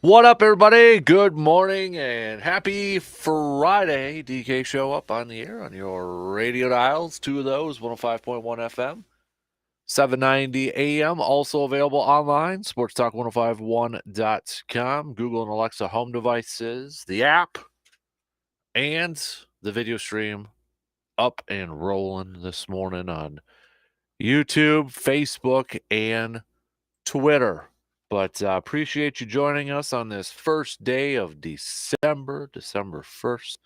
What up, everybody? Good morning and happy Friday. DK Show up on the air on your radio dials. Two of those, 105.1 FM, 790 AM. Also available online, sportstalk1051.com, Google and Alexa home devices, the app, and the video stream up and rolling this morning on YouTube, Facebook, and Twitter. But appreciate you joining us on this first day of December 1st.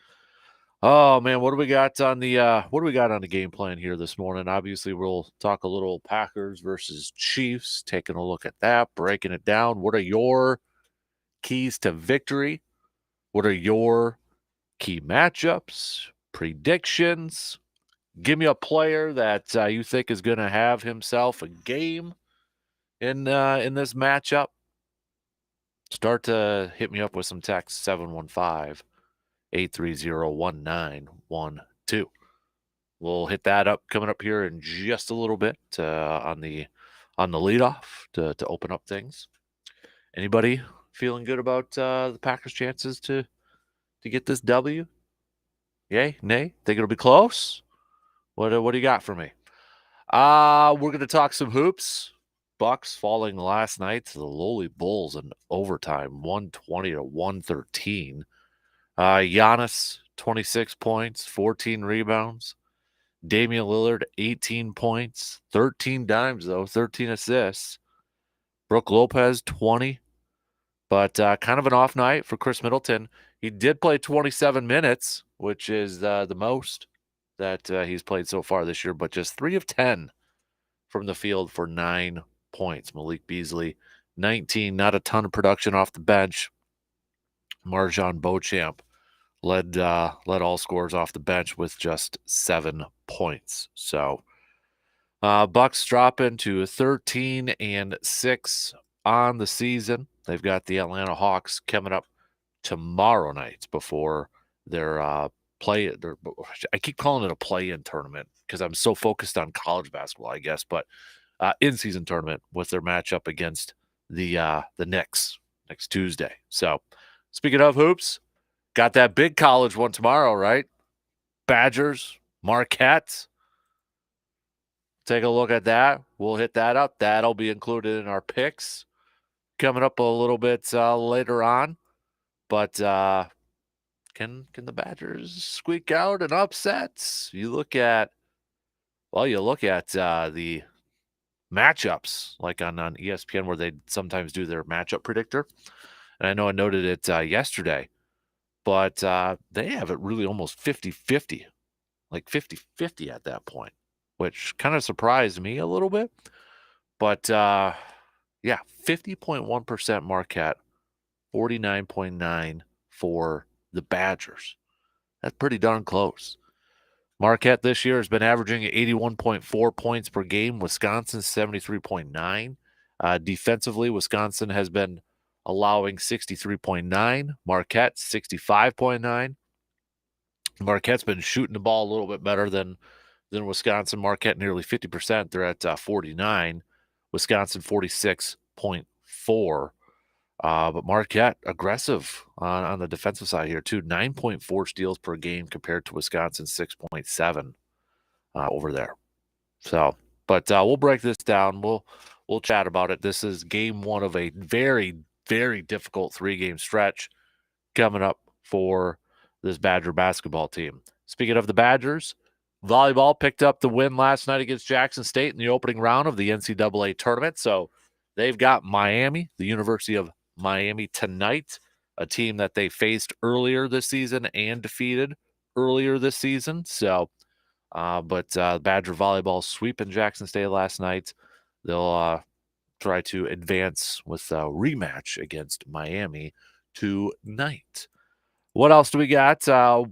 Oh man, what do we got on the game plan here this morning? Obviously, we'll talk a little Packers versus Chiefs, taking a look at that, breaking it down. What are your keys to victory? What are your key matchups, predictions? Give me a player that you think is going to have himself a game in this matchup. Start to hit me up with some text 715-830-1912. We'll hit that up coming up here in just a little bit on the leadoff to open up things. Anybody feeling good about the Packers' chances to get this W? Yay? Nay? Think it'll be close? What do you got for me? We're gonna talk some hoops. Bucks falling last night to the lowly Bulls in overtime, 120-113. Giannis, 26 points, 14 rebounds. Damian Lillard, 18 points, 13 dimes, though, 13 assists. Brook Lopez, 20. But kind of an off night for Chris Middleton. He did play 27 minutes, which is the most that he's played so far this year, but just 3 of 10 from the field for 9 points. Malik Beasley, 19. Not a ton of production off the bench. Marjan Beauchamp led all scorers off the bench with just 7 points. So Bucks dropping to 13-6 on the season. They've got the Atlanta Hawks coming up tomorrow night before their play. I keep calling it a play-in tournament because I'm so focused on college basketball, I guess. But in-season tournament with their matchup against the Knicks next Tuesday. So speaking of hoops, got that big college one tomorrow, right? Badgers, Marquette. Take a look at that. We'll hit that up. That'll be included in our picks coming up a little bit later on. But can the Badgers squeak out an upset? You look at the matchups like on ESPN where they sometimes do their matchup predictor. And I know I noted it yesterday, but they have it really almost 50-50, like 50-50 at that point, which kind of surprised me a little bit. But yeah, 50.1% Marquette, 49.9 for the Badgers. That's pretty darn close. Marquette this year has been averaging 81.4 points per game. Wisconsin 73.9. Defensively, Wisconsin has been allowing 63.9. Marquette 65.9. Marquette's been shooting the ball a little bit better than Wisconsin. Marquette nearly 50%. They're at 49. Wisconsin 46.4. But Marquette aggressive on the defensive side here too. 9.4 steals per game compared to Wisconsin's 6.7 over there. So, but we'll break this down. We'll chat about it. This is game one of a very, very difficult 3-game stretch coming up for this Badger basketball team. Speaking of the Badgers, volleyball picked up the win last night against Jackson State in the opening round of the NCAA tournament. So they've got Miami, the University of Miami tonight, a team that they faced earlier this season and defeated earlier this season. So, but Badger volleyball sweeping Jackson State last night. They'll try to advance with a rematch against Miami tonight. What else do we got?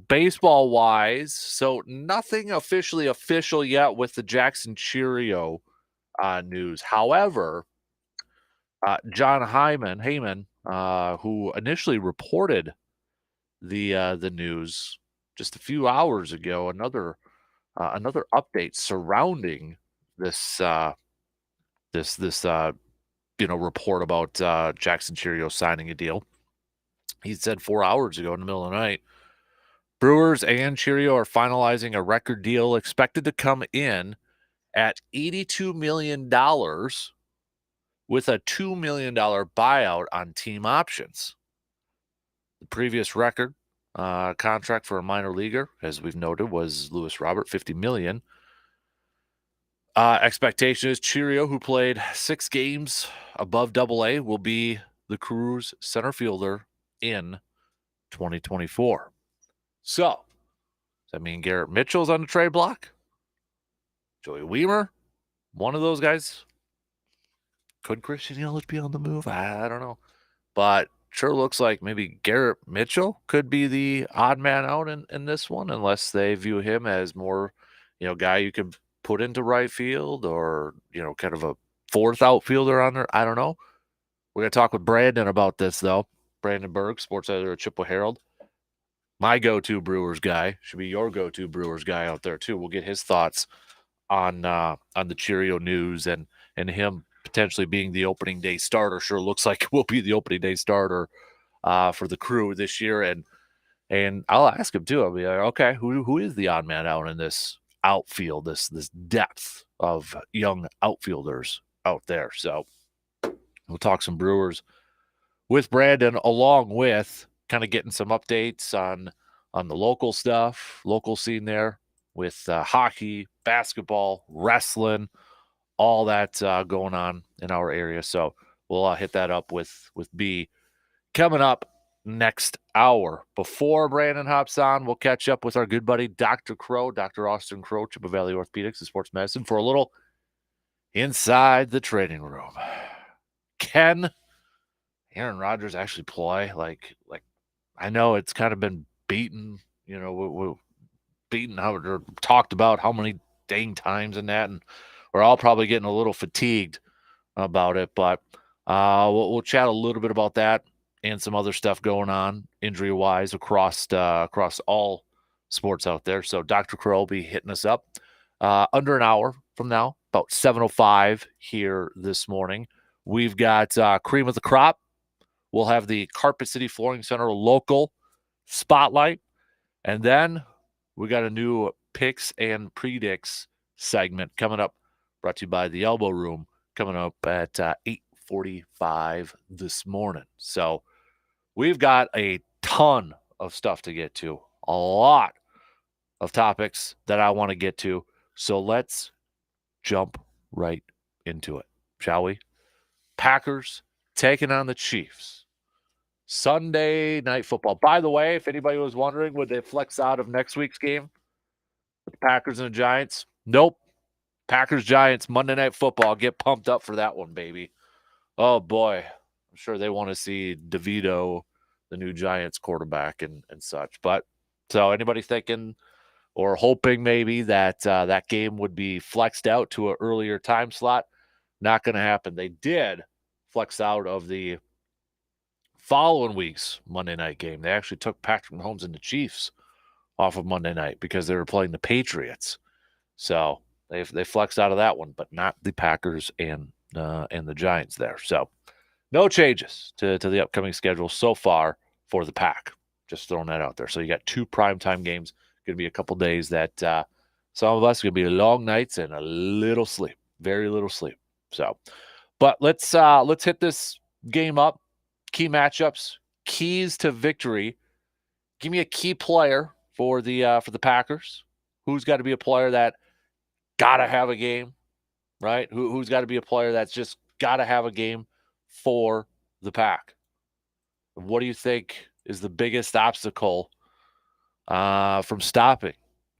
Baseball wise, so nothing officially official yet with the Jackson Cheerio news. However, John Heyman, who initially reported the news just a few hours ago, another update surrounding this report about Jackson Cheerio signing a deal. He said 4 hours ago in the middle of the night, Brewers and Cheerio are finalizing a record deal expected to come in at $82 million with a $2 million buyout on team options. The previous record contract for a minor leaguer, as we've noted, was Lewis Robert, $50 million. Expectation is Cheerio, who played 6 games above AA, will be the Crew's center fielder in 2024. So, does that mean Garrett Mitchell's on the trade block? Joey Weimer? One of those guys? Could Christian Yelich be on the move? I don't know. But sure looks like maybe Garrett Mitchell could be the odd man out in this one, unless they view him as more, guy you can put into right field or, kind of a fourth outfielder on there. I don't know. We're going to talk with Brandon about this, though. Brandon Berg, sports editor at Chippewa Herald. My go-to Brewers guy should be your go-to Brewers guy out there, too. We'll get his thoughts on the Cheerio news and him potentially being the opening day starter. Sure looks like it will be the opening day starter for the Crew this year. And I'll ask him too. I'll be like, okay, who is the odd man out in this outfield, this depth of young outfielders out there? So we'll talk some Brewers with Brandon, along with kind of getting some updates on the local stuff, local scene there with hockey, basketball, wrestling, all that going on in our area. So we'll hit that up with B coming up next hour. Before Brandon hops on, we'll catch up with our good buddy, Dr. Crow, Dr. Austin Crow, Chippewa Valley Orthopedics and Sports Medicine, for a little inside the training room. Can Aaron Rodgers actually play? Like I know it's kind of been beaten, beaten out or talked about how many dang times in that, and we're all probably getting a little fatigued about it, but we'll chat a little bit about that and some other stuff going on injury-wise across all sports out there. So Dr. Crow will be hitting us up under an hour from now, about 7:05 here this morning. We've got Cream of the Crop. We'll have the Carpet City Flooring Center local spotlight. And then we got a new Picks and Predicts segment coming up, brought to you by the Elbow Room, coming up at 8:45 this morning. So we've got a ton of stuff to get to, a lot of topics that I want to get to. So let's jump right into it, shall we? Packers taking on the Chiefs. Sunday Night Football. By the way, if anybody was wondering, would they flex out of next week's game with the Packers and the Giants? Nope. Packers Giants Monday Night Football. Get pumped up for that one, baby. Oh boy, I'm sure they want to see DeVito, the new Giants quarterback, and such. But so anybody thinking or hoping maybe that that game would be flexed out to an earlier time slot? Not going to happen. They did flex out of the following week's Monday night game. They actually took Patrick Mahomes and the Chiefs off of Monday night because they were playing the Patriots. So they flexed out of that one, but not the Packers and the Giants there. So no changes to the upcoming schedule so far for the Pack. Just throwing that out there. So you got 2 primetime games. Going to be a couple days that some of us are going to be long nights and a little sleep, very little sleep. So, but let's hit this game up. Key matchups, keys to victory. Give me a key player for the Packers. Who's got to be a player that got to have a game, right? Who's got to be a player that's just got to have a game for the Pack? What do you think is the biggest obstacle from stopping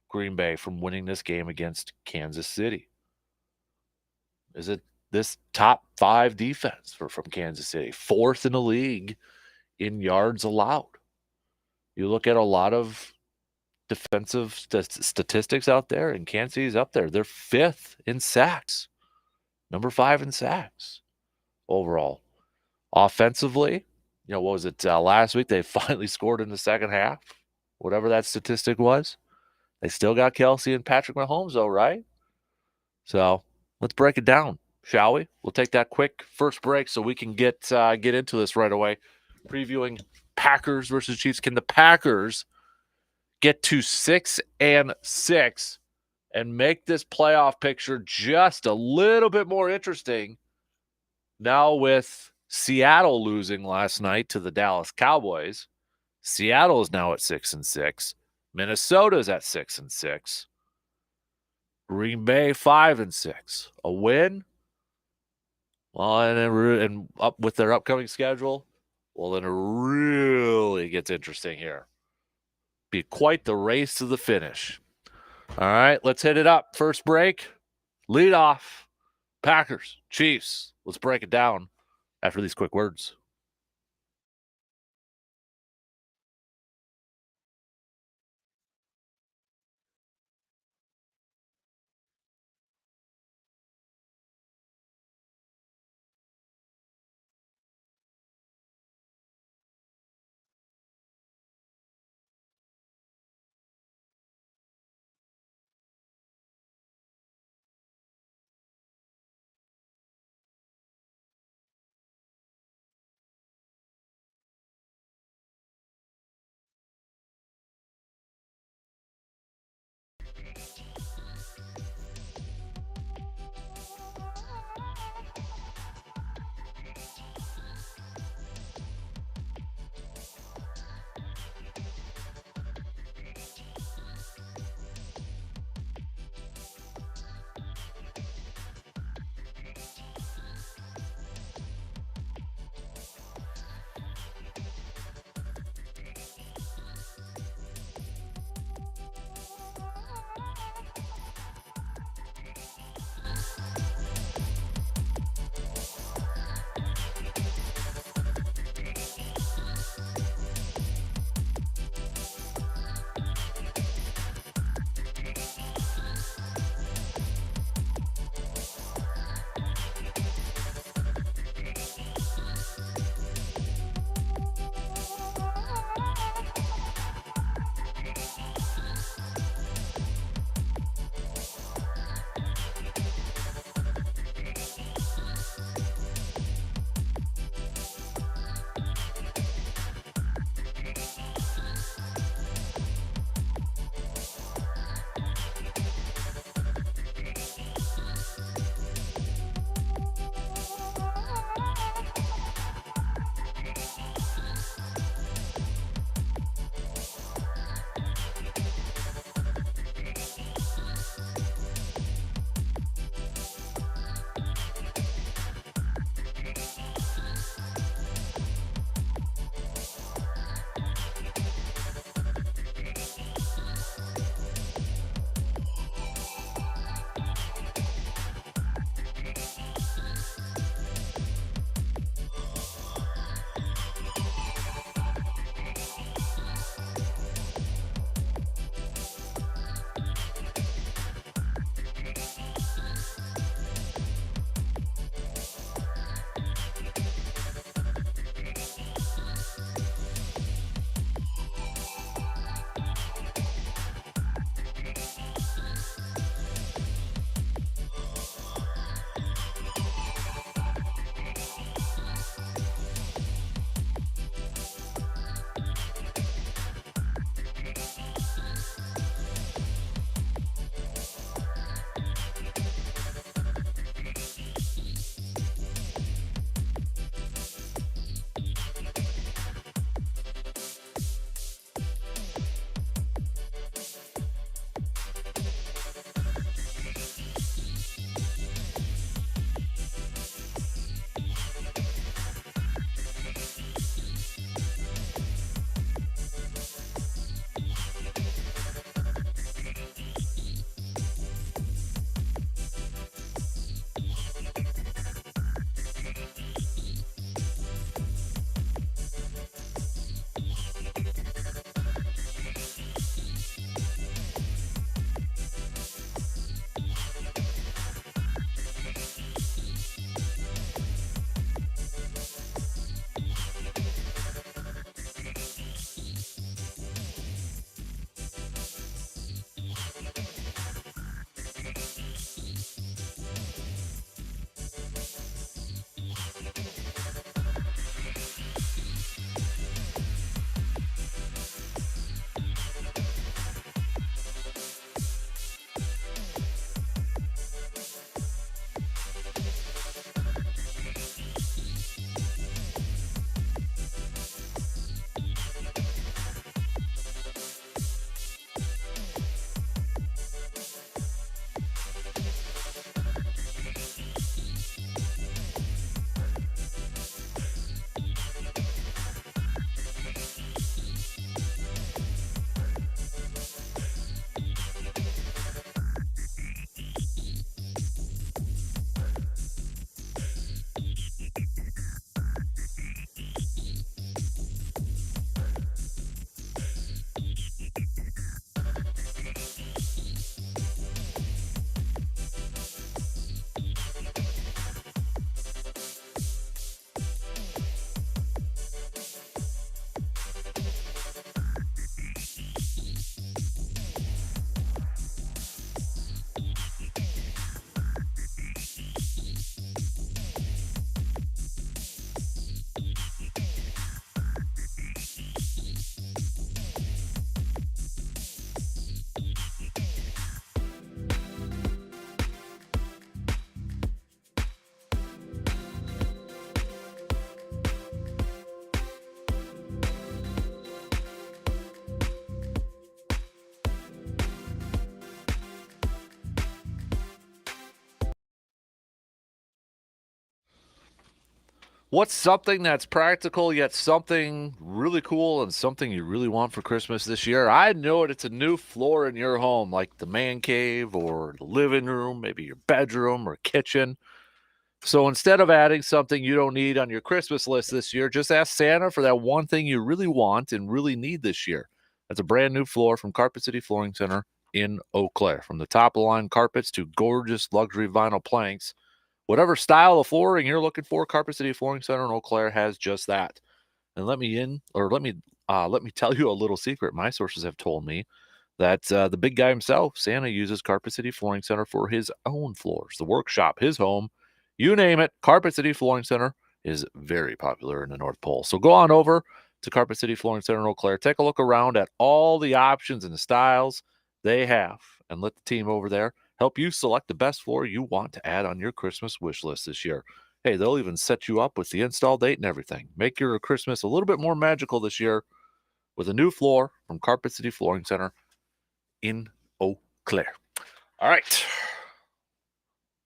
Green Bay from winning this game against Kansas City? Is it this top 5 defense from Kansas City, 4th in the league in yards allowed? You look at a lot of defensive statistics out there, and Kansas City's up there. They're 5th in sacks, number 5 in sacks overall. Offensively, what was it last week? They finally scored in the second half, whatever that statistic was. They still got Kelsey and Patrick Mahomes, though, right? So let's break it down, shall we? We'll take that quick first break so we can get into this right away. Previewing Packers versus Chiefs. Can the Packers get to 6-6 and make this playoff picture just a little bit more interesting now with Seattle losing last night to the Dallas Cowboys? Seattle is now at 6-6. Minnesota's at 6-6. Green Bay 5-6. A win. Well, and up with their upcoming schedule, well, then it really gets interesting here. Be quite the race to the finish. All right, let's hit it up. First break, lead off. Packers, Chiefs. Let's break it down after these quick words. What's something that's practical yet something really cool and something you really want for Christmas this year? I know it. It's a new floor in your home, like the man cave or the living room, maybe your bedroom or kitchen. So instead of adding something you don't need on your Christmas list this year, just ask Santa for that one thing you really want and really need this year. That's a brand new floor from Carpet City Flooring Center in Eau Claire. From the top of the line carpets to gorgeous luxury vinyl planks, whatever style of flooring you're looking for, Carpet City Flooring Center in Eau Claire has just that. And let me tell you a little secret. My sources have told me that the big guy himself, Santa, uses Carpet City Flooring Center for his own floors, the workshop, his home, you name it. Carpet City Flooring Center is very popular in the North Pole. So go on over to Carpet City Flooring Center in Eau Claire. Take a look around at all the options and the styles they have, and let the team over there help you select the best floor you want to add on your Christmas wish list this year. Hey, they'll even set you up with the install date and everything. Make your Christmas a little bit more magical this year with a new floor from Carpet City Flooring Center in Eau Claire. All right.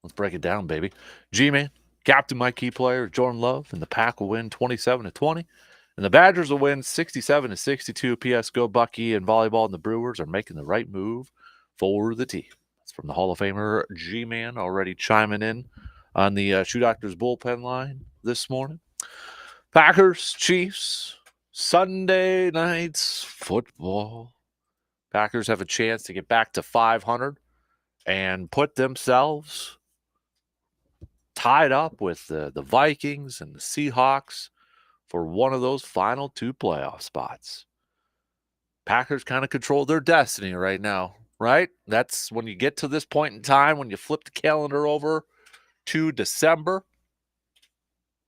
Let's break it down, baby. G-Man, captain, my key player, Jordan Love, and the Pack will win 27-20. And the Badgers will win 67-62. P.S. Go Bucky and volleyball, and the Brewers are making the right move for the team. That's from the Hall of Famer G-Man, already chiming in on the Shoe Doctors bullpen line this morning. Packers, Chiefs, Sunday night's football. Packers have a chance to get back to 500 and put themselves tied up with the Vikings and the Seahawks for one of those final two playoff spots. Packers kind of control their destiny right now, right? That's when you get to this point in time, when you flip the calendar over to December,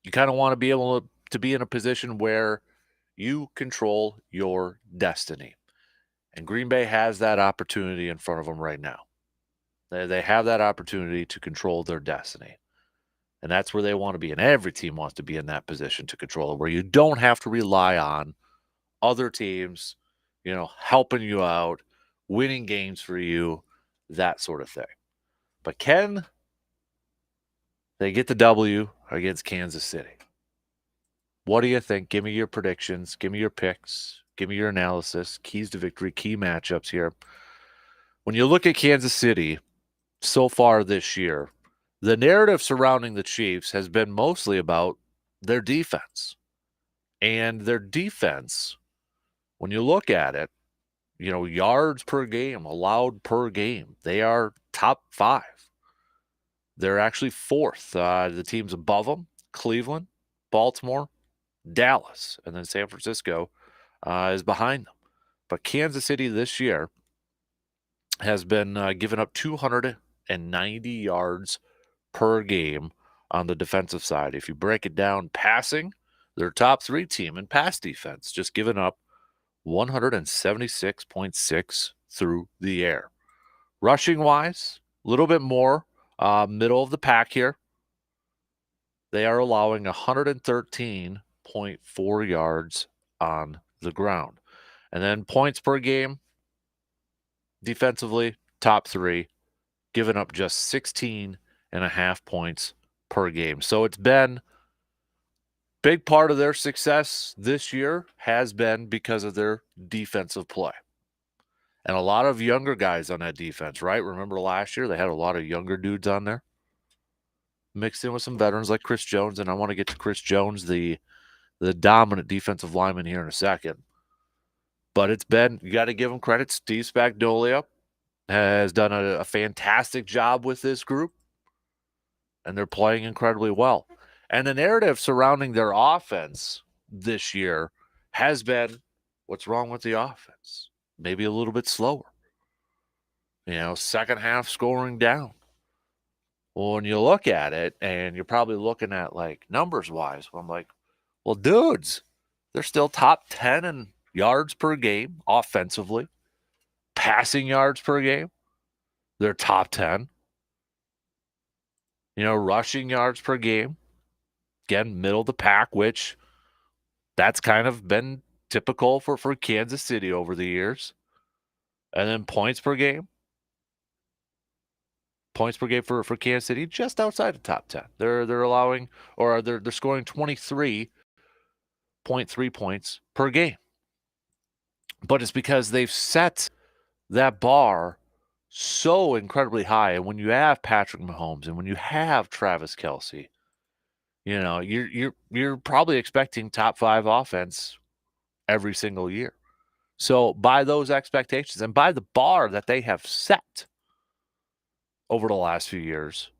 you kind of want to be able to be in a position where you control your destiny. And Green Bay has that opportunity in front of them right now. They have that opportunity to control their destiny. And that's where they want to be. And every team wants to be in that position to control it, where you don't have to rely on other teams, helping you out, winning games for you, that sort of thing. But can they get the W against Kansas City? What do you think? Give me your predictions. Give me your picks. Give me your analysis. Keys to victory, key matchups here. When you look at Kansas City so far this year, the narrative surrounding the Chiefs has been mostly about their defense. And their defense, when you look at it, yards per game, allowed per game, they are top 5. They're actually 4th. The teams above them, Cleveland, Baltimore, Dallas, and then San Francisco is behind them. But Kansas City this year has been giving up 290 yards per game on the defensive side. If you break it down, passing, their top 3 team in pass defense, just giving up 176.6 through the air. Rushing wise, a little bit more middle of the pack here. They are allowing 113.4 yards on the ground. And then points per game, defensively, top 3, giving up just 16.5 points per game. So it's been big part of their success this year has been because of their defensive play. And a lot of younger guys on that defense, right? Remember last year, they had a lot of younger dudes on there, mixed in with some veterans like Chris Jones. And I want to get to Chris Jones, the dominant defensive lineman, here in a second. But it's been, you got to give him credit. Steve Spagnuolo has done a fantastic job with this group, and they're playing incredibly well. And the narrative surrounding their offense this year has been, what's wrong with the offense? Maybe a little bit slower. Second half scoring down. Well, when you look at it, and you're probably looking at like numbers wise, I'm like, well, dudes, they're still top 10 in yards per game offensively. Passing yards per game, they're top 10. Rushing yards per game, again, middle of the pack, which that's kind of been typical for Kansas City over the years. And then points per game, Points per game for Kansas City, just outside the top 10. They're allowing, or they're scoring 23.3 points per game. But it's because they've set that bar so incredibly high. And when you have Patrick Mahomes and when you have Travis Kelce, you know, you're probably expecting top 5 offense every single year. So by those expectations and by the bar that they have set over the last few years,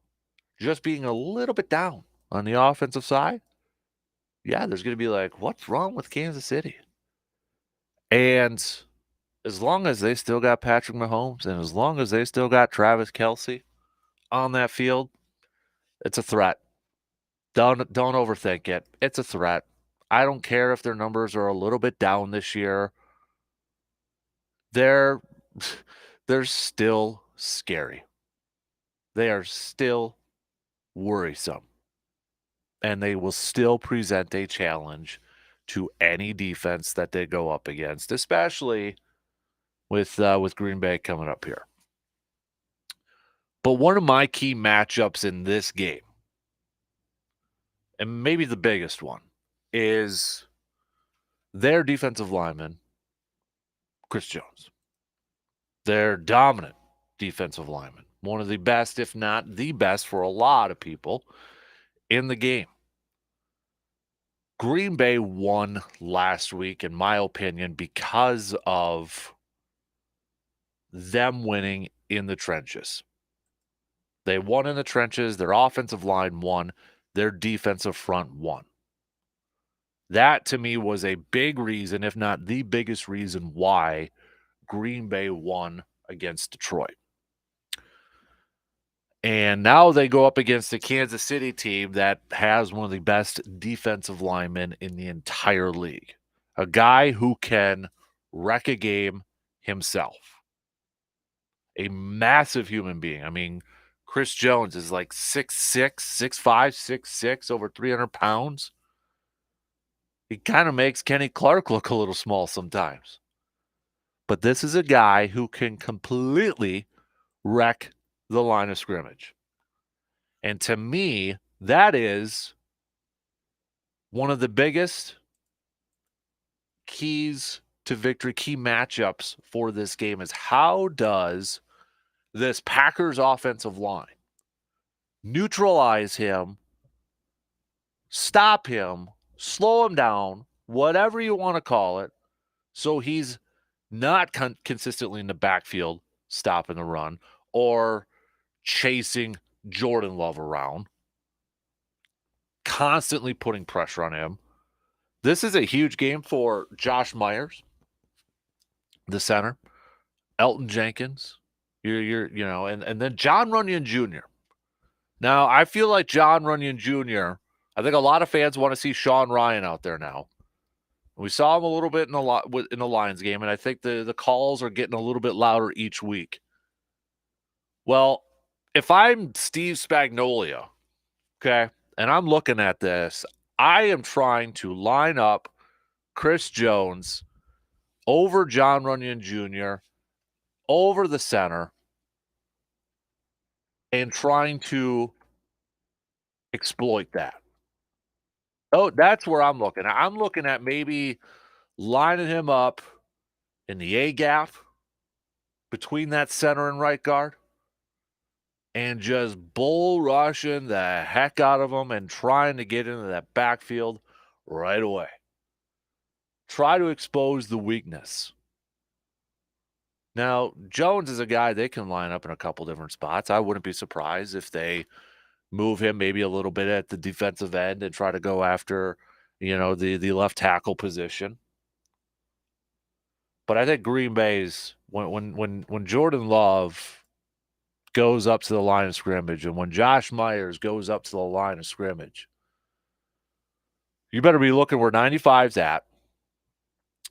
just being a little bit down on the offensive side, yeah, there's going to be like, what's wrong with Kansas City? And as long as they still got Patrick Mahomes and as long as they still got Travis Kelce on that field, it's a threat. Don't overthink it. It's a threat. I don't care if their numbers are a little bit down this year. They're still scary. They are still worrisome. And they will still present a challenge to any defense that they go up against, especially with Green Bay coming up here. But one of my key matchups in this game, and maybe the biggest one, is their defensive lineman, Chris Jones. Their dominant defensive lineman. One of the best, if not the best, for a lot of people in the game. Green Bay won last week, in my opinion, because of them winning in the trenches. They won in the trenches. Their offensive line won. Their defensive front won. That, to me, was a big reason, if not the biggest reason, why Green Bay won against Detroit. And now they go up against the Kansas City team that has one of the best defensive linemen in the entire league. A guy who can wreck a game himself. A massive human being. I mean, Chris Jones is like 6'6", 6'5", 6'6", over 300 pounds. He kind of makes Kenny Clark look a little small sometimes. But this is a guy who can completely wreck the line of scrimmage. And to me, that is one of the biggest keys to victory, key matchups for this game is how does this Packers offensive line neutralize him, stop him, slow him down, whatever you want to call it, so he's not consistently in the backfield stopping the run or chasing Jordan Love around, constantly putting pressure on him. This is a huge game for Josh Myers, the center, Elton Jenkins, and then John Runyon Jr. Now, I feel like John Runyon Jr., I think a lot of fans want to see Sean Ryan out there now. We saw him a little bit in the Lions game, and I think the calls are getting a little bit louder each week. Well, if I'm Steve Spagnuolo, okay, and I'm looking at this, I am trying to line up Chris Jones over John Runyon Jr., over the center, and trying to exploit that. Oh, that's where I'm looking. I'm looking at maybe lining him up in the A gap between that center and right guard and just bull rushing the heck out of him and trying to get into that backfield right away. Try to expose the weakness. Now, Jones is a guy they can line up in a couple different spots. I wouldn't be surprised if they move him maybe a little bit at the defensive end and try to go after, the left tackle position. But I think Green Bay's when Jordan Love goes up to the line of scrimmage and when Josh Myers goes up to the line of scrimmage, you better be looking where 95's at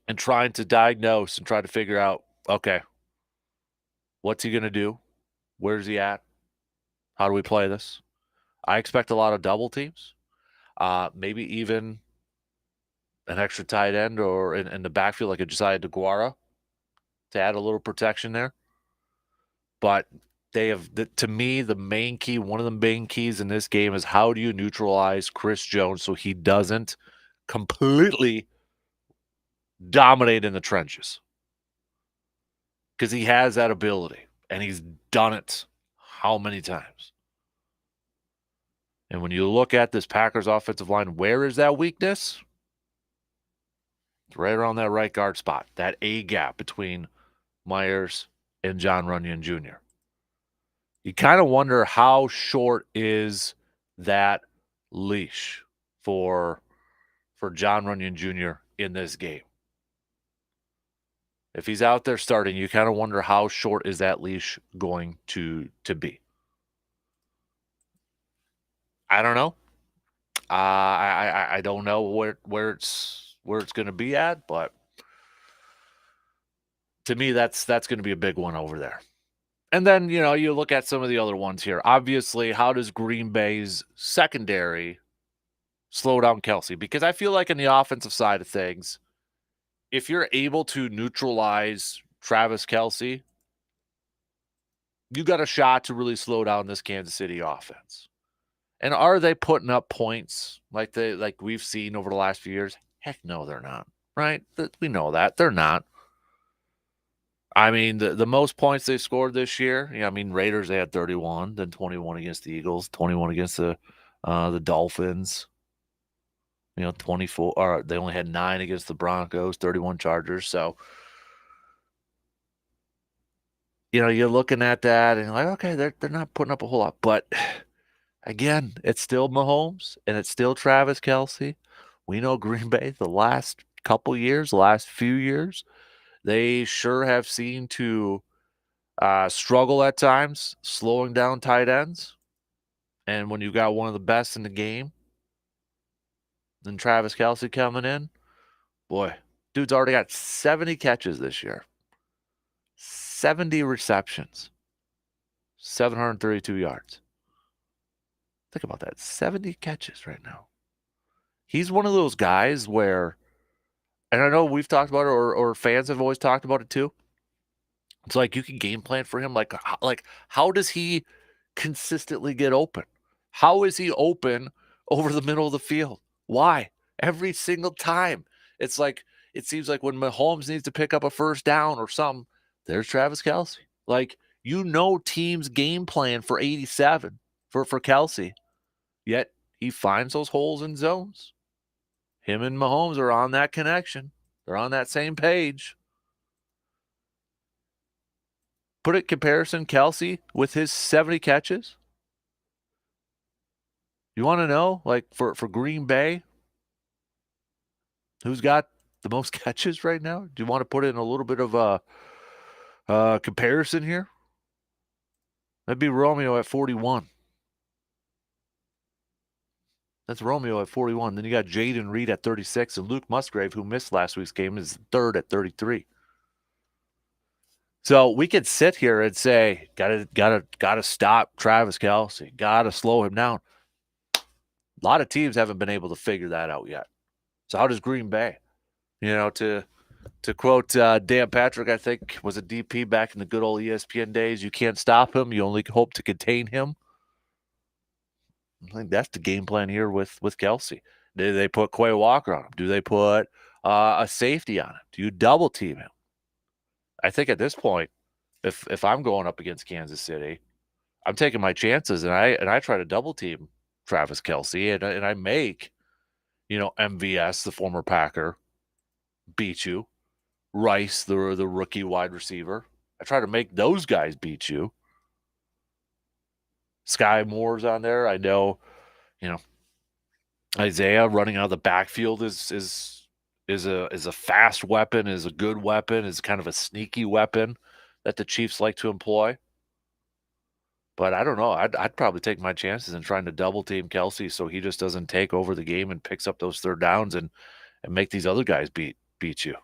and trying to diagnose and try to figure out, okay, what's he going to do? Where's he at? How do we play this? I expect a lot of double teams, maybe even an extra tight end or in the backfield like a Josiah DeGuara to add a little protection there. But to me, the main key, one of the main keys in this game is how do you neutralize Chris Jones so he doesn't completely dominate in the trenches? Because he has that ability, and he's done it how many times? And when you look at this Packers offensive line, where is that weakness? It's right around that right guard spot, that A gap between Myers and John Runyon Jr. You kind of wonder how short is that leash for John Runyon Jr. in this game. If he's out there starting, you kind of wonder how short is that leash going to be. I don't know. I don't know where it's going to be at, but to me that's going to be a big one over there. And then, you look at some of the other ones here. Obviously, how does Green Bay's secondary slow down Kelce? Because I feel like in the offensive side of things, if you're able to neutralize Travis Kelce, you got a shot to really slow down this Kansas City offense. And are they putting up points like we've seen over the last few years? Heck no, they're not. Right? We know that. They're not. I mean, the most points they scored this year, Raiders, they had 31, then 21 against the Eagles, 21 against the Dolphins. 24, or they only had 9 against the Broncos, 31 Chargers. So, you're looking at that and you're like, okay, they're not putting up a whole lot. But again, it's still Mahomes and it's still Travis Kelce. We know Green Bay the last few years, they sure have seemed to struggle at times, slowing down tight ends. And when you got one of the best in the game, then Travis Kelce coming in, boy, dude's already got 70 catches this year. 70 receptions. 732 yards. Think about that. 70 catches right now. He's one of those guys where, and I know we've talked about it, or fans have always talked about it too. It's like you can game plan for him. Like how does he consistently get open? How is he open over the middle of the field? Why? Every single time. It's like, it seems like when Mahomes needs to pick up a first down or something, there's Travis Kelce. Like, teams game plan for 87 for Kelce, yet he finds those holes in zones. Him and Mahomes are on that connection. They're on that same page. Put it comparison, Kelce with his 70 catches. You want to know, like, for Green Bay, who's got the most catches right now? Do you want to put in a little bit of a comparison here? That'd be Romeo at 41. That's Romeo at 41. Then you got Jaden Reed at 36, and Luke Musgrave, who missed last week's game, is third at 33. So we could sit here and say, gotta stop Travis Kelce, gotta slow him down. A lot of teams haven't been able to figure that out yet. So how does Green Bay? To quote Dan Patrick, I think was a DP back in the good old ESPN days, you can't stop him, you only hope to contain him. I think that's the game plan here with Kelce. Do they put Quay Walker on him? Do they put a safety on him? Do you double team him? I think at this point, if I'm going up against Kansas City, I'm taking my chances and I try to double team Travis Kelce and I make, MVS, the former Packer, beat you. Rice, the rookie wide receiver. I try to make those guys beat you. Sky Moore's on there. I know, Isaiah running out of the backfield is a fast weapon, is a good weapon, is kind of a sneaky weapon that the Chiefs like to employ. But I don't know. I'd probably take my chances in trying to double team Kelce so he just doesn't take over the game and picks up those third downs and make these other guys beat you.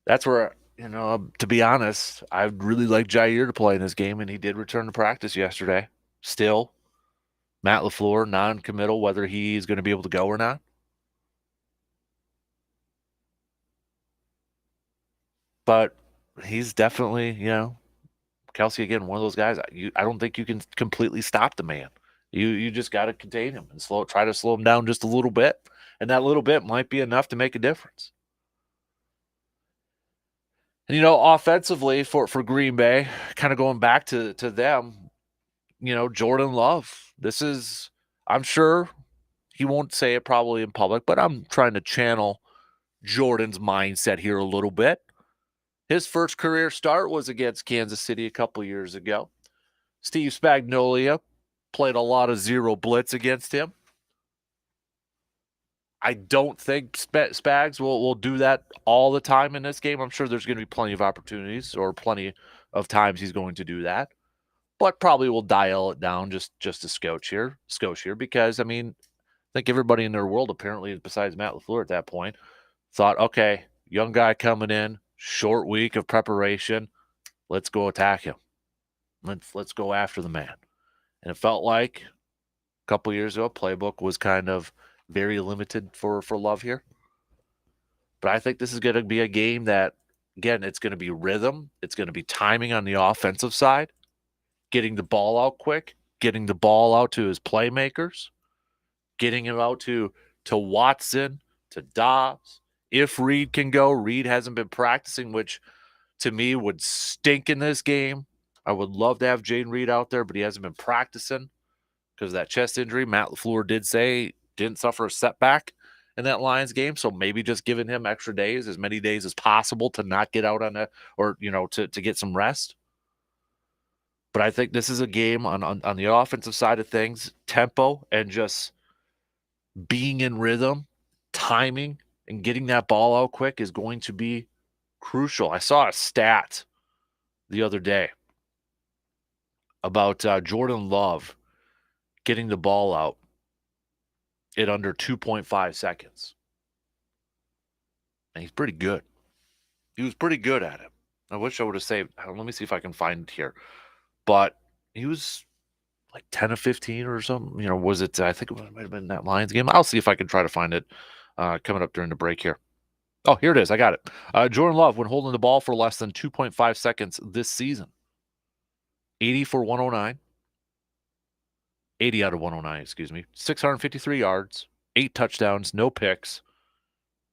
That's where, to be honest, I'd really like Jair to play in this game, and he did return to practice yesterday. Still, Matt LaFleur, non-committal, whether he's going to be able to go or not. But he's definitely, Kelsey again, one of those guys. I don't think you can completely stop the man. You just got to contain him and try to slow him down just a little bit, and that little bit might be enough to make a difference. And offensively for Green Bay, kind of going back to them, Jordan Love. I'm sure he won't say it probably in public, but I'm trying to channel Jordan's mindset here a little bit. His first career start was against Kansas City a couple years ago. Steve Spagnuolo played a lot of zero blitz against him. I don't think Spags will do that all the time in this game. I'm sure there's going to be plenty of opportunities or plenty of times he's going to do that, but probably will dial it down just a scotch here, because I think everybody in their world apparently, besides Matt LaFleur at that point, thought, okay, young guy coming in, short week of preparation, let's go attack him. Let's go after the man. And it felt like a couple years ago, playbook was kind of very limited for Love here. But I think this is going to be a game that, again, it's going to be rhythm. It's going to be timing on the offensive side, getting the ball out quick, getting the ball out to his playmakers, getting him out to Watson, to Dobbs. If Reed can go, Reed hasn't been practicing, which to me would stink in this game. I would love to have Jaden Reed out there, but he hasn't been practicing because of that chest injury. Matt LaFleur did say didn't suffer a setback in that Lions game, so maybe just giving him extra days, as many days as possible, to not get out on to get some rest. But I think this is a game on the offensive side of things, tempo and just being in rhythm, timing, and getting that ball out quick is going to be crucial. I saw a stat the other day about Jordan Love getting the ball out in under 2.5 seconds. And he's pretty good. He was pretty good at it. I wish I would have saved. Let me see if I can find it here. But he was like 10 of 15 or something. Was it? I think it might have been that Lions game. I'll see if I can try to find it coming up during the break here. Oh, here it is. I got it. Jordan Love, when holding the ball for less than 2.5 seconds this season, 80 for 109. 80 out of 109, excuse me. 653 yards, 8 touchdowns, no picks,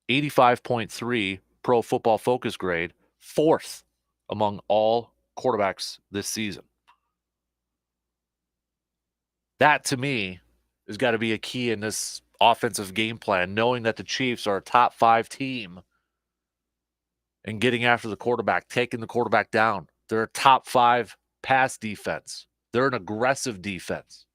85.3 Pro Football Focus grade, 4th among all quarterbacks this season. That, to me, has got to be a key in this offensive game plan, knowing that the Chiefs are a top 5 team and getting after the quarterback, taking the quarterback down. They're a top 5 pass defense. They're an aggressive defense.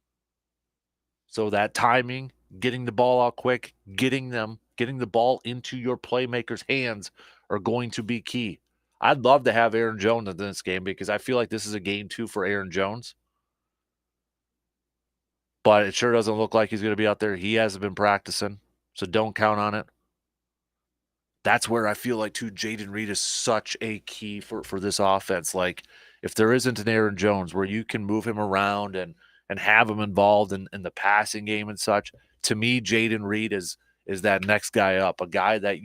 So that timing, getting the ball out quick, getting the ball into your playmakers' hands are going to be key. I'd love to have Aaron Jones in this game because I feel like this is a game 2 for Aaron Jones. But it sure doesn't look like he's going to be out there. He hasn't been practicing, so don't count on it. That's where I feel like, too, Jaden Reed is such a key for this offense. Like, if there isn't an Aaron Jones where you can move him around and have him involved in the passing game and such, to me, Jaden Reed is that next guy up, a guy that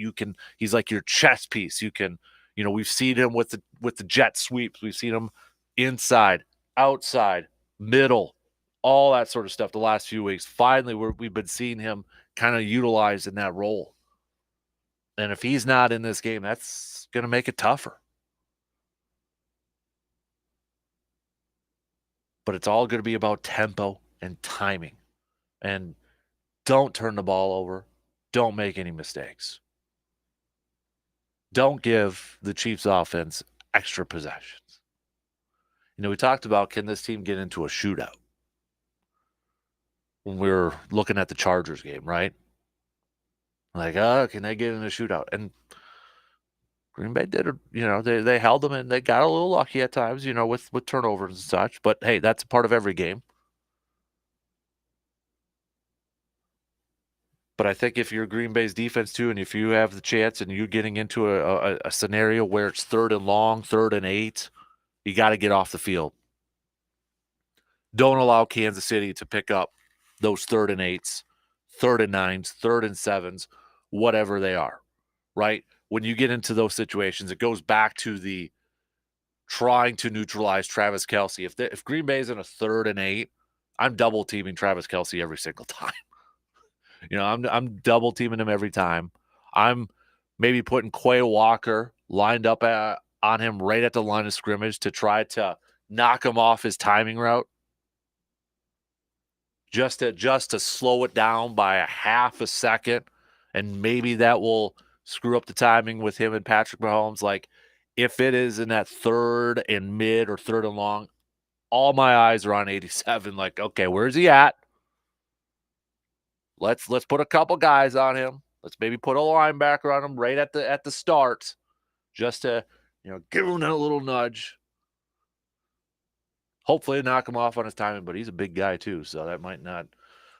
he's like your chess piece. You can, we've seen him with the jet sweeps. We've seen him inside, outside, middle, all that sort of stuff the last few weeks. Finally, we've been seeing him kind of utilized in that role. And if he's not in this game, that's going to make it tougher. But it's all going to be about tempo and timing. And don't turn the ball over. Don't make any mistakes. Don't give the Chiefs offense extra possessions. We talked about, can this team get into a shootout? When we were looking at the Chargers game, right? Like, can they get in a shootout? And Green Bay did, they held them and they got a little lucky at times, with turnovers and such. But hey, that's a part of every game. But I think if you're Green Bay's defense too, and if you have the chance and you're getting into a scenario where it's 3rd and long, 3rd and 8, you got to get off the field. Don't allow Kansas City to pick up those 3rd and 8s, 3rd and 9s, 3rd and 7s, whatever they are, right? When you get into those situations, it goes back to the trying to neutralize Travis Kelce. If Green Bay's in a 3rd and 8, I'm double teaming Travis Kelce every single time. I'm double teaming him every time. I'm maybe putting Quay Walker lined up on him right at the line of scrimmage to try to knock him off his timing route. Just to slow it down by a half a second, and maybe that will screw up the timing with him and Patrick Mahomes. Like, if it is in that 3rd and mid or 3rd and long, all my eyes are on 87. Like, okay, where's he at? Let's put a couple guys on him. Let's maybe put a linebacker on him right at the start, just to give him a little nudge. Hopefully knock him off on his timing, but he's a big guy too, so that might not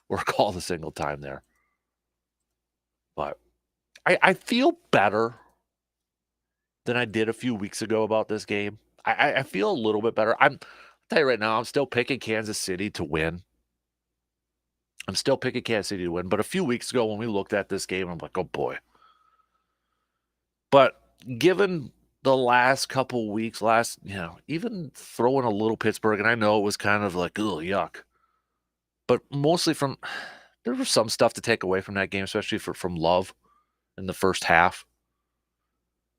work all the single time there. But I feel better than I did a few weeks ago about this game. I feel a little bit better. I'll tell you right now, I'm still picking Kansas City to win. But a few weeks ago when we looked at this game, I'm like, oh boy. But given the last couple weeks, even throwing a little Pittsburgh, and I know it was kind of like, oh, yuck. But mostly there was some stuff to take away from that game, especially from Love in the first half.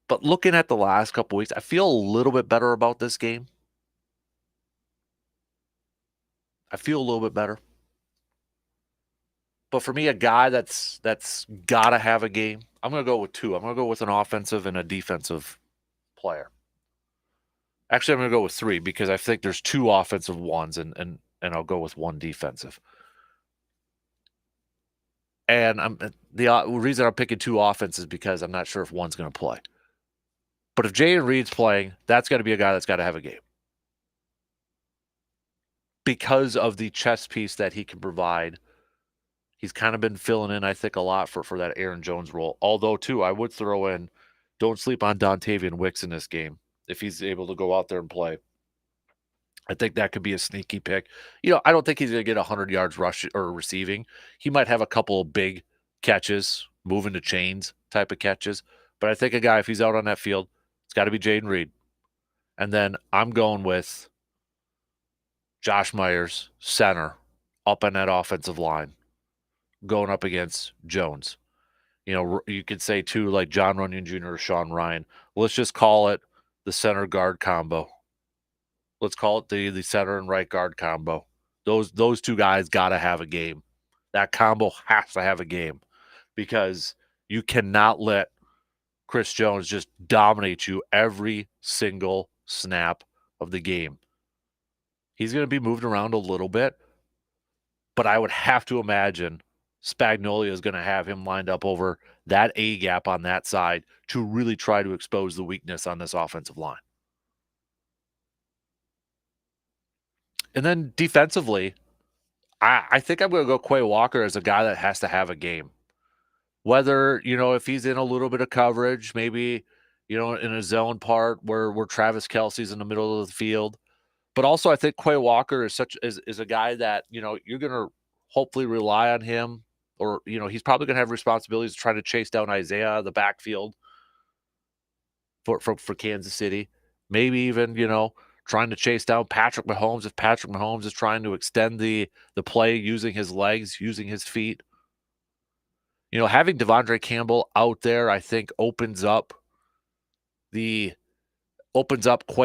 But looking at the last couple weeks, I feel a little bit better about this game. I feel a little bit better. But for me, a guy that's got to have a game, I'm going to go with 2. I'm going to go with an offensive and a defensive player. Actually, I'm going to go with 3 because I think there's 2 offensive ones, and I'll go with 1 defensive. And the reason I'm picking 2 offenses is because I'm not sure if one's going to play. But if Jayden Reed's playing, that's got to be a guy that's got to have a game because of the chess piece that he can provide. He's kind of been filling in, I think, a lot for that Aaron Jones role. Although, too, I would throw in, don't sleep on Dontavian Wicks in this game if he's able to go out there and play. I think that could be a sneaky pick. I don't think he's going to get 100 yards rush or receiving. He might have a couple of big catches, moving to chains type of catches. But I think a guy, if he's out on that field, it's got to be Jayden Reed. And then I'm going with Josh Myers, center, up on that offensive line, going up against Jones. You could say, too, like John Runyon Jr. or Sean Ryan. Let's just call it the center guard combo. Let's call it the center and right guard combo. Those 2 guys got to have a game. That combo has to have a game because you cannot let Chris Jones just dominate you every single snap of the game. He's going to be moved around a little bit, but I would have to imagine Spagnuolo is going to have him lined up over that A gap on that side to really try to expose the weakness on this offensive line. And then defensively, I think I'm going to go Quay Walker as a guy that has to have a game. Whether, if he's in a little bit of coverage, maybe, in a zone part where Travis Kelce's in the middle of the field. But also I think Quay Walker is a guy that, you're going to hopefully rely on him, or, he's probably going to have responsibilities to try to chase down Isaiah out of the backfield for Kansas City. Maybe even, trying to chase down Patrick Mahomes if Patrick Mahomes is trying to extend the play using his legs, using his feet. Having Devondre Campbell out there, I think opens up Quay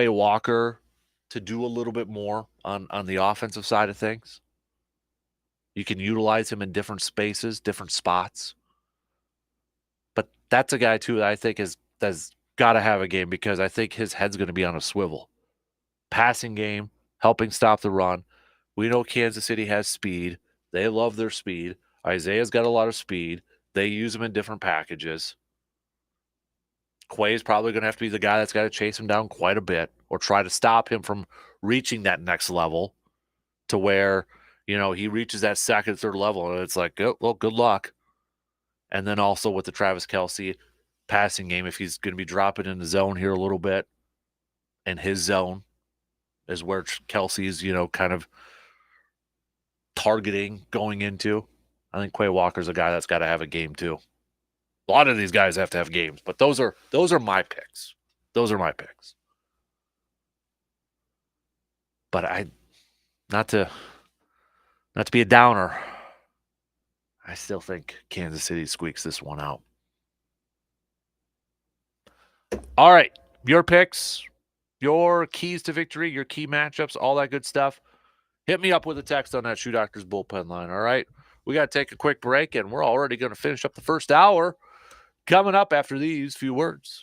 Walker to do a little bit more on the offensive side of things. You can utilize him in different spaces, different spots. But that's a guy, too, that I think has got to have a game because I think his head's going to be on a swivel. Passing game, helping stop the run. We know Kansas City has speed. They love their speed. Isaiah's got a lot of speed. They use him in different packages. Quay is probably going to have to be the guy that's got to chase him down quite a bit or try to stop him from reaching that next level to where, he reaches that second, third level, and it's like, oh, well, good luck. And then also with the Travis Kelce passing game, if he's going to be dropping in the zone here a little bit, and his zone is where Kelce's, kind of targeting going into. I think Quay Walker's a guy that's got to have a game too. A lot of these guys have to have games, but those are my picks. Those are my picks. But not to be a downer, I still think Kansas City squeaks this one out. All right, your picks, your keys to victory, your key matchups, all that good stuff. Hit me up with a text on that Shoe Doctors bullpen line, all right? We got to take a quick break, and we're already going to finish up the first hour coming up after these few words.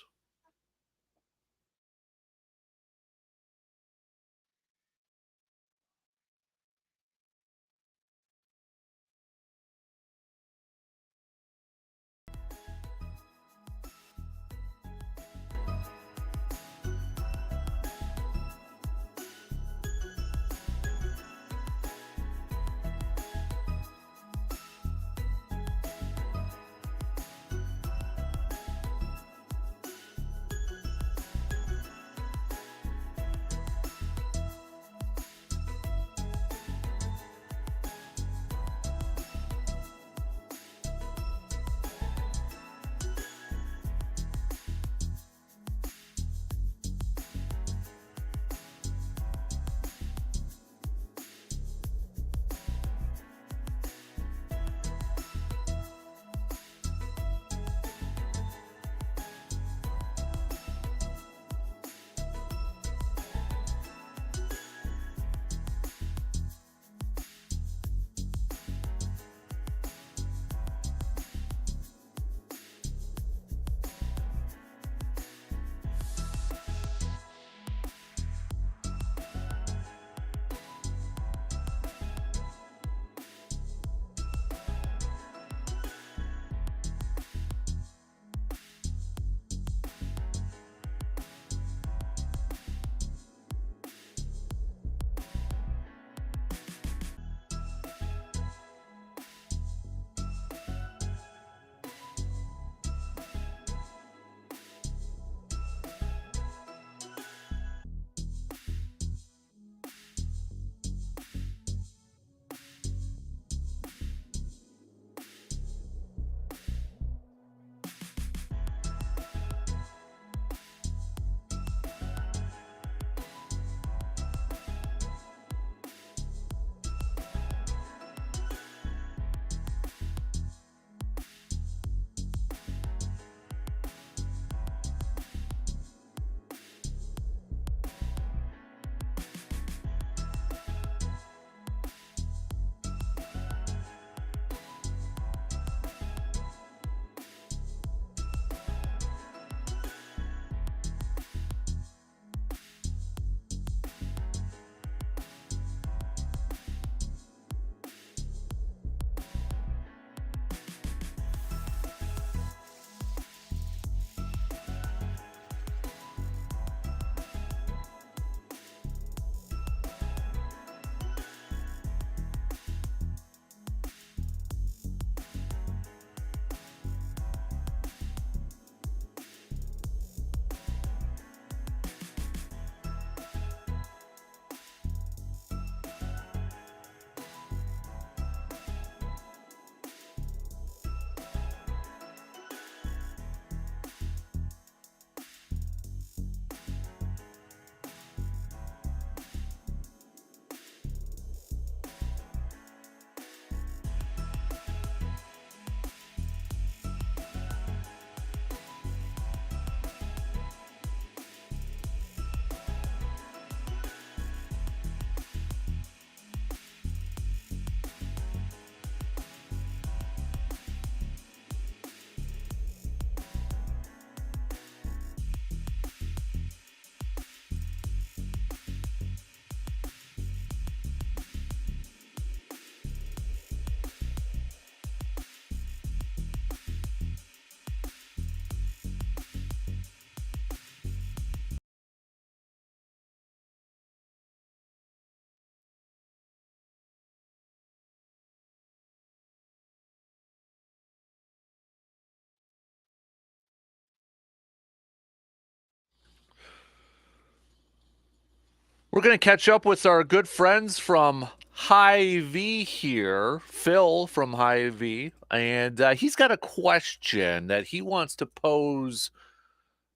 We're going to catch up with our good friends from Hy-Vee here, Phil from Hy-Vee, and he's got a question that he wants to pose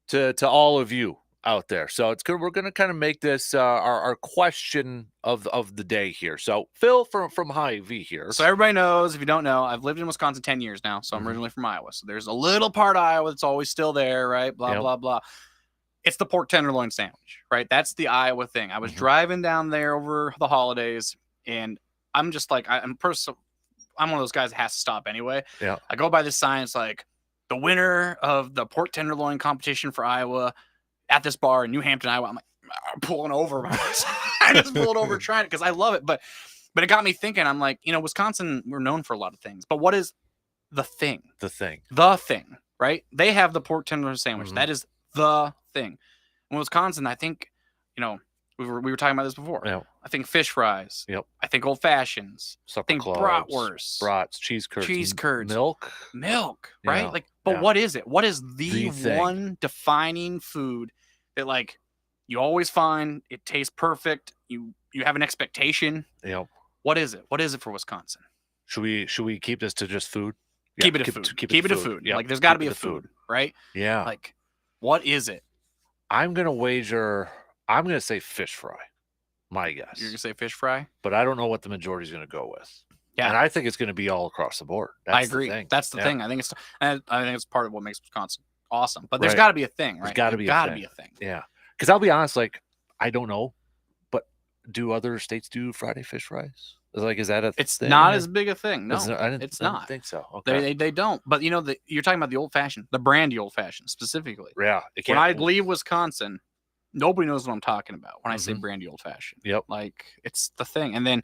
to all of you out there. So it's good. We're going to kind of make this our question of the day here. So Phil from Hy-Vee here. So everybody knows, if you don't know, I've lived in Wisconsin 10 years now. So I'm originally from Iowa. So there's a little part of Iowa that's always still there, right? Blah, blah, blah. It's the pork tenderloin sandwich, right? That's the Iowa thing. I was driving down there over the holidays, and I'm just like, I'm one of those guys that has to stop anyway. Yeah. I go by this sign. It's like the winner of the pork tenderloin competition for Iowa at this bar in New Hampton, Iowa. I'm like, I'm pulling over. I just pulled over trying it because I love it. But it got me thinking. I'm like, Wisconsin, we're known for a lot of things. But what is the thing? The thing, right? They have the pork tenderloin sandwich. That is the thing. In Wisconsin, I think, we were talking about this before. Yep. I think fish fries. Yep. I think old fashions. Supper I think clubs, bratwursts. Brats, cheese curds. Milk, right? Yeah. But what is it? What is the thing. one defining food that you always find it tastes perfect? You have an expectation. Yep. What is it? What is it for Wisconsin? Should we keep this to just food? Keep it a food. Keep it a food. Yep. There's got to be a food, right? Yeah. What is it? I'm gonna say fish fry. My guess. You're gonna say fish fry, but I don't know what the majority is gonna go with. Yeah, and I think it's gonna be all across the board. I agree. That's the thing. I think it's part of what makes Wisconsin awesome. But there's got to be a thing, right? There's got to be a thing. Yeah, because I'll be honest, I don't know, but do other states do Friday fish fries? Is that a It's thing? not as big a thing. No, it's not. I didn't think so. Okay. They don't. But you're talking about the old fashioned, the brandy old fashioned specifically. Yeah. When I leave Wisconsin, nobody knows what I'm talking about when I say brandy old fashioned. Yep. It's the thing. And then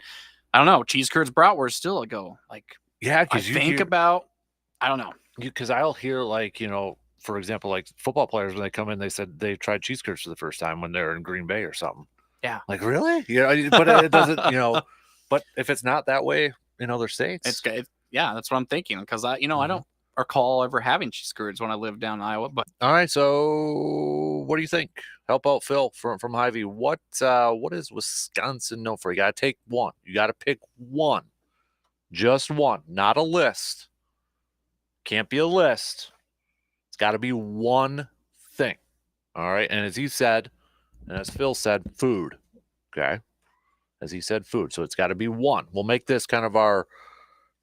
I don't know, cheese curds, bratwurst still go yeah. I think about, I don't know. Because I'll hear for example, football players when they come in, they said they tried cheese curds for the first time when they're in Green Bay or something. Yeah. Really? But it doesn't. But if it's not that way in other states, that's what I'm thinking. Because I don't recall ever having cheese curds when I lived down in Iowa. But all right, so what do you think? Help out Phil from Hy-Vee. What is Wisconsin known for? You got to take one. You got to pick one, just one, not a list. Can't be a list. It's got to be one thing. All right, and as he said, and as Phil said, food. Okay, as he said, food. So it's got to be one. We'll make this kind of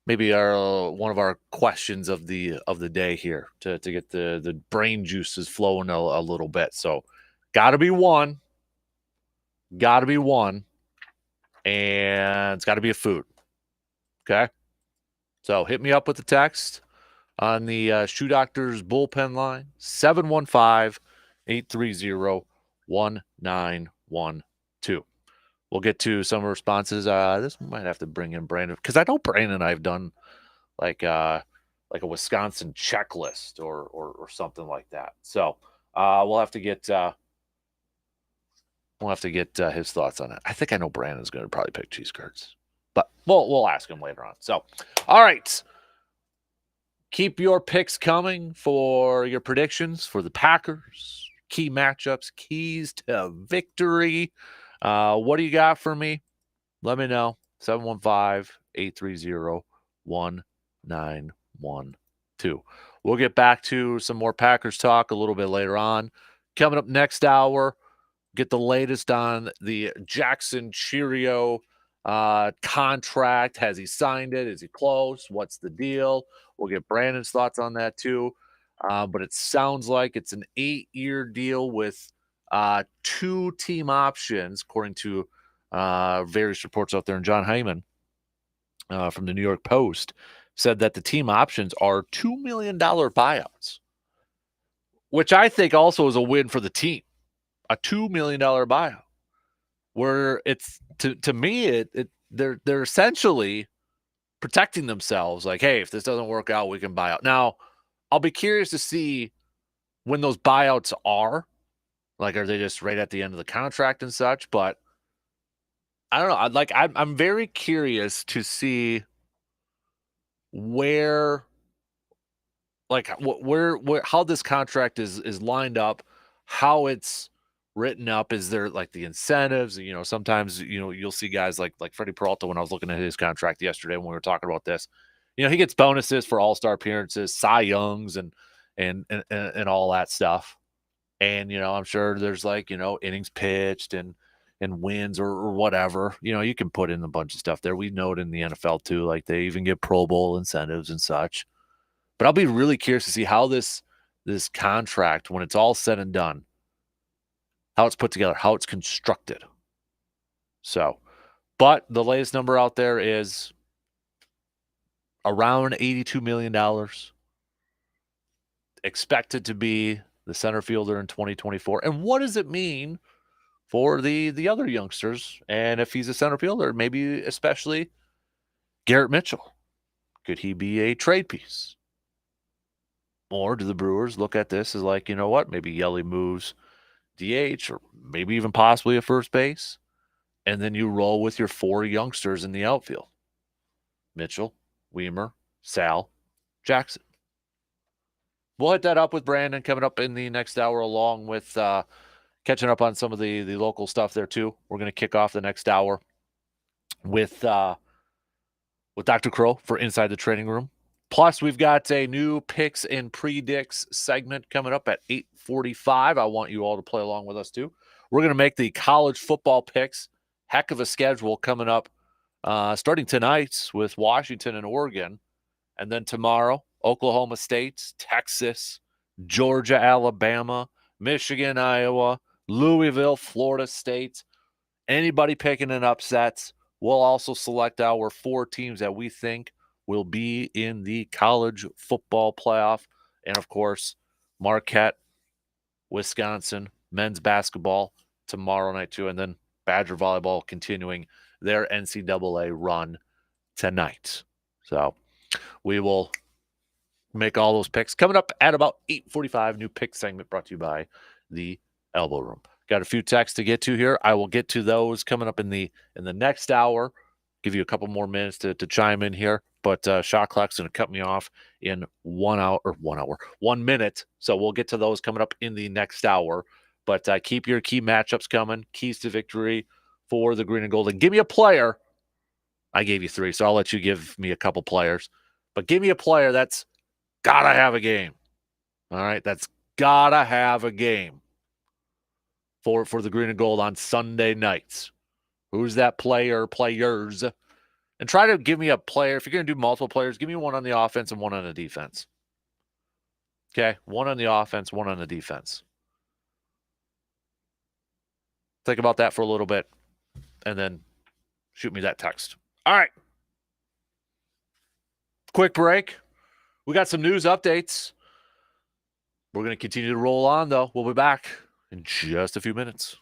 maybe one of our questions of the day here to get the brain juices flowing a little bit. So got to be one, and it's got to be a food. Okay, so hit me up with the text on the Shoe Doctors bullpen line, 715-830-1912. We'll get to some responses. This might have to bring in Brandon, because I know Brandon and I've done like a Wisconsin checklist or something like that. So we'll have to get his thoughts on it. I think I know Brandon's going to probably pick cheese curds, but we'll ask him later on. So, all right. Keep your picks coming for your predictions for the Packers, key matchups, keys to victory. What do you got for me? Let me know. 715-830-1912. We'll get back to some more Packers talk a little bit later on. Coming up next hour, get the latest on the Jackson Cheerio contract. Has he signed it? Is he close? What's the deal? We'll get Brandon's thoughts on that too. But it sounds like it's an 8-year deal with 2 team options, according to various reports out there. And John Hyman from the New York Post said that the team options are $2 million buyouts, which I think also is a win for the team. A $2 million buyout, where it's to me they're essentially protecting themselves. Like, hey, if this doesn't work out, we can buy out. Now, I'll be curious to see when those buyouts are. Are they just right at the end of the contract and such? But I don't know. I'm very curious to see where how this contract is lined up, how it's written up. Is there the incentives? Sometimes you'll see guys like Freddie Peralta. When I was looking at his contract yesterday when we were talking about this, he gets bonuses for all-star appearances, Cy Youngs, and all that stuff. And, I'm sure there's like, innings pitched and wins or whatever. You can put in a bunch of stuff there. We know it in the NFL too. Like they even get Pro Bowl incentives and such. But I'll be really curious to see how this contract, when it's all said and done, how it's put together, how it's constructed. So, but the latest number out there is around $82 million. Expected to be the center fielder in 2024. And what does it mean for the other youngsters? And if he's a center fielder, maybe especially Garrett Mitchell. Could he be a trade piece? Or do the Brewers look at this as like, you know what, maybe Yelly moves DH or maybe even possibly a first base, and then you roll with your 4 youngsters in the outfield. Mitchell, Weimer, Sal, Jackson. We'll hit that up with Brandon coming up in the next hour, along with catching up on some of the local stuff there too. We're going to kick off the next hour with Dr. Crow for Inside the Training Room. Plus, we've got a new picks and predicts segment coming up at 8:45. I want you all to play along with us too. We're going to make the college football picks. Heck of a schedule coming up starting tonight with Washington and Oregon. And then tomorrow, Oklahoma State, Texas, Georgia, Alabama, Michigan, Iowa, Louisville, Florida State. Anybody picking an upset. We'll also select our 4 teams that we think will be in the college football playoff. And, of course, Marquette, Wisconsin, men's basketball tomorrow night too. And then Badger volleyball continuing their NCAA run tonight. So we will make all those picks coming up at about 8:45. New pick segment brought to you by the Elbow Room. Got a few texts to get to here. I will get to those coming up in the next hour. Give you a couple more minutes to chime in here, but shot clock's going to cut me off in 1 minute. So we'll get to those coming up in the next hour. But keep your key matchups coming. Keys to victory for the green and gold. And give me a player. I gave you 3, so I'll let you give me a couple players. But give me a player that's got to have a game. All right? That's got to have a game for the green and gold on Sunday nights. Who's that player, players? And try to give me a player. If you're going to do multiple players, give me one on the offense and one on the defense. Okay? One on the offense, one on the defense. Think about that for a little bit, and then shoot me that text. All right. Quick break. We got some news updates. We're going to continue to roll on, though. We'll be back in just a few minutes.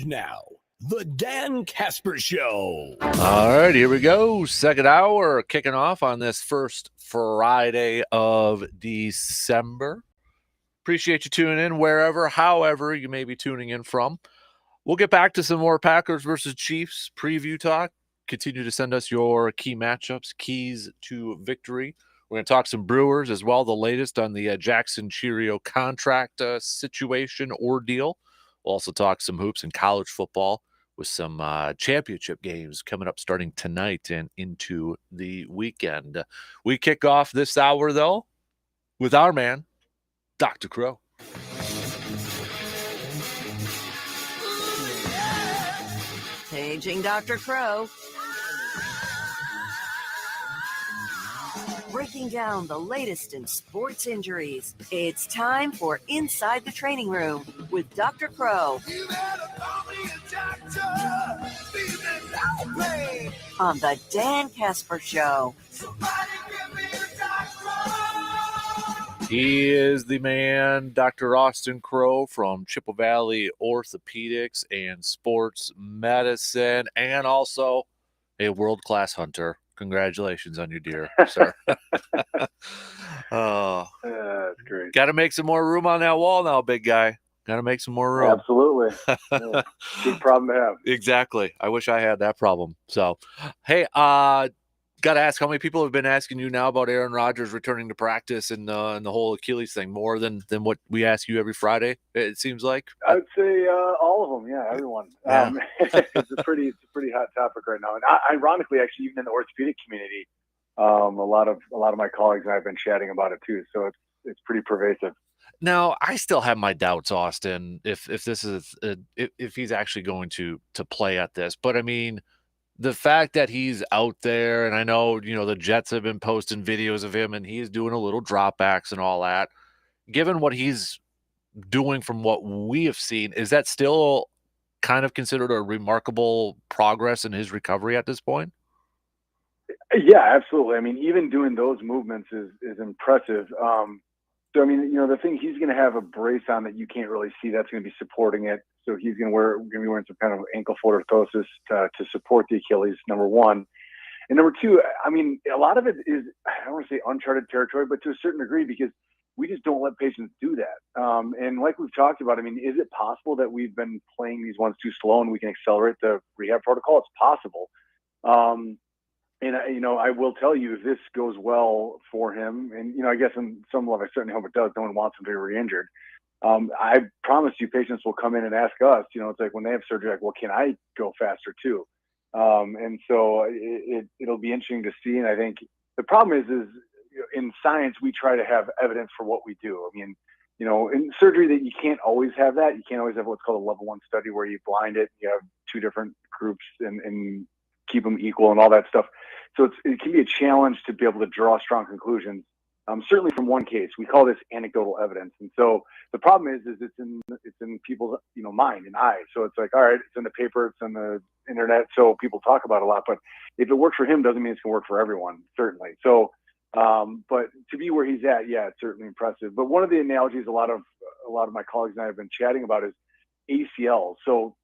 And now, the Dan Kasper Show. All right, here we go. Second hour kicking off on this first Friday of December. Appreciate you tuning in wherever, however you may be tuning in from. We'll get back to some more Packers versus Chiefs preview talk. Continue to send us your key matchups, keys to victory. We're going to talk some Brewers as well, the latest on the Jackson Cheerio contract situation ordeal. We'll also talk some hoops and college football with some championship games coming up starting tonight and into the weekend. We kick off this hour, though, with our man, Dr. Crow. Paging Dr. Crow. Breaking down the latest in sports injuries. It's time for Inside the Training Room with Dr. Crow. On the Dan Kasper Show. He is the man, Dr. Austin Crow from Chippewa Valley Orthopedics and Sports Medicine, and also a world-class hunter. Congratulations on your deer, sir. Oh, that's great. Got to make some more room on that wall now, big guy. Got to make some more room. Absolutely. Yeah. Good problem to have. Exactly. I wish I had that problem. So, hey, got to ask, how many people have been asking you now about Aaron Rodgers returning to practice and the whole Achilles thing, more than what we ask you every Friday, it seems like? I would say all of them. Yeah, everyone. Yeah. It's a pretty hot topic right now. And ironically, actually, even in the orthopedic community, a lot of my colleagues and I have been chatting about it too. So it's pretty pervasive. Now, I still have my doubts, Austin, if this is if he's actually going to play at this. But I mean, the fact that he's out there, and I know, the Jets have been posting videos of him and he's doing a little dropbacks and all that. Given what he's doing from what we have seen, is that still kind of considered a remarkable progress in his recovery at this point? Yeah, absolutely. I mean, even doing those movements is impressive. So, I mean, the thing, he's going to have a brace on that you can't really see. That's going to be supporting it. So he's going to be wearing some kind of ankle foot orthosis to support the Achilles, number one. And number two, I mean, a lot of it is, I don't want to say uncharted territory, but to a certain degree, because we just don't let patients do that. And like we've talked about, I mean, is it possible that we've been playing these ones too slow and we can accelerate the rehab protocol? It's possible. And, I will tell you, if this goes well for him, and, I guess on some level, I certainly hope it does. No one wants him to be re-injured. I promise you, patients will come in and ask us, it's like when they have surgery, like, well, can I go faster too? And so it'll be interesting to see. And I think the problem is in science, we try to have evidence for what we do. I mean, in surgery, that you can't always have that. You can't always have what's called a level 1 study where you blind it. You have two different groups and keep them equal and all that stuff. So it can be a challenge to be able to draw strong conclusions. Certainly from one case, we call this anecdotal evidence. And so the problem is it's in people's mind and eyes. So it's like, all right, it's in the paper, it's on the internet, so people talk about it a lot. But if it works for him, doesn't mean it's gonna work for everyone, certainly. So, but to be where he's at, yeah, it's certainly impressive. But one of the analogies a lot of my colleagues and I have been chatting about is ACL. So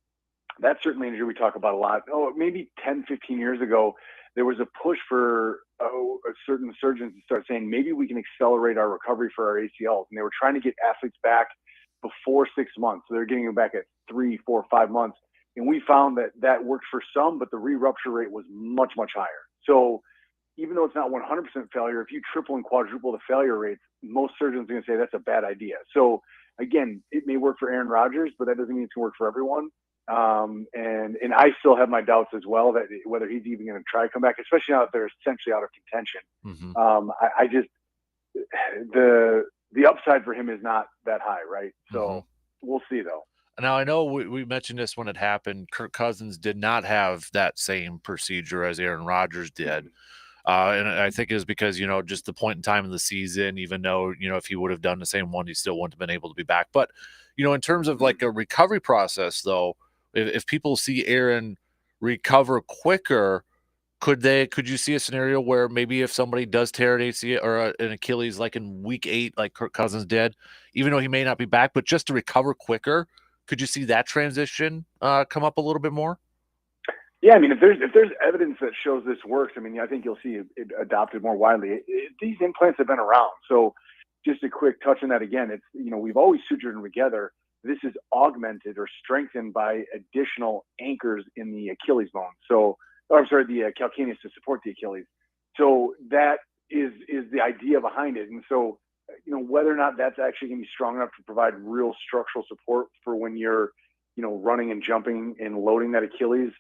that's certainly an injury we talk about a lot. Maybe 10, 15 years ago, there was a push for certain surgeons to start saying, maybe we can accelerate our recovery for our ACLs. And they were trying to get athletes back before 6 months. So they're getting them back at 3, 4, 5 months. And we found that worked for some, but the re-rupture rate was much, much higher. So even though it's not 100% failure, if you triple and quadruple the failure rates, most surgeons are going to say that's a bad idea. So again, it may work for Aaron Rodgers, but that doesn't mean it's going to work for everyone. And I still have my doubts as well that whether he's even going to try to come back, especially now that they're essentially out of contention. Mm-hmm. I just the upside for him is not that high, right? So we'll see though. Now I know we mentioned this when it happened. Kirk Cousins did not have that same procedure as Aaron Rodgers did. And I think it was because, just the point in time in the season, even though, if he would have done the same one, he still wouldn't have been able to be back. But, in terms of like a recovery process, though, if people see Aaron recover quicker, could you see a scenario where maybe if somebody does tear an ACL or an Achilles like in week 8, like Kirk Cousins did, even though he may not be back, but just to recover quicker, Could you see that transition come up a little bit more? Yeah, I mean, if there's evidence that shows this works, I mean, I think you'll see it adopted more widely. These implants have been around, so just a quick touch on that again. It's, we've always sutured them together. This is augmented or strengthened by additional anchors in the Achilles bone. So, the calcaneus to support the Achilles. So that is the idea behind it. And so, whether or not that's actually going to be strong enough to provide real structural support for when you're, running and jumping and loading that Achilles,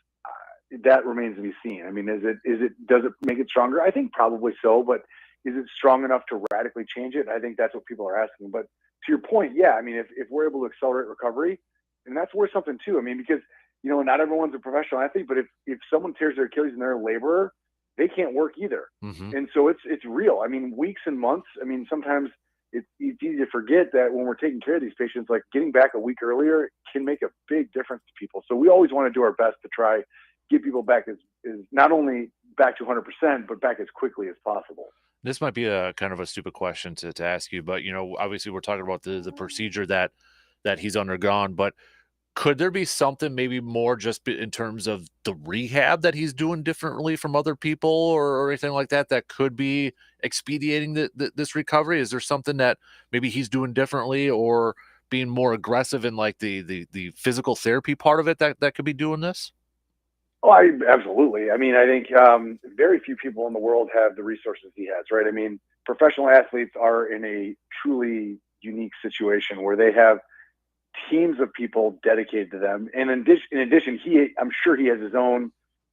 that remains to be seen. I mean, does it make it stronger? I think probably so, but is it strong enough to radically change it? I think that's what people are asking. But to your point, yeah, I mean, if we're able to accelerate recovery, and that's worth something too. I mean, because, not everyone's a professional athlete, but if someone tears their Achilles and they're a laborer, they can't work either. Mm-hmm. And so it's real. I mean, weeks and months. I mean, sometimes it's easy to forget that when we're taking care of these patients, like getting back a week earlier can make a big difference to people. So we always want to do our best to try get people back is not only back to 100%, but back as quickly as possible. This might be a kind of a stupid question to ask you, but obviously we're talking about the procedure that he's undergone, but could there be something maybe more just in terms of the rehab that he's doing differently from other people or anything like that could be expediting this recovery? Is there something that maybe he's doing differently or being more aggressive in like the physical therapy part of it that could be doing this? Oh, absolutely. I mean, I think very few people in the world have the resources he has, right? I mean, professional athletes are in a truly unique situation where they have teams of people dedicated to them. And in addition, I'm sure he has his own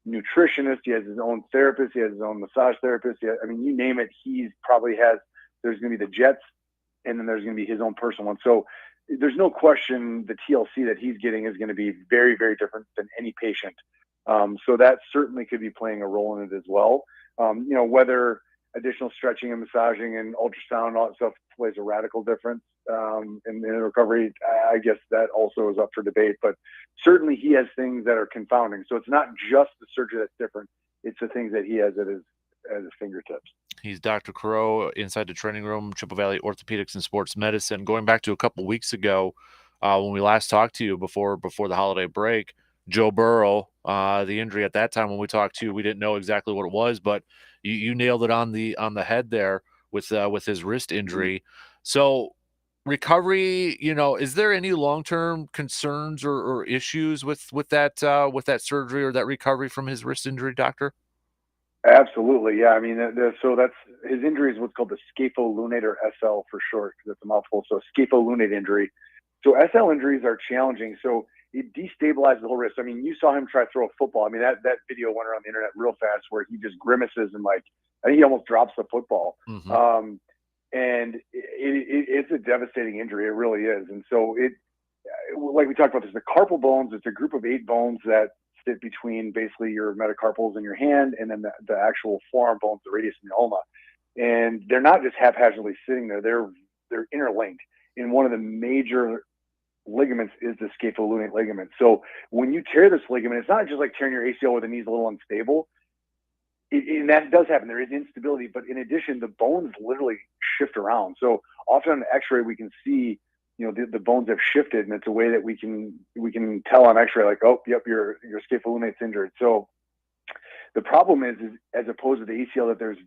nutritionist, he has his own therapist, he has his own massage therapist. I mean, you name it, he's probably has, there's going to be the jets, and then there's going to be his own personal one. So there's no question the TLC that he's getting is going to be very, very different than any patient. So that certainly could be playing a role in it as well. Whether additional stretching and massaging and ultrasound and all that stuff plays a radical difference in recovery, I guess that also is up for debate. But certainly he has things that are confounding. So it's not just the surgery that's different. It's the things that he has at his fingertips. He's Dr. Crow inside the training room, Triple Valley Orthopedics and Sports Medicine. Going back to a couple weeks ago when we last talked to you before the holiday break, Joe Burrow, the injury at that time when we talked to you, we didn't know exactly what it was, but you nailed it on the head there with his wrist injury. So recovery, is there any long-term concerns or issues with that surgery or that recovery from his wrist injury, doctor? Absolutely, yeah. I mean, so that's his injury is what's called the scapholunate, or SL for short, because it's a mouthful. So scapholunate injury. So SL injuries are challenging. So it destabilizes the whole wrist. I mean, you saw him try to throw a football. I mean, that video went around the internet real fast where he just grimaces and I think he almost drops the football. Mm-hmm. And it's a devastating injury. It really is. And so like we talked about, there's the carpal bones. It's a group of 8 bones that sit between basically your metacarpals in your hand and then the actual forearm bones, the radius and the ulna. And they're not just haphazardly sitting there. They're interlinked. And one of the major ligaments is the scapholunate ligament. So when you tear this ligament, it's not just like tearing your ACL where the knee's a little unstable. And that does happen. There is instability, but in addition, the bones literally shift around. So often on X-ray, we can see, the bones have shifted, and it's a way that we can tell on X-ray, like, oh, yep, your scapholunate injured. So the problem is as opposed to the ACL, that there's,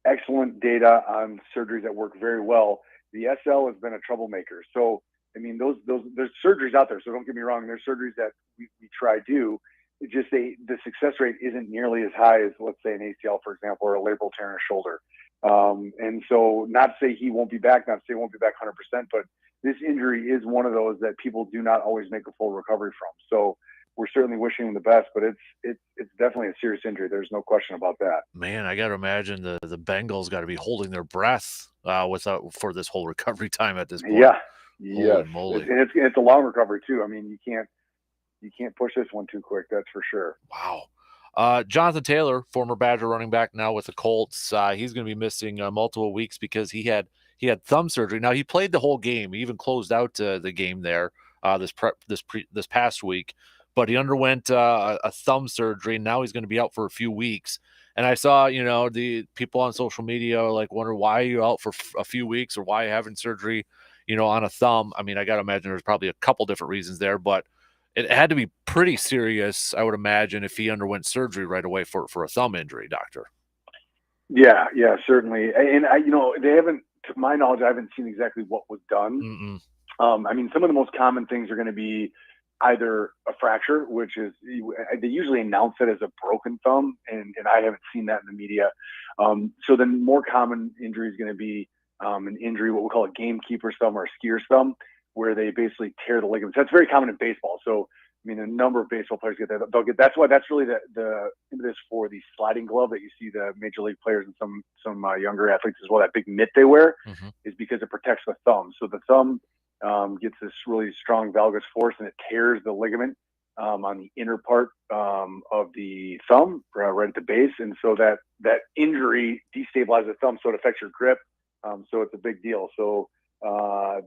excellent data on surgeries that work very well. The SL has been a troublemaker. So I mean, there's surgeries out there. So don't get me wrong. There's surgeries that we try to. It just the success rate isn't nearly as high as, let's say, an ACL, for example, or a labral tear in a shoulder. And so not to say he won't be back, not to say he won't be back 100%, but this injury is one of those that people do not always make a full recovery from. So we're certainly wishing him the best, but it's definitely a serious injury. There's no question about that. Man, I got to imagine the Bengals got to be holding their breath for this whole recovery time at this point. Yeah. Holy moly. And it's a long recovery too. I mean, you can't push this one too quick. That's for sure. Wow. Jonathan Taylor, former Badger running back, now with the Colts. He's going to be missing multiple weeks because he had thumb surgery. Now he played the whole game. He even closed out the game there this past week, but he underwent a thumb surgery, and now he's going to be out for a few weeks. And I saw, the people on social media wonder why are you out for a few weeks or why are you having surgery, on a thumb. I mean, I got to imagine there's probably a couple different reasons there, but it had to be pretty serious, I would imagine, if he underwent surgery right away for a thumb injury, doctor. Yeah, certainly. And they haven't, to my knowledge, I haven't seen exactly what was done. I mean, some of the most common things are going to be either a fracture, which is, they usually announce it as a broken thumb, and I haven't seen that in the media. So the more common injury is going to be an injury, what we call a gamekeeper's thumb or a skier's thumb, where they basically tear the ligaments. That's very common in baseball. So, I mean, a number of baseball players get that. That's why that's really the impetus for the sliding glove that you see the major league players and some younger athletes as well. That big mitt they wear is because it protects the thumb. So the thumb gets this really strong valgus force, and it tears the ligament on the inner part of the thumb, right at the base. And so that injury destabilizes the thumb, so it affects your grip. So it's a big deal. So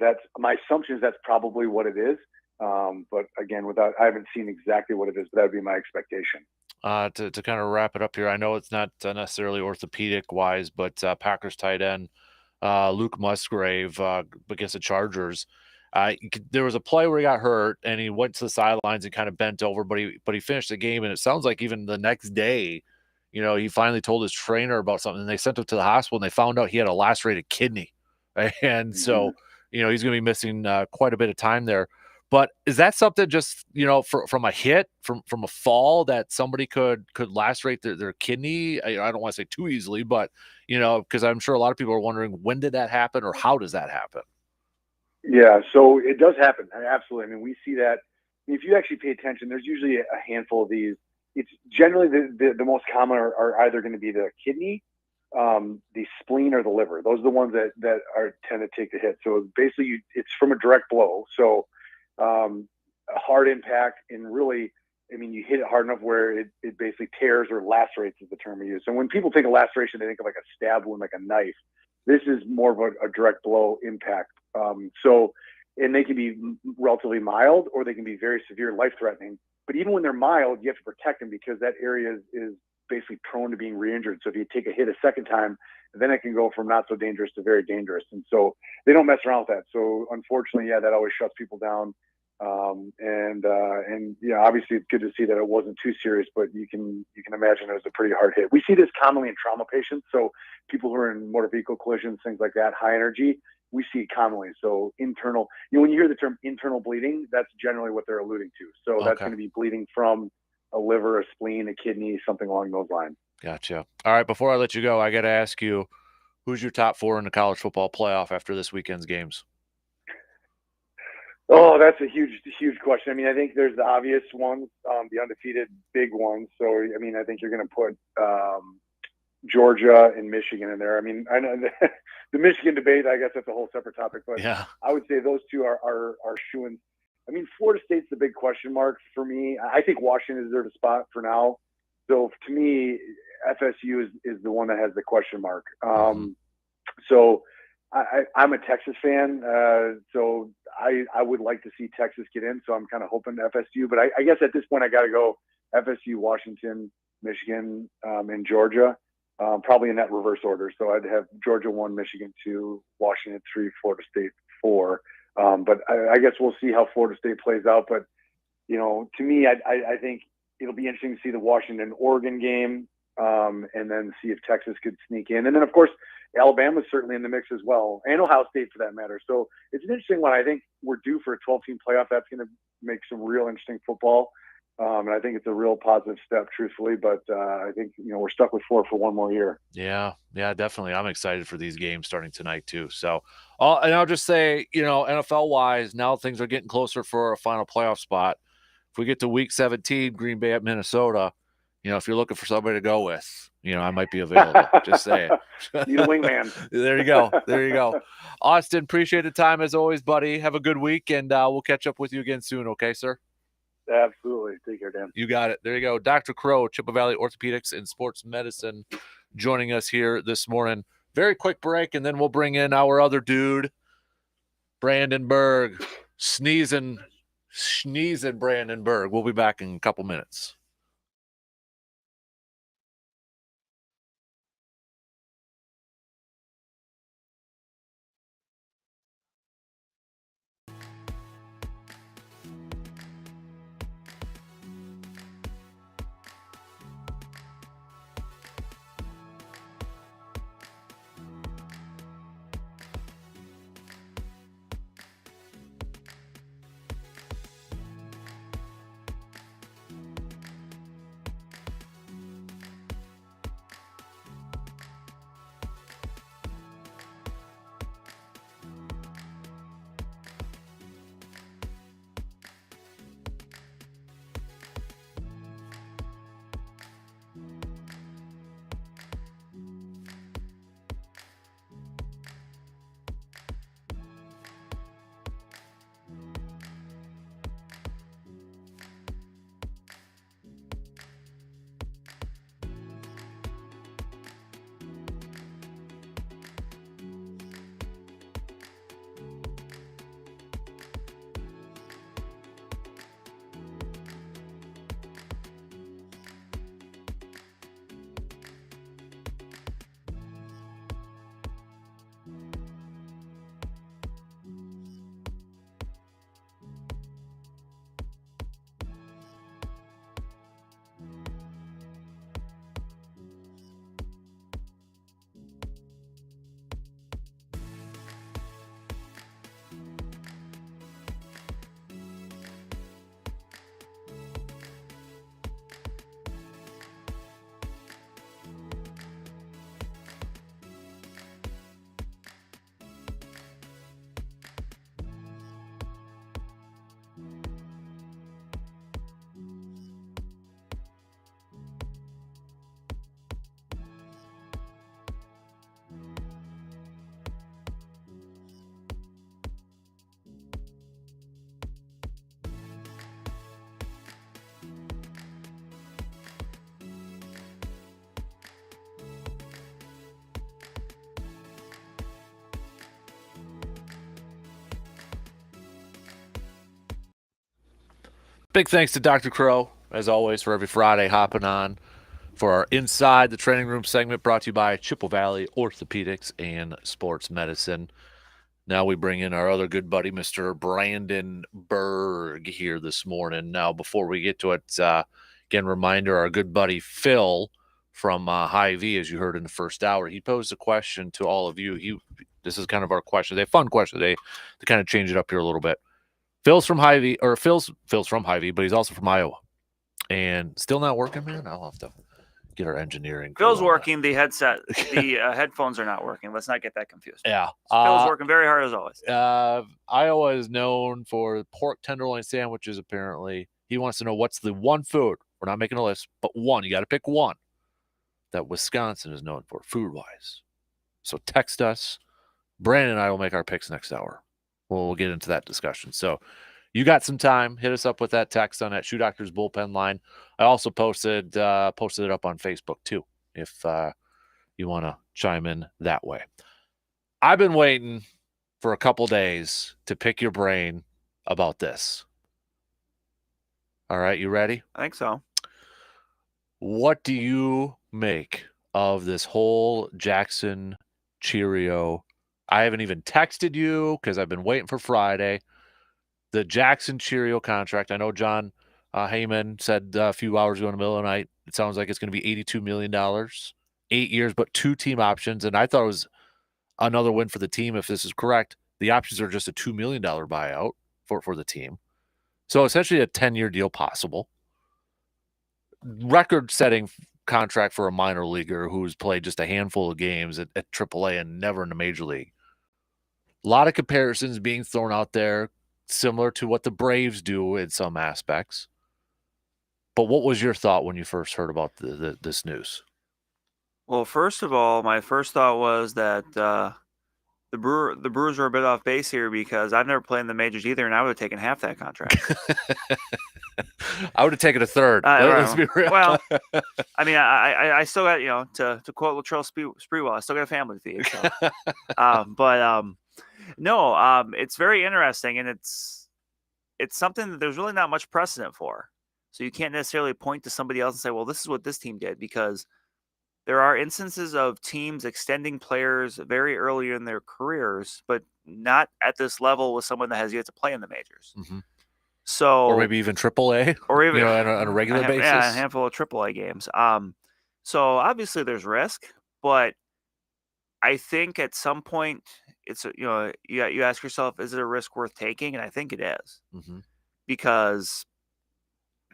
that's my assumption is that's probably what it is. But again, I haven't seen exactly what it is, but that would be my expectation. To kind of wrap it up here, I know it's not necessarily orthopedic wise, but Packers tight end Luke Musgrave against the Chargers. There was a play where he got hurt and he went to the sidelines and kind of bent over, but he finished the game. And it sounds like even the next day, he finally told his trainer about something, and they sent him to the hospital, and they found out he had a lacerated kidney. And so, he's going to be missing quite a bit of time there. But is that something just, from a hit, from a fall, that somebody could lacerate their kidney? I don't want to say too easily, but, because I'm sure a lot of people are wondering, when did that happen or how does that happen? Yeah, so it does happen. Absolutely. I mean, we see that. If you actually pay attention, there's usually a handful of these. It's generally the most common are either going to be the kidney, the spleen, or the liver. Those are the ones that tend to take the hit. So basically, it's from a direct blow. So a hard impact, and really, I mean, you hit it hard enough where it basically tears or lacerates is the term we use. So when people think of laceration, they think of like a stab wound, like a knife. This is more of a direct blow impact. And they can be relatively mild, or they can be very severe, life-threatening. But even when they're mild, you have to protect them because that area is basically prone to being re-injured. So if you take a hit a second time, then it can go from not so dangerous to very dangerous. And so they don't mess around with that. So unfortunately, that always shuts people down. Obviously it's good to see that it wasn't too serious, but you can imagine it was a pretty hard hit. We see this commonly in trauma patients. So people who are in motor vehicle collisions, things like that, high energy, we see it commonly. So internal, when you hear the term internal bleeding, that's generally what they're alluding to. So that's going to be bleeding from a liver, a spleen, a kidney, something along those lines. Gotcha. All right. Before I let you go, I got to ask you, who's your top four in the college football playoff after this weekend's games? Oh, that's a huge question. I mean, I think there's the obvious ones, the undefeated big ones. So, I mean, I think you're going to put Georgia and Michigan in there. I mean, I know the Michigan debate, I guess that's a whole separate topic, but yeah, I would say those two are shoo-ins. I mean, Florida State's the big question mark for me. I think Washington is there to spot for now. So to me, FSU is the one that has the question mark. So I'm a Texas fan, so I would like to see Texas get in. So I'm kind of hoping FSU, but I guess at this point I got to go FSU, Washington, Michigan, and Georgia, probably in that reverse order. So I'd have Georgia 1, Michigan 2, Washington 3, Florida State 4. But I guess we'll see how Florida State plays out. But to me, I think it'll be interesting to see the Washington-Oregon game, and then see if Texas could sneak in. And then, of course, Alabama's certainly in the mix as well, and Ohio State for that matter. So it's an interesting one. I think we're due for a 12-team playoff. That's going to make some real interesting football. And I think it's a real positive step, truthfully. But I think, we're stuck with 4 for one more year. Yeah, definitely. I'm excited for these games starting tonight, too. So, and I'll just say, NFL-wise, now things are getting closer for a final playoff spot. If we get to Week 17, Green Bay at Minnesota, if you're looking for somebody to go with, I might be available. Just saying. Need a wingman. There you go. Austin, appreciate the time as always, buddy. Have a good week, and we'll catch up with you again soon. Okay, sir? Absolutely. Take care, Dan. You got it. There you go. Dr. Crow, Chippewa Valley Orthopedics and Sports Medicine, joining us here this morning. Very quick break, and then we'll bring in our other dude, Brandon Berg. Sneezing Brandon Berg. We'll be back in a couple minutes. Big thanks to Dr. Crow, as always, for every Friday hopping on for our Inside the Training Room segment, brought to you by Chippewa Valley Orthopedics and Sports Medicine. Now we bring in our other good buddy, Mr. Brandon Berg, here this morning. Now, before we get to it, again, reminder, our good buddy Phil from Hy-Vee, as you heard in the first hour, he posed a question to all of you. This is kind of our question. A fun question today to kind of change it up here a little bit. Phil's from Hy-Vee, Phil's from Hy-Vee, but he's also from Iowa. And still not working, man? I'll have to get our engineering. Phil's working. The headset, the headphones are not working. Let's not get that confused. Yeah. Phil's working very hard as always. Iowa is known for pork tenderloin sandwiches, apparently. He wants to know what's the one food. We're not making a list, but one. You got to pick one that Wisconsin is known for, food-wise. So text us. Brandon and I will make our picks next hour. We'll get into that discussion. So you got some time. Hit us up with that text on that Shoe Doctors bullpen line. I also posted it up on Facebook too, if you want to chime in that way. I've been waiting for a couple days to pick your brain about this. All right, you ready? I think so. What do you make of this whole Jackson Cheerio? I haven't even texted you because I've been waiting for Friday. The Jackson Cheerio contract. I know John Heyman said a few hours ago in the middle of the night, it sounds like it's going to be $82 million, 8 years, but 2 team options. And I thought it was another win for the team if this is correct. The options are just a $2 million buyout for the team. So essentially a 10-year deal possible. Record-setting contract for a minor leaguer who's played just a handful of games at AAA and never in the major league. A lot of comparisons being thrown out there, similar to what the Braves do in some aspects. But what was your thought when you first heard about this news? Well, first of all, my first thought was that the Brewers are a bit off base here because I've never played in the majors either, and I would have taken half that contract. I would have taken a third. Let's be real. Well, I mean, I still got, to quote Latrell Sprewell, I still got a family to feed. So. No, it's very interesting, and it's something that there's really not much precedent for. So you can't necessarily point to somebody else and say, well, this is what this team did, because there are instances of teams extending players very early in their careers, but not at this level with someone that has yet to play in the majors. Mm-hmm. So, or maybe even AAA, or even on a regular basis. Yeah, a handful of AAA games. So obviously there's risk, but I think at some point it's you ask yourself, is it a risk worth taking? And I think it is, because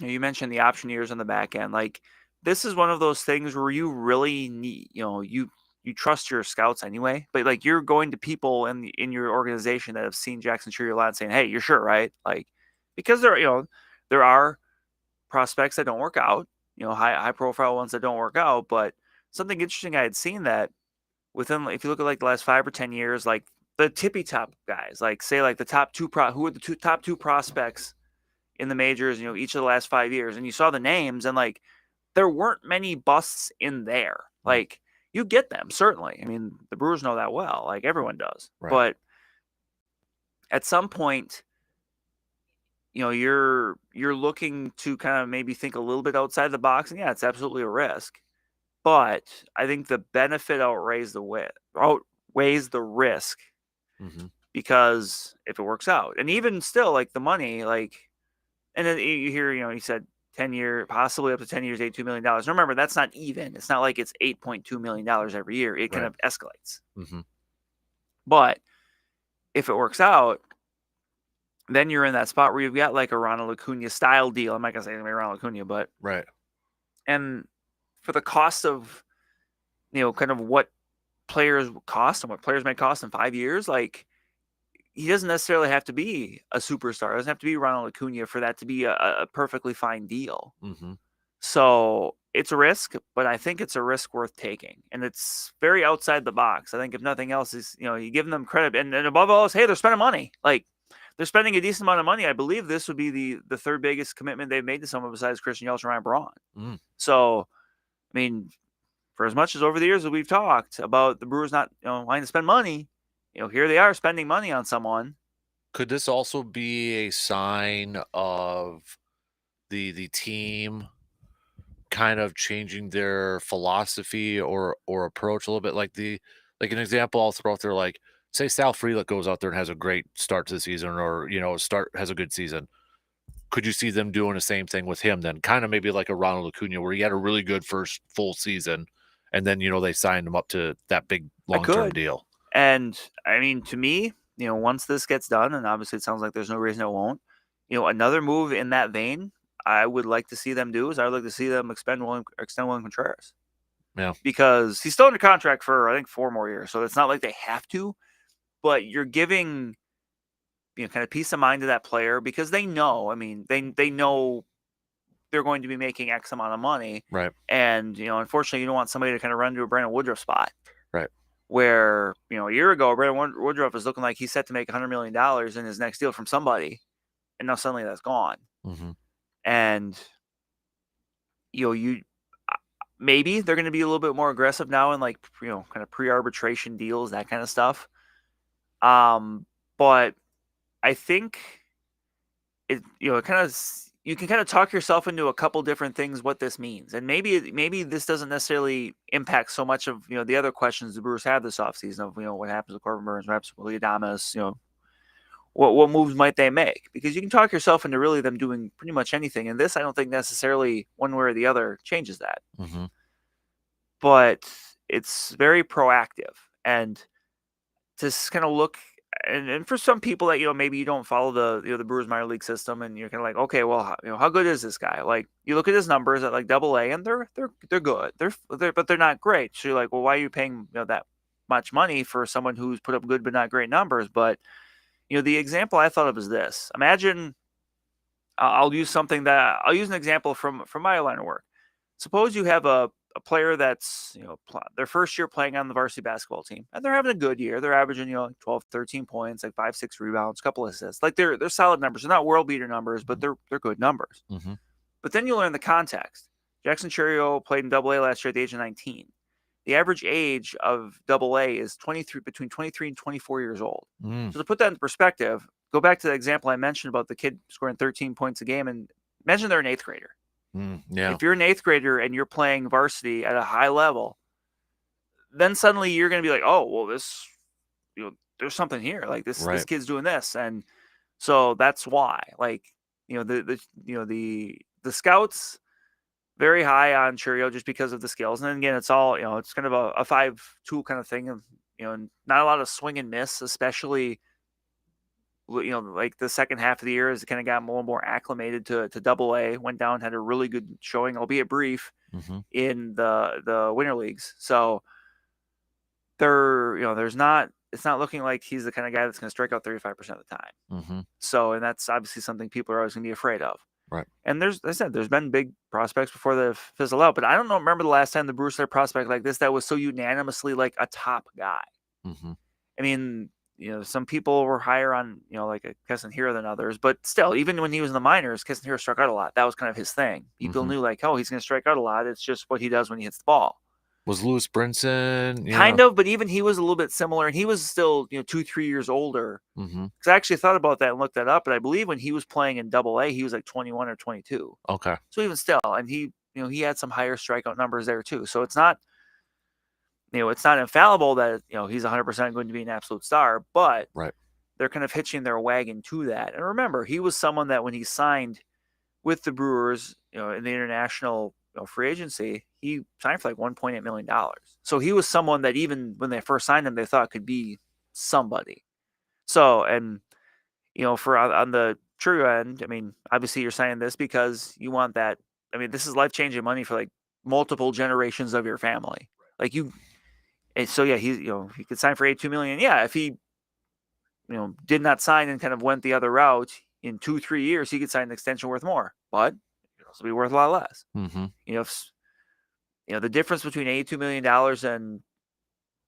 you mentioned the option years on the back end. Like, this is one of those things where you really need, you trust your scouts anyway, but like, you're going to people in your organization that have seen Jackson Cheerio a lot and saying, hey, you're sure, right? Like, because there are prospects that don't work out, high profile ones that don't work out. But something interesting I had seen that within, if you look at like the last 5 or 10 years, like the tippy top guys, like say like the top two who are the top two prospects in the majors, each of the last 5 years, and you saw the names, and like there weren't many busts in there. Like, you get them, certainly. I mean, the Brewers know that well, like everyone does. Right. But at some point, you're looking to kind of maybe think a little bit outside the box, and yeah, it's absolutely a risk. But I think the benefit outweighs the risk, because if it works out, and even still, like the money, like, and then you hear, he said 10 year, possibly up to 10 years, $82 million. Remember, that's not even. It's not like it's $8.2 million every year. It kind of escalates. But if it works out, then you're in that spot where you've got like a Ronald Acuna style deal. I'm not going to say anything Ronald Acuna, but right. And for the cost of, kind of what players cost and what players may cost in 5 years, like, he doesn't necessarily have to be a superstar. It doesn't have to be Ronald Acuna for that to be a perfectly fine deal. So it's a risk, but I think it's a risk worth taking. And it's very outside the box. I think if nothing else is, you give them credit. And above all else, hey, they're spending money. Like, they're spending a decent amount of money. I believe this would be the third biggest commitment they've made to someone besides Christian Yelich and Ryan Braun. So, I mean, for as much as over the years that we've talked about the Brewers not wanting to spend money, here they are spending money on someone. Could this also be a sign of the team kind of changing their philosophy or approach a little bit? Like an example I'll throw out there, like say Sal Frelick goes out there and has a great start to the season, or has a good season. Could you see them doing the same thing with him then? Kind of maybe like a Ronald Acuna, where he had a really good first full season, and then they signed him up to that big long-term deal. And I mean, to me, once this gets done, and obviously it sounds like there's no reason it won't, another move in that vein I would like to see them do is I would like to see them extend William Contreras. Yeah. Because he's still under contract for, I think, 4 more years. So it's not like they have to, but you're giving, kind of peace of mind to that player because they know, I mean, they know they're going to be making X amount of money. Right. And, unfortunately, you don't want somebody to kind of run to a Brandon Woodruff spot. Right. Where, a year ago, Brandon Woodruff was looking like he's set to make $100 million in his next deal from somebody. And now suddenly that's gone. Mm-hmm. And, maybe they're going to be a little bit more aggressive now in kind of pre-arbitration deals, that kind of stuff. But I think it, you can kind of talk yourself into a couple different things what this means. And maybe this doesn't necessarily impact so much of, the other questions the Brewers have this offseason of, what happens with Corbin Burns, what happens with Willie Adames, what moves might they make? Because you can talk yourself into really them doing pretty much anything. And this, I don't think necessarily one way or the other changes that. Mm-hmm. But it's very proactive. And to kind of look, and for some people that, maybe you don't follow the Brewers minor league system and you're kind of like, okay, well, how good is this guy? Like you look at his numbers at like AA and they're good. But they're not great. So you're like, well, why are you paying that much money for someone who's put up good but not great numbers? But the example I thought of is this. Imagine I'll use an example from my line of work. Suppose you have a player that's, their first year playing on the varsity basketball team, and they're having a good year. They're averaging, 12, 13 points, like 5, 6 rebounds, a couple assists. Like they're solid numbers. They're not world beater numbers, but they're good numbers. Mm-hmm. But then you learn the context. Jackson Churio played in AA last year at the age of 19. The average age of AA is between 23 and 24 years old. Mm. So to put that in perspective, go back to the example I mentioned about the kid scoring 13 points a game, and imagine they're an 8th grader. Yeah. If you're an 8th grader and you're playing varsity at a high level, then suddenly you're going to be like, oh, well, this, there's something here. Like this kid's doing this. And so that's why, like, the scouts very high on Churio just because of the skills. And then again, it's all, it's kind of a 5-tool kind of thing. And not a lot of swing and miss, especially, like the second half of the year as it kind of got more and more acclimated to AA, went down, had a really good showing, albeit brief, mm-hmm. in the winter leagues. So it's not looking like he's the kind of guy that's going to strike out 35% of the time. Mm-hmm. So, and that's obviously something people are always going to be afraid of. Right. And there's been big prospects before they've fizzled out, but I don't remember the last time the Brewers had a prospect like this that was so unanimously like a top guy. Mm-hmm. I mean, some people were higher on, like a Keston than others, but still, even when he was in the minors, Keston struck out a lot. That was kind of his thing. People knew like, oh, he's going to strike out a lot. It's just what he does when he hits the ball. Was Lewis Brinson kind of, but even he was a little bit similar, and he was still 2-3 years older. Mm-hmm. Because I actually thought about that and looked that up, but I believe when he was playing in AA, he was like 21 or 22. Okay. So even still, and he had some higher strikeout numbers there too. So it's not, it's not infallible that he's 100% going to be an absolute star, but they're kind of hitching their wagon to that. And remember, he was someone that when he signed with the Brewers, in the international free agency, he signed for like $1.8 million. So he was someone that even when they first signed him, they thought could be somebody. So, and, for on the true end, I mean, obviously you're signing this because you want that. I mean, this is life-changing money for like multiple generations of your family. Like and so yeah, he could sign for $82 million. Yeah. If he, did not sign and kind of went the other route in 2-3 years, he could sign an extension worth more, but also be worth a lot less. Mm-hmm. The difference between $82 million and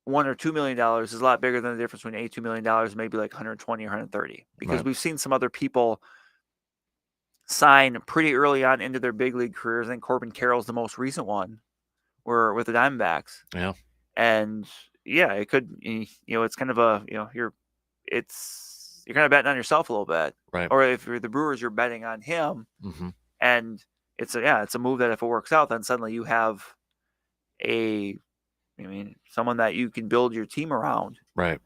$1 or $2 million is a lot bigger than the difference between $82 million and maybe like 120 or 130, because we've seen some other people sign pretty early on into their big league careers. I think Corbin Carroll's the most recent one, with the Diamondbacks. Yeah. And yeah, it could, it's kind of you're kind of betting on yourself a little bit. Right. Or if you're the Brewers, you're betting on him. Mm-hmm. And it's a move that if it works out, then suddenly you have someone that you can build your team around. Right.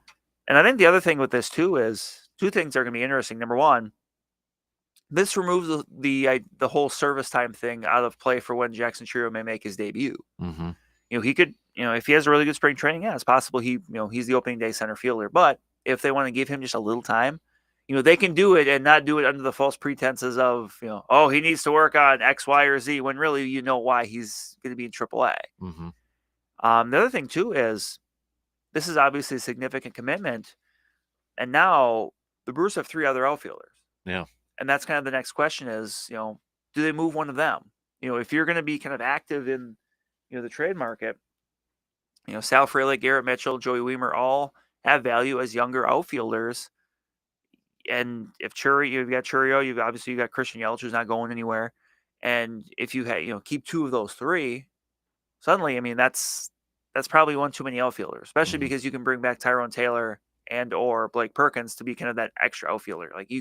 And I think the other thing with this too is two things are going to be interesting. Number one, this removes the whole service time thing out of play for when Jackson Chourio may make his debut. Mm-hmm. He could, if he has a really good spring training, it's possible he's the opening day center fielder. But if they want to give him just a little time, they can do it and not do it under the false pretenses of, he needs to work on X, Y, or Z, when really why he's going to be in AAA. Mm-hmm. The other thing too is this is obviously a significant commitment, and now the Brewers have 3 other outfielders. Yeah. And that's kind of the next question is, do they move one of them? If you're going to be kind of active in, the trade market, Sal Frelick, Garrett Mitchell, Joey Wiemer all have value as younger outfielders. And if you've got Chourio, you've got Christian Yelich, who's not going anywhere. And if you keep 2 of those 3, suddenly, that's probably one too many outfielders, especially because you can bring back Tyrone Taylor and or Blake Perkins to be kind of that extra outfielder. Like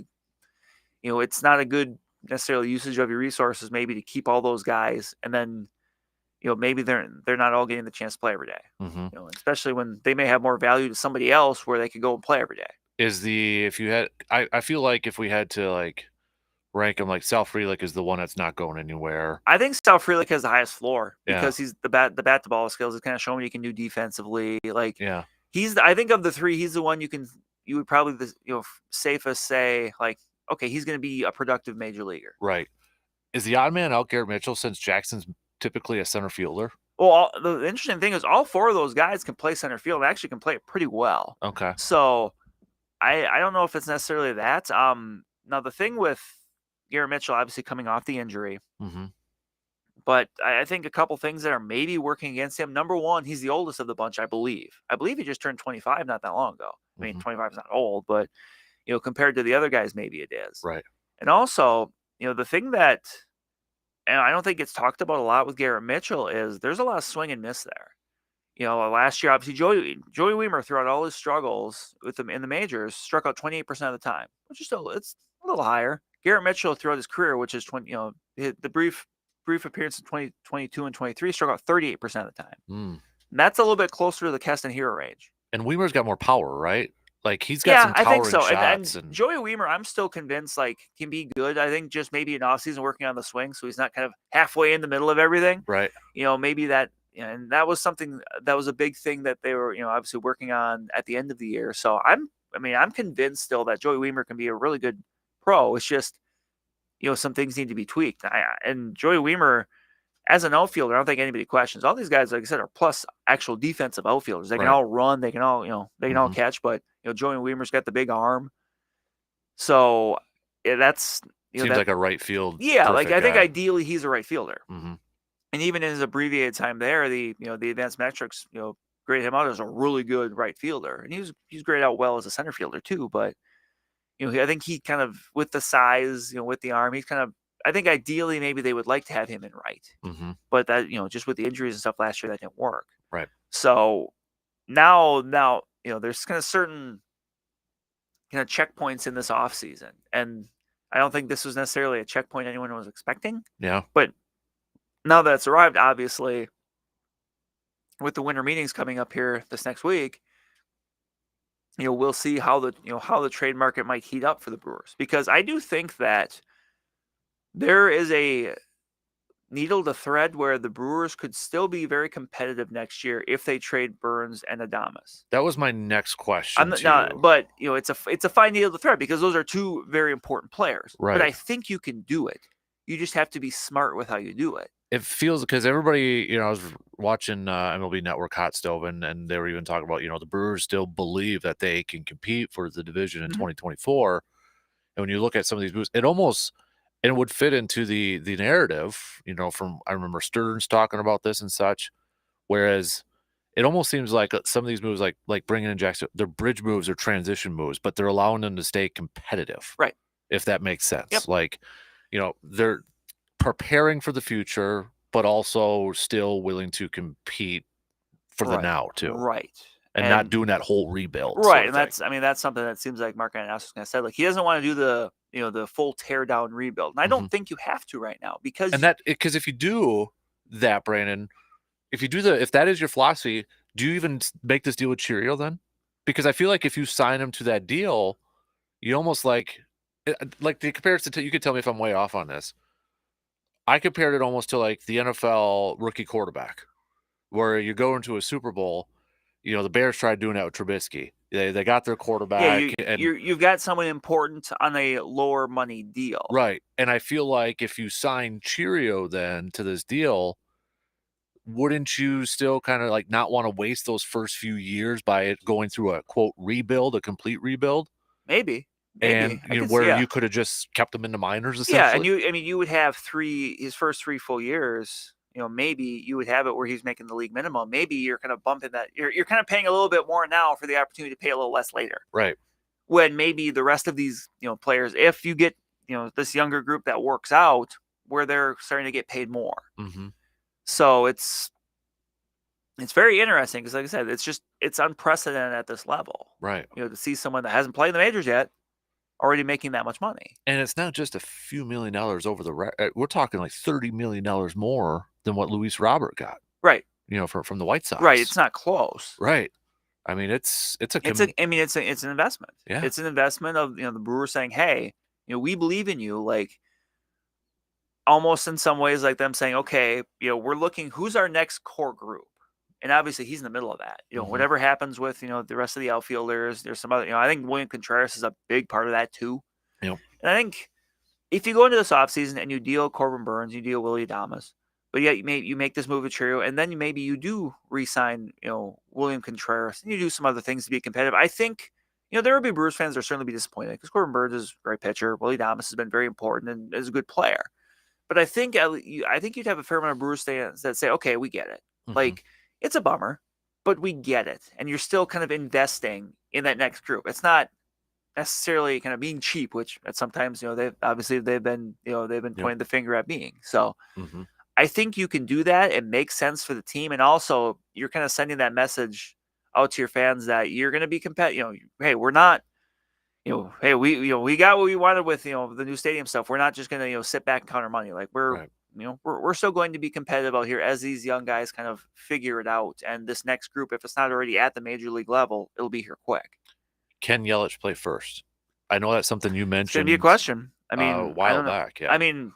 it's not a good necessarily usage of your resources maybe to keep all those guys, and then maybe they're not all getting the chance to play every day. Mm-hmm. Especially when they may have more value to somebody else where they could go and play every day. I feel like if we had to rank him, Sal Frelick is the one that's not going anywhere. I think Sal Frelick has the highest floor because he's the bat to ball skills. He's kind of showing what he can do defensively. I think of the 3, he's the one you would probably safest say okay, he's going to be a productive major leaguer. Right. Is the odd man out Garrett Mitchell since Jackson's typically a center fielder? Well, the interesting thing is all 4 of those guys can play center field and actually can play it pretty well. Okay. So I don't know if it's necessarily that. Now the thing with Garrett Mitchell obviously coming off the injury, but I think a couple things that are maybe working against him. Number one, he's the oldest of the bunch, I believe. I believe he just turned 25 not that long ago. I mean, 25 is not old, but compared to the other guys, maybe it is. Right. And also, the thing that, and I don't think it's talked about a lot with Garrett Mitchell, is there's a lot of swing and miss there. Last year, obviously, Joey Wiemer, throughout all his struggles with them in the majors, struck out 28% of the time, which is still, it's a little higher. Garrett Mitchell, throughout his career, which is the brief appearance in 2022 and 23, struck out 38% of the time. And that's a little bit closer to the Keston Hero range. And Wiemer's got more power, right? He's got some towering I think so. shots. And Joey Wiemer, I'm still convinced can be good. I think just maybe an offseason working on the swing, so he's not kind of halfway in the middle of everything. Right. Maybe that, and that was something that was a big thing that they were, obviously working on at the end of the year. So I'm convinced still that Joey Wiemer can be a really good pro. It's just, some things need to be tweaked. And Joey Wiemer, as an outfielder, I don't think anybody questions. All these guys, like I said, are plus actual defensive outfielders. They can all run. They can all, they can all catch. But Joey Wiemer's got the big arm. So that's seems like a right field. Yeah, I think guy. ideally he's a right fielder. And even in his abbreviated time there, the advanced metrics grade him out as a really good right fielder, and he's graded out well as a center fielder too. But I think he kind of, with the size, with the arm, he's kind of. I think ideally maybe they would like to have him in right, but that just with the injuries and stuff last year that didn't work. Right. So now there's kind of certain kind of checkpoints in this offseason, and I don't think this was necessarily a checkpoint anyone was expecting. Yeah. But now that it's arrived, obviously, with the winter meetings coming up here this next week, we'll see how the trade market might heat up for the Brewers, because I do think that there is a needle to thread where the Brewers could still be very competitive next year if they trade Burns and Adames. That was my next question. But it's a fine needle to thread because those are 2 very important players. Right. But I think you can do it. You just have to be smart with how you do it. It feels, because everybody, I was watching MLB Network Hot Stove, and they were even talking about, the Brewers still believe that they can compete for the division in 2024. And when you look at some of these moves, it would fit into the narrative, from, I remember Stearns talking about this and such, whereas it almost seems like some of these moves, like bringing in Jackson, they're bridge moves or transition moves, but they're allowing them to stay competitive. Right. If that makes sense. Yep. They're preparing for the future, but also still willing to compete for the now too. Right. And not doing that whole rebuild. Right. And that's something that seems like Mark Anastas kind of said, he doesn't want to do the the full tear down rebuild. And I don't think you have to right now because if you do that, Brandon, if that is your philosophy, do you even make this deal with Cheerio then? Because I feel like if you sign him to that deal, you almost like the comparison to, you could tell me if I'm way off on this. I compared it almost to like the NFL rookie quarterback, where you go into a Super Bowl. The Bears tried doing that with Trubisky. They got their quarterback. You've got someone important on a lower money deal. Right. And I feel like if you sign Cheerio then to this deal, wouldn't you still kind of like not want to waste those first few years by it going through a quote rebuild, a complete rebuild? Maybe. And you could have just kept them in the minors essentially. Yeah, and you would have his first 3 full years. Maybe you would have it where he's making the league minimum. Maybe you're kind of bumping that. You're kind of paying a little bit more now for the opportunity to pay a little less later. Right. When maybe the rest of these players, if you get this younger group that works out, where they're starting to get paid more. Mm-hmm. So it's very interesting because, like I said, it's unprecedented at this level. Right. To see someone that hasn't played in the majors yet already making that much money. And it's not just a few $1 million over we're talking like $30 million more than what Luis Robert got. Right. From the White Sox. Right. It's not close. Right. I mean, it's an investment. Yeah. It's an investment of the Brewers saying, hey, we believe in you. Like, almost in some ways like them saying, okay, we're looking, who's our next core group? And obviously he's in the middle of that. Whatever happens with, the rest of the outfielders, there's some other, I think William Contreras is a big part of that too. Yep. And I think if you go into this offseason and you deal Corbin Burns, you deal Willie Adames, but yet you make this move with Cheerio, and then maybe you do re-sign, William Contreras, and you do some other things to be competitive. I think, there will be Brewers fans that will certainly be disappointed because Corbin Burns is a great pitcher. Willie Adames has been very important and is a good player. But I think you'd have a fair amount of Brewers fans that say, okay, we get it. Mm-hmm. Like, it's a bummer, but we get it. And you're still kind of investing in that next group. It's not necessarily kind of being cheap, which sometimes, they've been pointing the finger at being. So I think you can do that. It makes sense for the team. And also you're kind of sending that message out to your fans that you're going to be competitive. Hey, we're not, hey, we got what we wanted with, the new stadium stuff. We're not just going to, sit back and counter money. Like we're still going to be competitive out here as these young guys kind of figure it out. And this next group, if it's not already at the major league level, it'll be here quick. Can Yelich play first? I know that's something you mentioned. It's going to be a question. I mean, a while back. Yeah. I mean,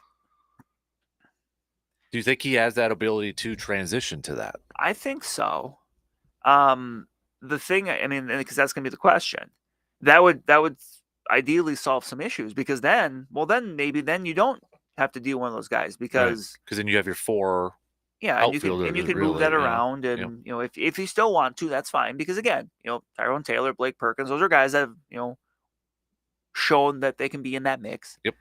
do you think he has that ability to transition to that? I think so. The thing, because that's going to be the question. That would ideally solve some issues because then maybe you don't have to deal with one of those guys because then you have your 4 and you can move that around and if you still want to, that's fine because again, Tyrone Taylor, Blake Perkins, those are guys that have shown that they can be in that mix. Yep.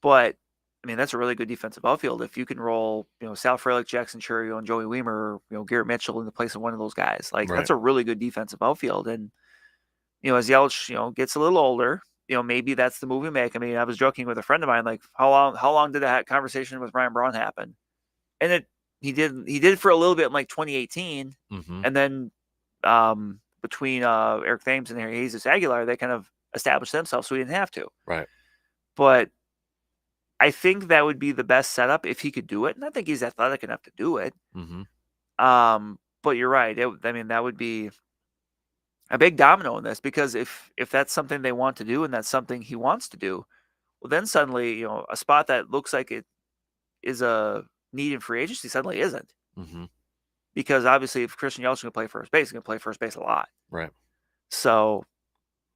But that's a really good defensive outfield if you can roll Sal Frelick, Jackson Churio, and Joey Weimer, Garrett Mitchell in the place of one of those guys. Like that's a really good defensive outfield. And as Yelich gets a little older, maybe that's the move we make. I was joking with a friend of mine, like how long did that conversation with Ryan Braun happen? And he did for a little bit in like 2018, and then between Eric Thames and Jesus Aguilar, they kind of established themselves, so we didn't have to. Right. But I think that would be the best setup if he could do it, and I think he's athletic enough to do it. But you're right. That would be a big domino in this because if that's something they want to do and that's something he wants to do, well, then suddenly, a spot that looks like it is a need in free agency suddenly isn't. Because obviously if Christian Yelich can play first base, he's going to play first base a lot. Right. So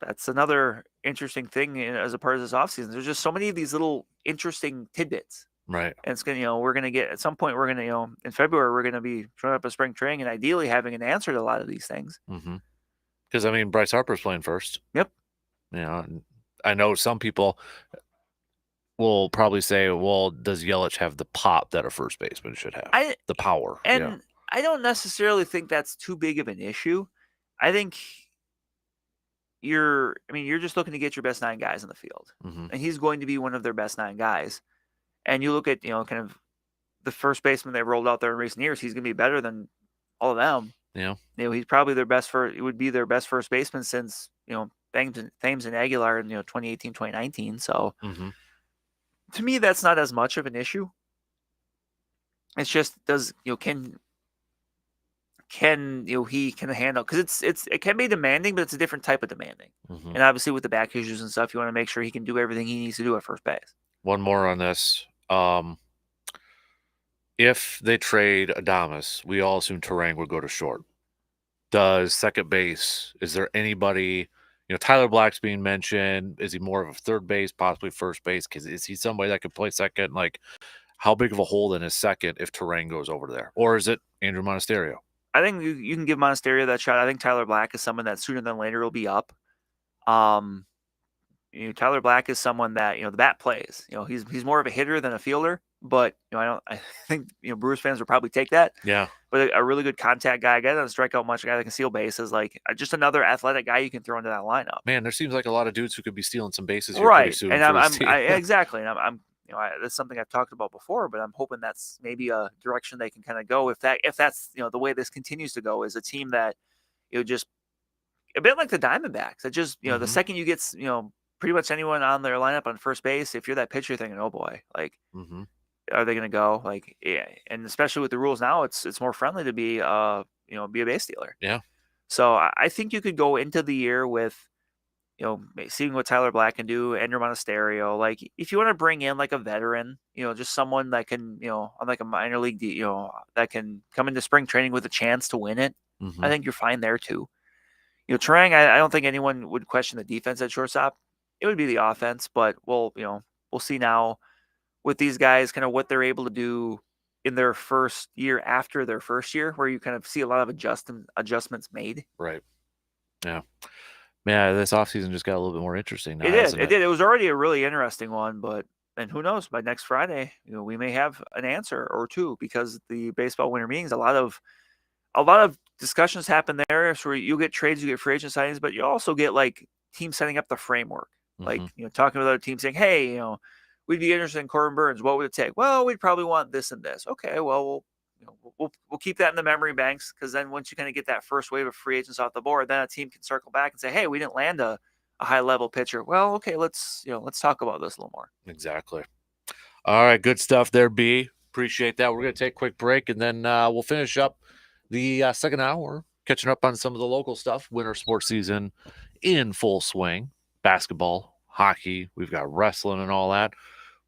that's another interesting thing as a part of this offseason. There's just so many of these little interesting tidbits. Right. And it's going to, we're going to get, at some point, we're going to, in February, we're going to be showing up a spring training and ideally having an answer to a lot of these things. Because, Bryce Harper's playing first. Yep. I know some people will probably say, well, does Yelich have the pop that a first baseman should have? The power. And I don't necessarily think that's too big of an issue. I think you're just looking to get your best 9 guys in the field. And he's going to be one of their best 9 guys. And you look at, kind of the first baseman they rolled out there in recent years, he's going to be better than all of them. Yeah. He's probably it would be their best first baseman since, Thames and Aguilar in 2018, 2019. So Mm-hmm. to me, that's not as much of an issue. It's just can he can handle, because it can be demanding, but it's a different type of demanding. Mm-hmm. And obviously with the back issues and stuff, you want to make sure he can do everything he needs to do at first base. One more on this. If they trade Adames, we all assume Terang would go to short. Does second base, is there anybody, Tyler Black's being mentioned. Is he more of a third base, possibly first base? Because is he somebody that could play second? Like, how big of a hole in his second if Terang goes over there? Or is it Andrew Monasterio? I think you can give Monasterio that shot. I think Tyler Black is someone that sooner than later will be up. Tyler Black is someone that the bat plays. He's more of a hitter than a fielder, but I think Brewers fans would probably take that. Yeah. But a really good contact guy, a guy that doesn't strike out much, a guy that can steal bases, like just another athletic guy you can throw into that lineup. Man, there seems like a lot of dudes who could be stealing some bases here pretty soon. And exactly, and I'm that's something I've talked about before, but I'm hoping that's maybe a direction they can kind of go. If that's the way this continues to go, is a team that just a bit like the Diamondbacks. That just the second you get pretty much anyone on their lineup on first base, if you're that pitcher thinking, oh boy, like are they going to go? Like, yeah, and especially with the rules now, it's more friendly to be be a base stealer. Yeah. So I think you could go into the year with seeing what Tyler Black can do, Andrew Monasterio. Like, if you want to bring in like a veteran, just someone that can, on like a minor league, that can come into spring training with a chance to win it, I think you're fine there too. Terang, I don't think anyone would question the defense at shortstop. It would be the offense, but we'll see now with these guys kind of what they're able to do in their first year after their first year, where you kind of see a lot of adjustments made. Right. Yeah. Yeah, this offseason just got a little bit more interesting now. It did. It was already a really interesting one, and who knows, by next Friday, we may have an answer or two, because the baseball winter meetings, a lot of discussions happen there. So you get trades, you get free agent signings, but you also get like teams setting up the framework, like talking with other teams saying, hey, we'd be interested in Corbin Burns. What would it take? Well, we'd probably want this and this. Okay, well, we'll keep that in the memory banks, because then once you kind of get that first wave of free agents off the board, then a team can circle back and say, hey, we didn't land a high level pitcher. Well, okay, let's talk about this a little more. Exactly. All right, good stuff there, B. Appreciate that. We're going to take a quick break, and then we'll finish up the second hour, catching up on some of the local stuff. Winter sports season in full swing. Basketball, hockey, we've got wrestling and all that.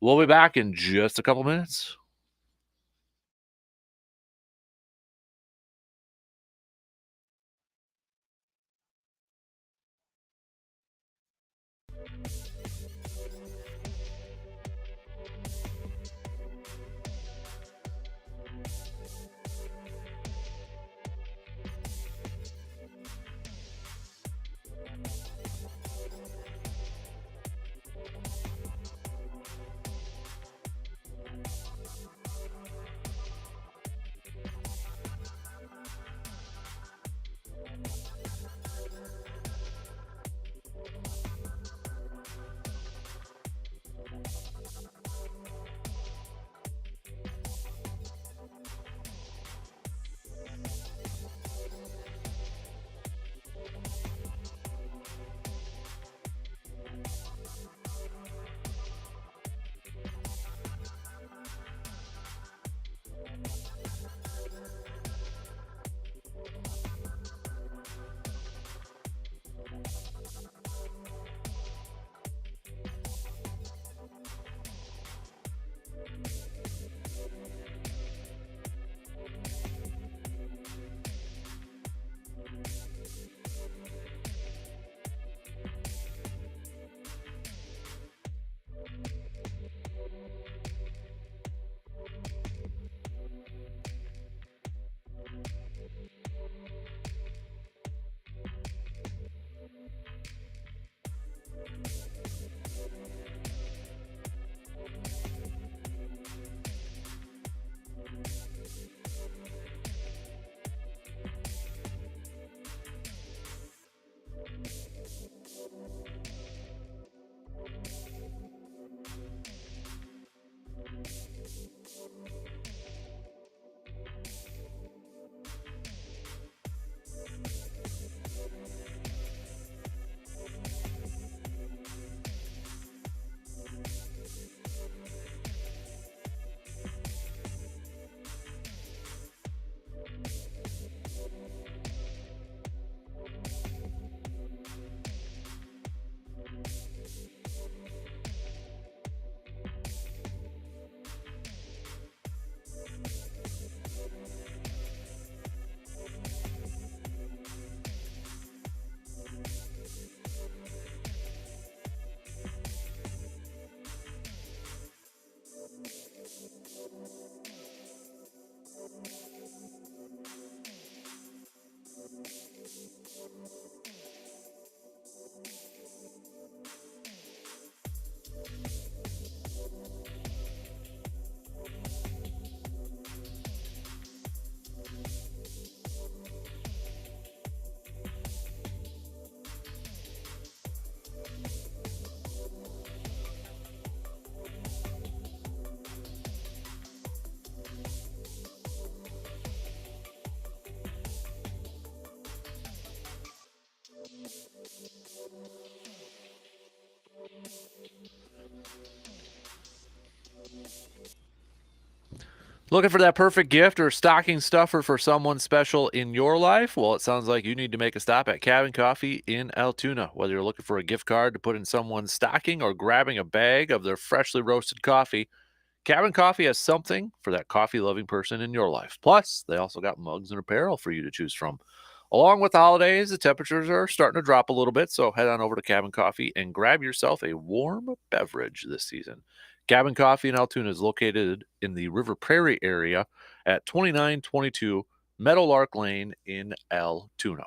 We'll be back in just a couple minutes. Looking for that perfect gift or stocking stuffer for someone special in your life? Well, it sounds like you need to make a stop at Cabin Coffee in Altoona. Whether you're looking for a gift card to put in someone's stocking or grabbing a bag of their freshly roasted coffee, Cabin Coffee has something for that coffee-loving person in your life. Plus, they also got mugs and apparel for you to choose from. Along with the holidays, the temperatures are starting to drop a little bit, so head on over to Cabin Coffee and grab yourself a warm beverage this season. Cabin Coffee in Altoona is located in the River Prairie area at 2922 Meadowlark Lane in Altoona.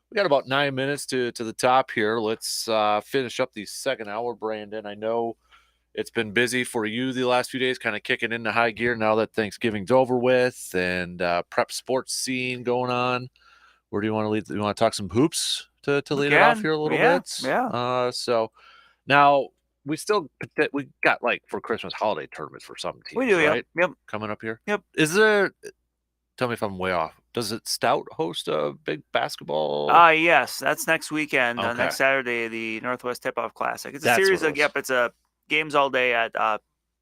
We got about 9 minutes to the top here. Let's finish up the second hour, Brandon. I know it's been busy for you the last few days, kind of kicking into high gear now that Thanksgiving's over with and prep sports scene going on. Where do you want to lead? You want to talk some hoops to lead it off here a little bit? Yeah. So now we got like for Christmas holiday tournaments for some teams, We do, right? Yep. Coming up here. Yep. Is there? Tell me if I'm way off. Does it Stout host a big basketball? Yes, that's next weekend. Okay. Next Saturday, the Northwest Tip-Off Classic. It's a That's series what it of was. it's a games all day at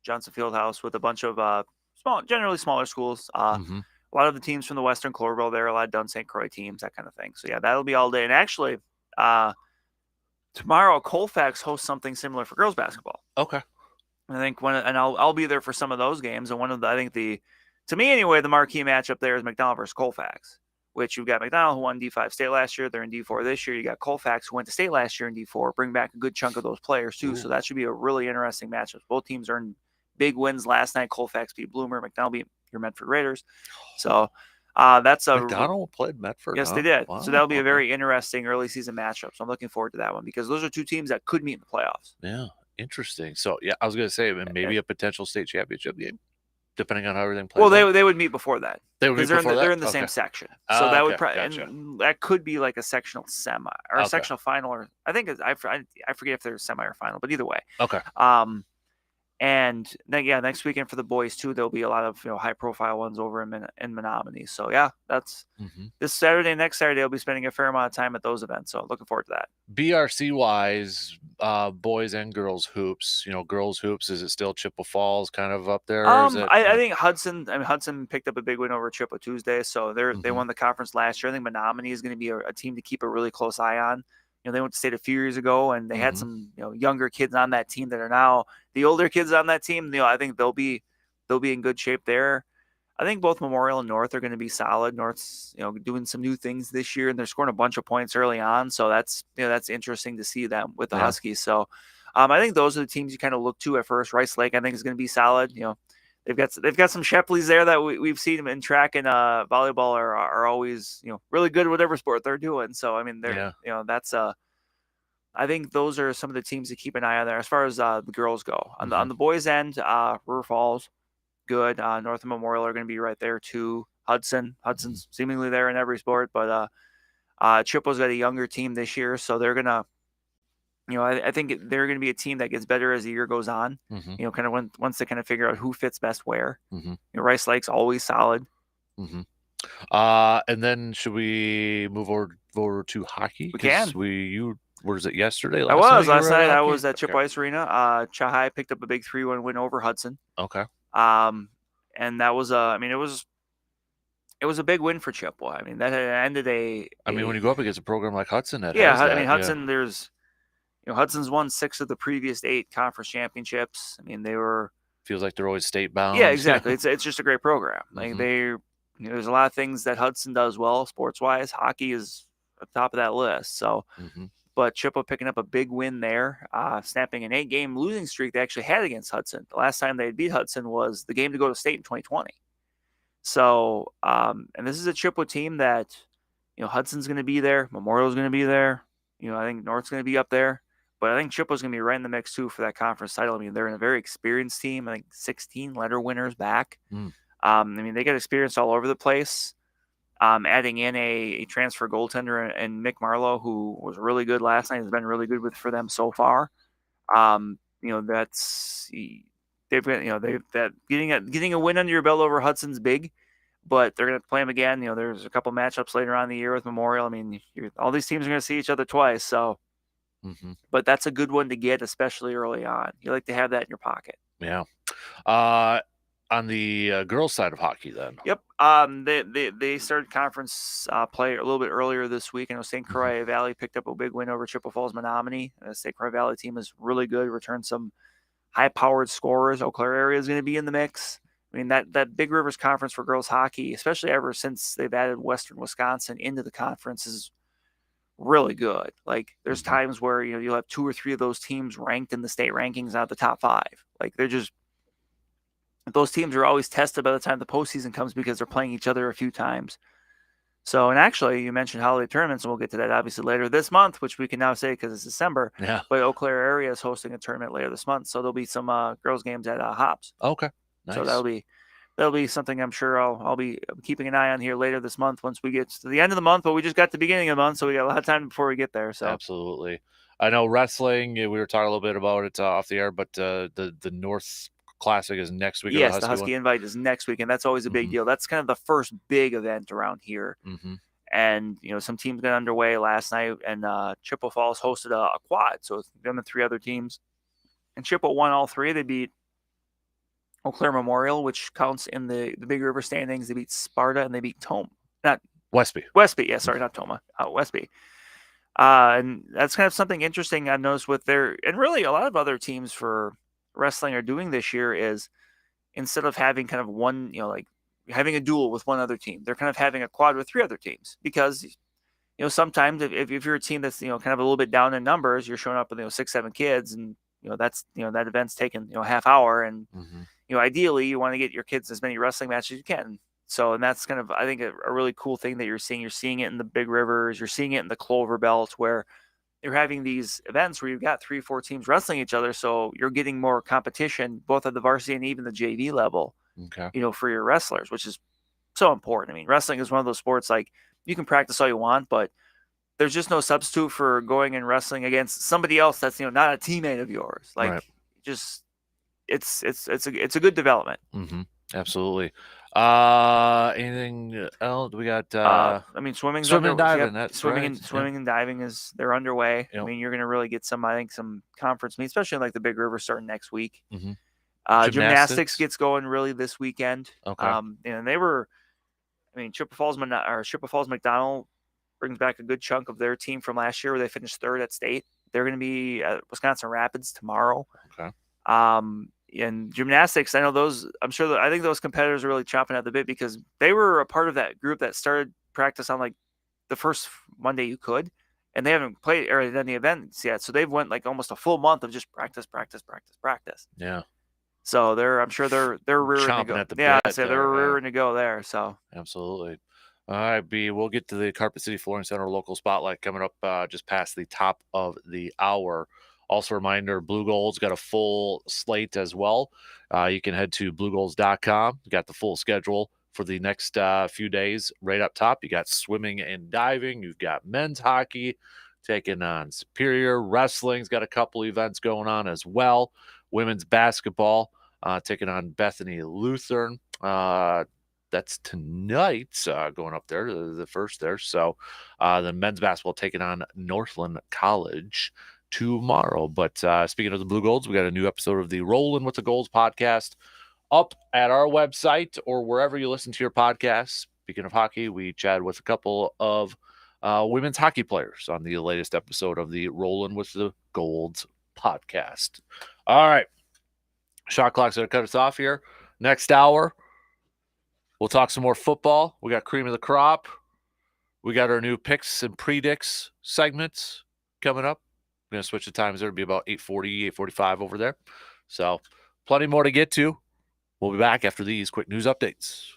Johnson Fieldhouse with a bunch of generally smaller schools. Mhm. A lot of the teams from the Western Cloverville there, a lot of Dunn St. Croix teams, that kind of thing. So yeah, that'll be all day. And actually, tomorrow Colfax hosts something similar for girls basketball. Okay. I think I'll be there for some of those games. And to me anyway, the marquee matchup there is McDonald versus Colfax, which you've got McDonald who won D5 state last year. They're in D4 this year. You got Colfax who went to state last year in D4. Bring back a good chunk of those players too. Ooh. So that should be a really interesting matchup. Both teams earned big wins last night. Colfax beat Bloomer. McDonald beat your Medford Raiders. So that's a McDonald played Medford. Yes, huh? they did. Wow. So that'll be a very interesting early season matchup. So I'm looking forward to that one because those are two teams that could meet in the playoffs. Yeah, interesting. So yeah, I was going to say maybe a potential state championship game, depending on how everything plays. Well, they would meet before that. They would meet before that. They're in the same section, so that would probably gotcha. and that could be like a sectional semi or a sectional final, or I think I forget if there's semi or final, but either way. Okay. And then next weekend for the boys too, there'll be a lot of high profile ones over in Menominee. So yeah, that's this Saturday. Next Saturday, I'll be spending a fair amount of time at those events. So looking forward to that. BRC wise, boys and girls hoops. Girls hoops. Is it still Chippewa Falls kind of up there? I think Hudson picked up a big win over Chippewa Tuesday, so they won the conference last year. I think Menominee is going to be a team to keep a really close eye on. They went to state a few years ago, and they had some younger kids on that team that are now the older kids on that team. I think they'll be in good shape there. I think both Memorial and North are going to be solid. North's doing some new things this year, and they're scoring a bunch of points early on. So that's interesting to see them with the Huskies. So I think those are the teams you kind of look to at first. Rice Lake I think is going to be solid. They've got some Shepleys there that we've seen them in track and volleyball are always really good at whatever sport they're doing. So I mean that's I think those are some of the teams to keep an eye on there as far as the girls go. On the boys end, River Falls, good. North and Memorial are going to be right there too. Hudson's seemingly there in every sport, but Chippewa's got a younger team this year, so they're gonna. I think they're going to be a team that gets better as the year goes on. Kind of once they kind of figure out who fits best where. Rice Lake's always solid. And then should we move over to hockey? We can. Was it yesterday? Last night. I was at Chippewa Ice Arena. Chahai picked up a big 3-1 win over Hudson. Okay. And that was it was a big win for Chippewa. I mean, that had ended when you go up against a program like Hudson, Hudson. There's Hudson's won 6 of the previous 8 conference championships. I mean, feels like they're always state bound. Yeah, exactly. It's just a great program. Like there's a lot of things that Hudson does well sports wise. Hockey is at the top of that list. So, but Chippewa picking up a big win there, snapping an 8-game losing streak they actually had against Hudson. The last time they beat Hudson was the game to go to state in 2020. So, and this is a Chippewa team that Hudson's going to be there, Memorial's going to be there. I think North's going to be up there. But I think Chippewa's going to be right in the mix, too, for that conference title. I mean, they're in a very experienced team. I think 16 letter winners back. I mean, they got experience all over the place. Adding in a transfer goaltender and Mick Marlowe, who was really good last night, has been really good for them so far. That's they've got getting a win under your belt over Hudson's big, but they're going to play them again. There's a couple matchups later on in the year with Memorial. I mean, all these teams are going to see each other twice, so. But that's a good one to get, especially early on. You like to have that in your pocket. Yeah. on the girls' side of hockey, then. Yep. They started conference play a little bit earlier this week. I know St. Croix Valley picked up a big win over Chippewa Falls Menominee. The St. Croix Valley team is really good. Returned some high-powered scorers. Eau Claire area is going to be in the mix. I mean, that Big Rivers Conference for girls hockey, especially ever since they've added Western Wisconsin into the conference, is really good. Like, there's times where you'll have 2 or 3 of those teams ranked in the state rankings out of the top 5. Like, those teams are always tested by the time the postseason comes because they're playing each other a few times. So, and actually, you mentioned holiday tournaments, and we'll get to that obviously later this month, which we can now say because it's December. Yeah. But Eau Claire area is hosting a tournament later this month, so there'll be some girls games at Hops. Okay, nice. So that'll be something I'm sure I'll be keeping an eye on here later this month once we get to the end of the month. But we just got the beginning of the month, so we got a lot of time before we get there. So absolutely, I know wrestling. We were talking a little bit about it off the air, but the North Classic is next week. Yes, the Husky Invite is next week, and that's always a big deal. That's kind of the first big event around here. And some teams got underway last night, and Chippewa Falls hosted a quad, so it's them and 3 other teams. And Chippewa won all 3. They beat Eau Claire Memorial, which counts in the Big River standings. They beat Sparta, and they beat Westby. Yeah, sorry, not Toma. Westby. And that's kind of something interesting I've noticed with and really a lot of other teams for wrestling are doing this year is instead of having kind of one, like having a duel with one other team, they're kind of having a quad with 3 other teams because, sometimes if you're a team that's, kind of a little bit down in numbers, you're showing up with, 6, 7 kids and, that's, that event's taken, half hour. And, ideally you want to get your kids as many wrestling matches as you can. So, and that's kind of, I think, a really cool thing that you're seeing. You're seeing it in the Big Rivers. You're seeing it in the Clover Belt where you're having these events where you've got 3 or 4 teams wrestling each other. So you're getting more competition, both at the varsity and even the JV level, for your wrestlers, which is so important. I mean, wrestling is one of those sports, like you can practice all you want, but there's just no substitute for going and wrestling against somebody else that's, not a teammate of yours. Like just, it's a good development. Absolutely. Anything else? We got swimming and diving. That's swimming and diving they're underway. Yep. I mean, you're going to really get some conference meets, especially in like the Big River starting next week. Gymnastics gets going really this weekend. Okay. And they were, Chippewa Falls McDonald brings back a good chunk of their team from last year where they finished 3rd at state. They're going to be at Wisconsin Rapids tomorrow. Okay. And gymnastics, I think those competitors are really chomping at the bit because they were a part of that group that started practice on like the first Monday you could, and they haven't played or done the events yet. So they've went like almost a full month of just practice. Yeah. So I'm sure they're rearing to go. They're rearing to go there. So absolutely. All right, B. We'll get to the Carpet City Flooring Center local spotlight coming up just past the top of the hour. Also, a reminder, Blue Gold's got a full slate as well. You can head to bluegolds.com. You got the full schedule for the next few days right up top. You got swimming and diving. You've got men's hockey taking on Superior. Wrestling's got a couple events going on as well. Women's basketball taking on Bethany Lutheran. That's tonight going up there, the first there. So the men's basketball taking on Northland College tomorrow. But speaking of the Blue Golds, we got a new episode of the Rollin' with the Golds podcast up at our website or wherever you listen to your podcasts. Speaking of hockey, we chatted with a couple of women's hockey players on the latest episode of the Rollin' with the Golds podcast. All right. Shot clock's going to cut us off here. Next hour, we'll talk some more football. We got cream of the crop. We got our new picks and predicts segments coming up. We're going to switch the times. It'll be about 8:40, 8:45 over there. So plenty more to get to. We'll be back after these quick news updates.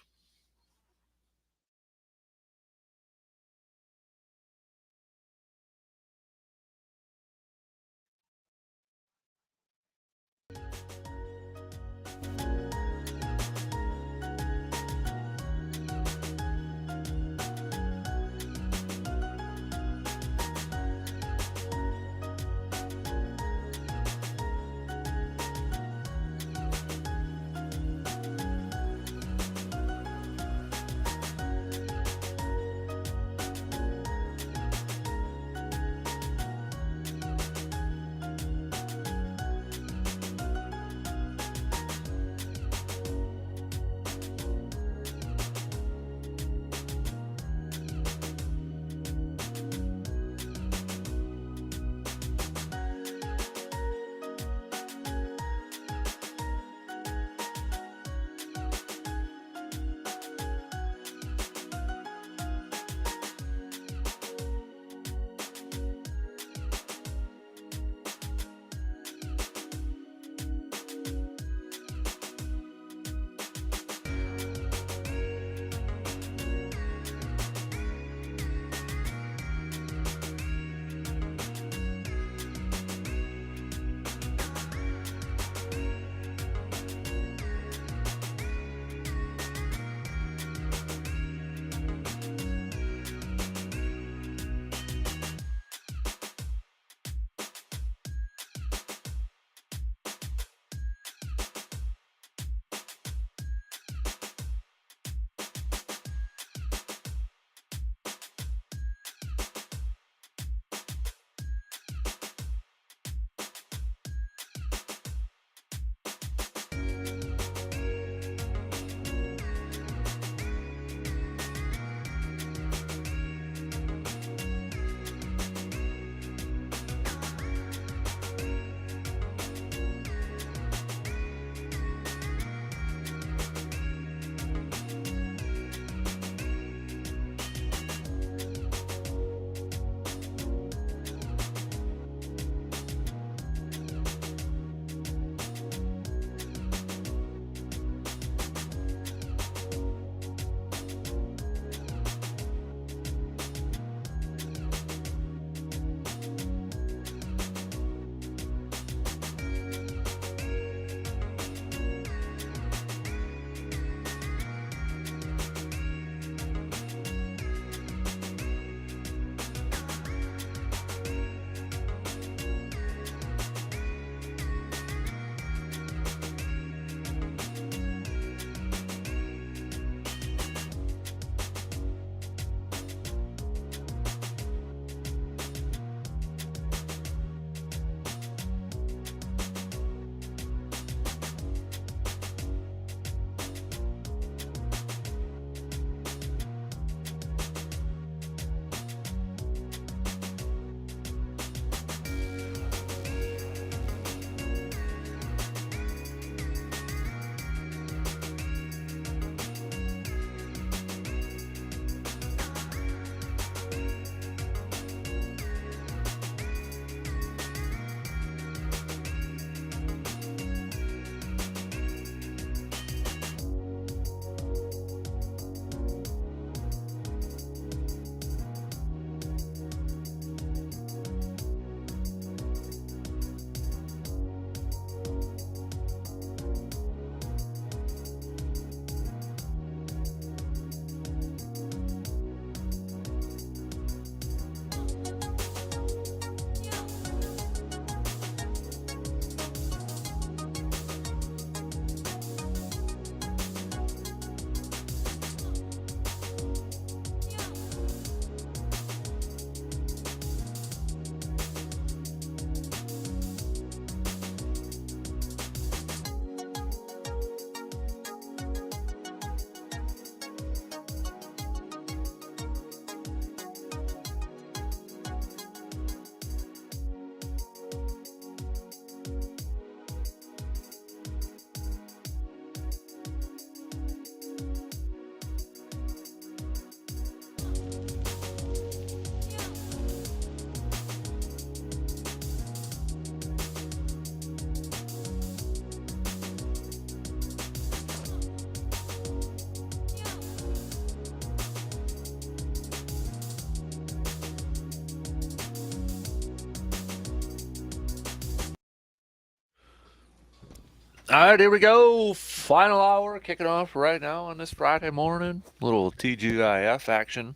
All right, here we go. Final hour kicking off right now on this Friday morning. Little TGIF action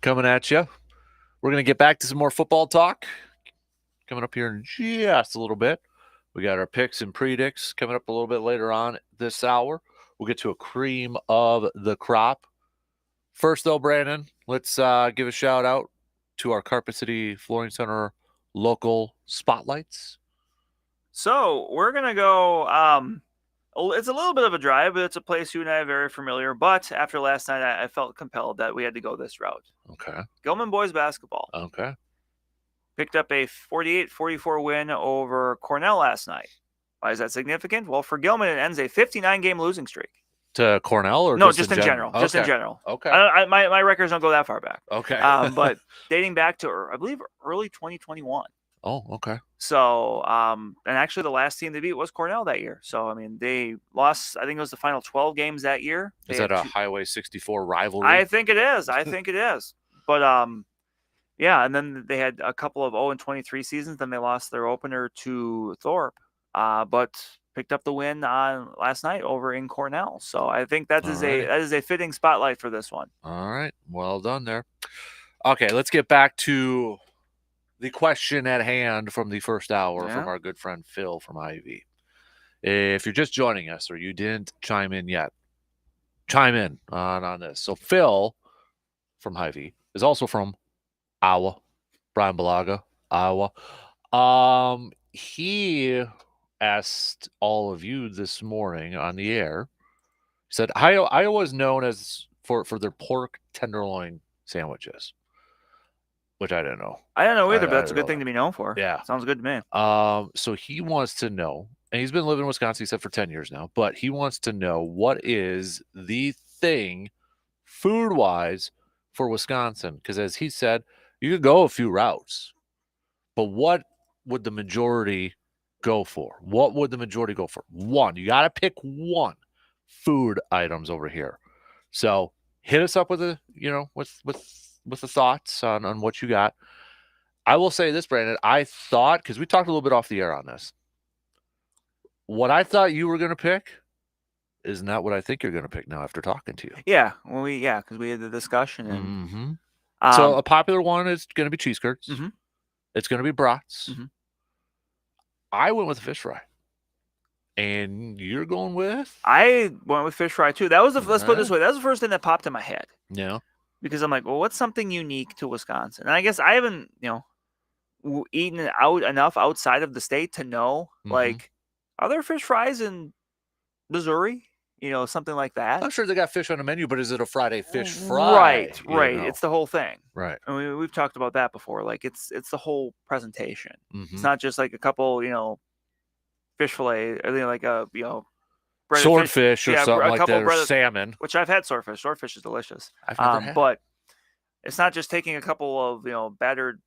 coming at you. We're going to get back to some more football talk coming up here in just a little bit. We got our picks and predicts coming up a little bit later on this hour. We'll get to a cream of the crop. First, though, Brandon, let's give a shout out to our Carpet City Flooring Center local spotlights. So we're going to go, it's a little bit of a drive, but it's a place you and I are very familiar. But after last night, I felt compelled that we had to go this route. Okay. Gilman boys basketball. Okay. Picked up a 48-44 win over Cornell last night. Why is that significant? Well, for Gilman, it ends a 59-game losing streak. To Cornell or no, just in general? Just in general. Okay. My records don't go that far back. Okay. But dating back to, I believe, early 2021. Oh, okay. So, and actually the last team to beat was Cornell that year. So, I mean, they lost, I think it was the final 12 games that year. Is that a Highway 64 rivalry? I think it is. But, yeah, and then they had a couple of 0-23 seasons. Then they lost their opener to Thorpe, but picked up the win on last night over in Cornell. So I think that is a fitting spotlight for this one. All right, well done there. Okay, let's get back to the question at hand from the first hour from our good friend Phil from Ivy. If you're just joining us or you didn't chime in yet, chime in on this. So Phil from Ivy is also from Iowa, Brian Balaga, Iowa. He asked all of you this morning on the air. He said Iowa is known as for their pork tenderloin sandwiches, which I didn't know. I don't know either, but that's a good thing to be known for. Yeah, sounds good to me. So he wants to know, and he's been living in Wisconsin, he said, for 10 years now, but he wants to know what is the thing food-wise for Wisconsin, because as he said, you could go a few routes, but what would the majority go for? What would the majority go for? One. You got to pick one food items over here. So hit us up with with the thoughts on what you got. I will say this, Brandon. I thought, because we talked a little bit off the air on this, what I thought you were going to pick is not what I think you're going to pick now after talking to you. Yeah, well, because we had the discussion. And, so a popular one is going to be cheese curds. Mm-hmm. It's going to be brats. Mm-hmm. I went with a fish fry. And you're going with? I went with fish fry too. That was let's put it this way. That was the first thing that popped in my head. Yeah. Because I'm like, well, what's something unique to Wisconsin? And I guess I haven't, eaten out enough outside of the state to know, like, are there fish fries in Missouri? Something like that. I'm sure they got fish on the menu, but is it a Friday fish fry? Right. It's the whole thing. Right. I mean, we've talked about that before. Like, it's the whole presentation. Mm-hmm. It's not just like a couple, fish fillet, or like a, swordfish or something like that, or salmon. Which I've had swordfish. Swordfish is delicious. I've never had. But it's not just taking a couple of, battered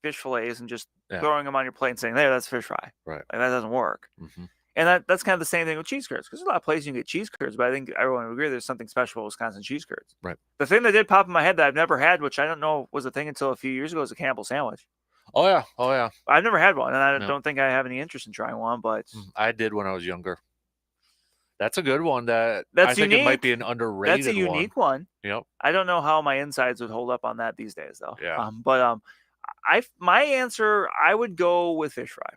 fish fillets and just throwing them on your plate and saying, there, that's fish fry. Right. Like, that doesn't work. Mm-hmm. And that's kind of the same thing with cheese curds, because there's a lot of places you can get cheese curds, but I think everyone would agree there's something special about Wisconsin cheese curds. Right. The thing that did pop in my head that I've never had, which I don't know was a thing until a few years ago, is a Campbell sandwich. Oh, yeah. I've never had one, and I don't think I have any interest in trying one, but... I did when I was younger. That's a good one. That's unique. Think it might be an underrated one. That's a unique one. Yep. I don't know how my insides would hold up on that these days, though. Yeah. My answer, I would go with fish fry.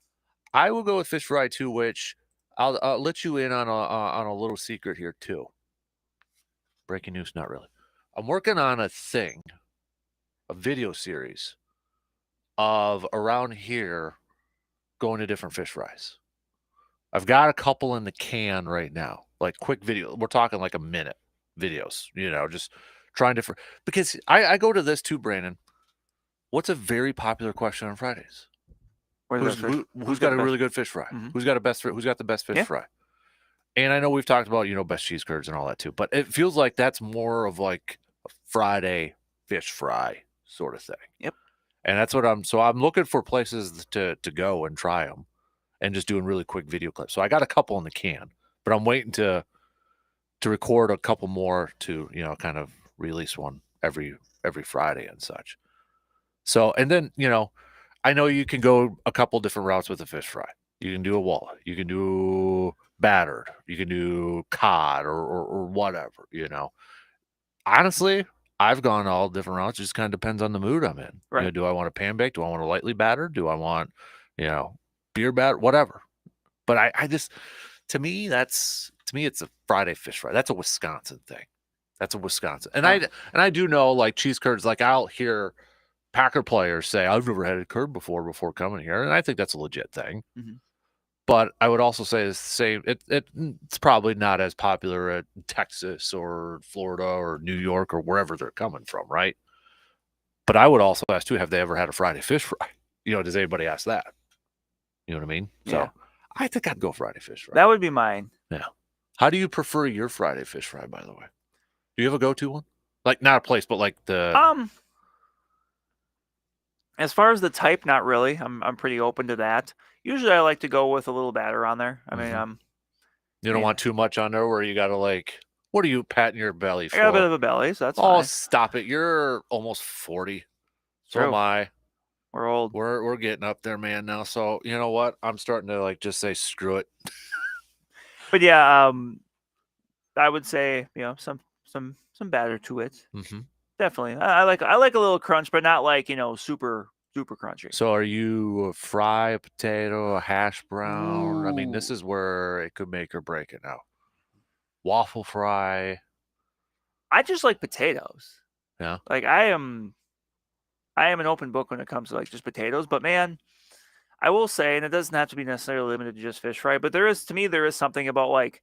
I will go with fish fry too, which I'll let you in on a little secret here too. Breaking news, not really. I'm working on a video series of around here going to different fish fries. I've got a couple in the can right now, like quick video. We're talking like a minute videos, just trying different, because I go to this too, Brandon. What's a very popular question on Fridays? Who's got a really good fish fry? Mm-hmm. Who's got the best fish fry? And I know we've talked about, best cheese curds and all that too, but it feels like that's more of like a Friday fish fry sort of thing. Yep. And that's what I'm looking for places to go and try them and just doing really quick video clips. So I got a couple in the can, but I'm waiting to record a couple more to, kind of release one every Friday and such. So, and then, I know you can go a couple different routes with a fish fry. You can do a walleye. You can do battered. You can do cod or whatever, you know. Honestly, I've gone all different routes. It just kind of depends on the mood I'm in. Right. You know, do I want a pan bake? Do I want a lightly battered? Do I want, you know, beer batter? Whatever. But I just, to me, it's a Friday fish fry. That's a Wisconsin thing. That's a Wisconsin. And I do know, like, cheese curds, like, I'll hear Packer players say, I've never had a curd before coming here. And I think that's a legit thing. Mhm. But I would also say the same. It's probably not as popular at Texas or Florida or New York or wherever they're coming from, right? But I would also ask too, have they ever had a Friday fish fry? You know, does anybody ask that? You know what I mean? Yeah. So I think I'd go Friday fish fry. That would be mine. Yeah. How do you prefer your Friday fish fry, by the way? Do you have a go-to one? Like, not a place, but like the As far as the type, not really. I'm pretty open to that. Usually I like to go with a little batter on there. I mean, you don't want too much on there where you got to, like, what are you patting your belly for? I got a bit of a belly, so that's Oh, fine. stop it. You're almost 40. So True. am I. We're old. We're getting up there, man, now. So, you know what? I'm starting to, like, just say screw it. But yeah, I would say, you know, some batter to it. Mm-hmm. Definitely. I like a little crunch, but not like, you know, super crunchy. So are you a fry, a potato, a hash brown? I mean, this Ooh. is where it could make or break it now. Waffle fry. I just like potatoes. Yeah. Like I am an open book when it comes to like just potatoes, but man, I will say, and it doesn't have to be necessarily limited to just fish fry, but there is something about like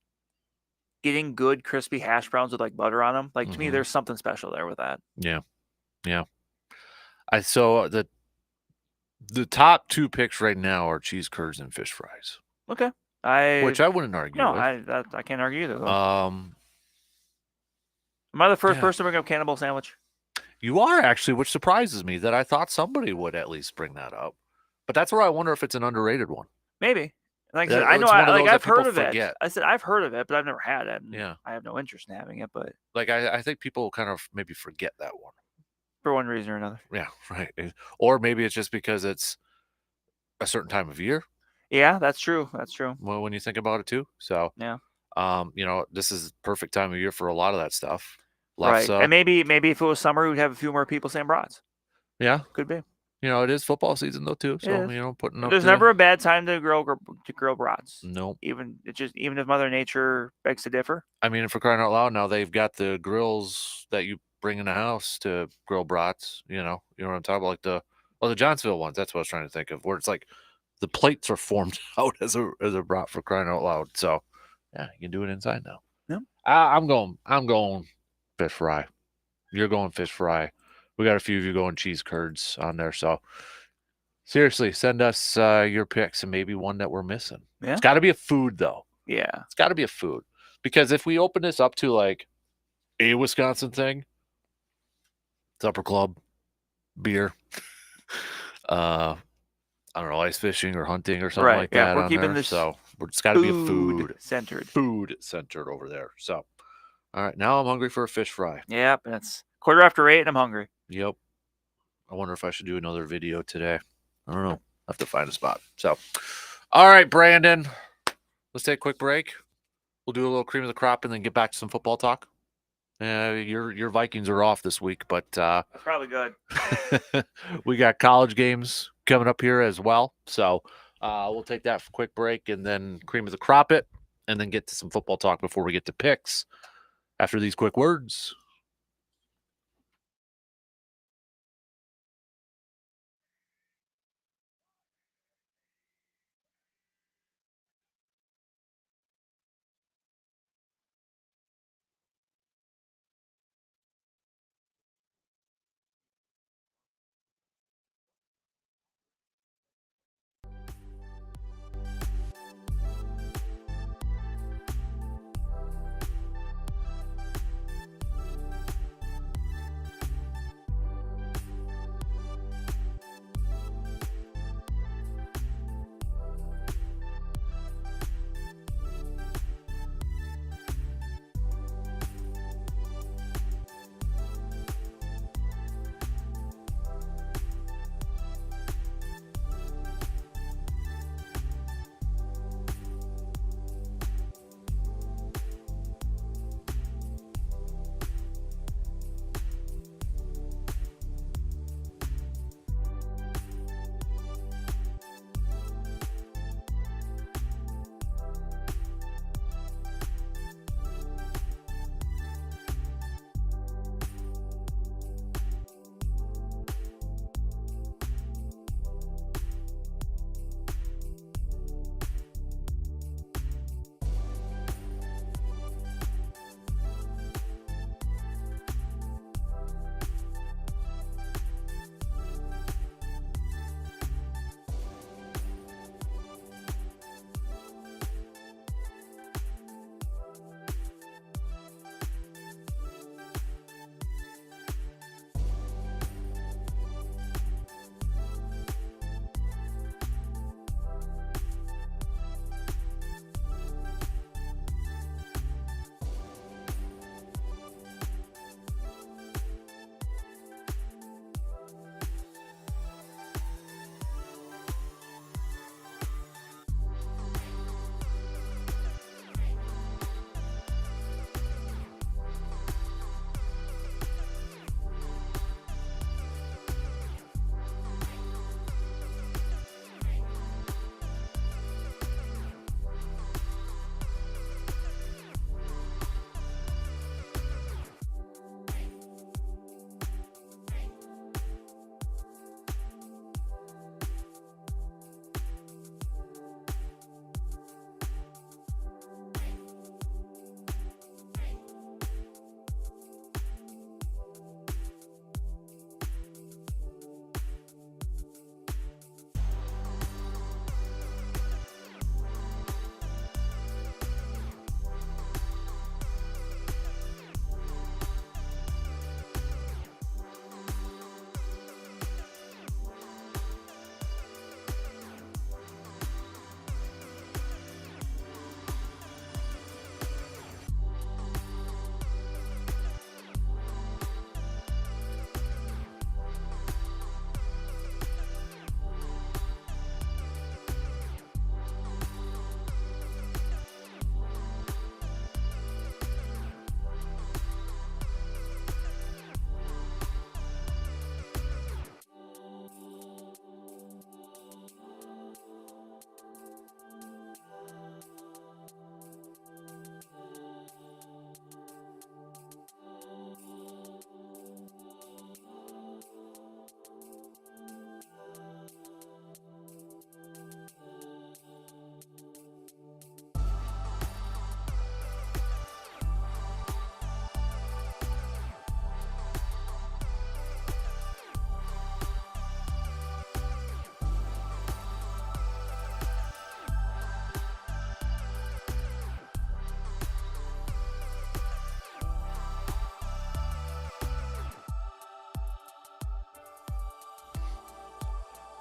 getting good crispy hash browns with like butter on them. Like to me, there's something special there with that. Yeah. Yeah. So the top two picks right now are cheese curds and fish fries. Okay. Which I wouldn't argue No, with. I can't argue either though. Um Am I the first person to bring up cannibal sandwich? You are actually, which surprises me that I thought somebody would at least bring that up. But that's where I wonder if it's an underrated one. Maybe. Like I said, Yeah, I know it's one of those that I've heard people of it. forget. I said I've heard of it, but I've never had it. And Yeah. I have no interest in having it, but Like, I think people kind of maybe forget that one. for one reason or another. Yeah, right. Or maybe it's just because it's a certain time of year. Yeah, that's true. That's true. Well, when you think about it too. So, Yeah. you know, this is perfect time of year for a lot of that stuff. Right. And maybe if it was summer, we'd have a few more people saying brats. Yeah. Could be. You know, it is football season though too. So, is. you know, putting up There's never a bad time to grill brats. Nope. Even if Mother Nature begs to differ. I mean, for crying out loud, now they've got the grills that you bring in the house to grill brats. You know what I'm talking about, like the Johnsonville ones. That's what I was trying to think of, where it's like the plates are formed out as a brat, for crying out loud. So, yeah, you can do it inside now. Yeah. I'm going fish fry. You're going fish fry. We got a few of you going cheese curds on there. So, seriously, send us your picks and maybe one that we're missing. Yeah. It's got to be a food though. Yeah. It's got to be a food, because if we open this up to like a Wisconsin thing, supper club, beer, I don't know, ice fishing or hunting or something like that. We're keeping this. So it's got to be a food centered over there. So, all right, now I'm hungry for a fish fry. Yep, and it's 8:15 and I'm hungry. Yep. I wonder if I should do another video today. I don't know. I have to find a spot. So, all right, Brandon, let's take a quick break. We'll do a little cream of the crop and then get back to some football talk. Your Vikings are off this week, but That's probably good. we got college games coming up here as well. So we'll take that quick break and then cream of the crop it and then get to some football talk before we get to picks after these quick words.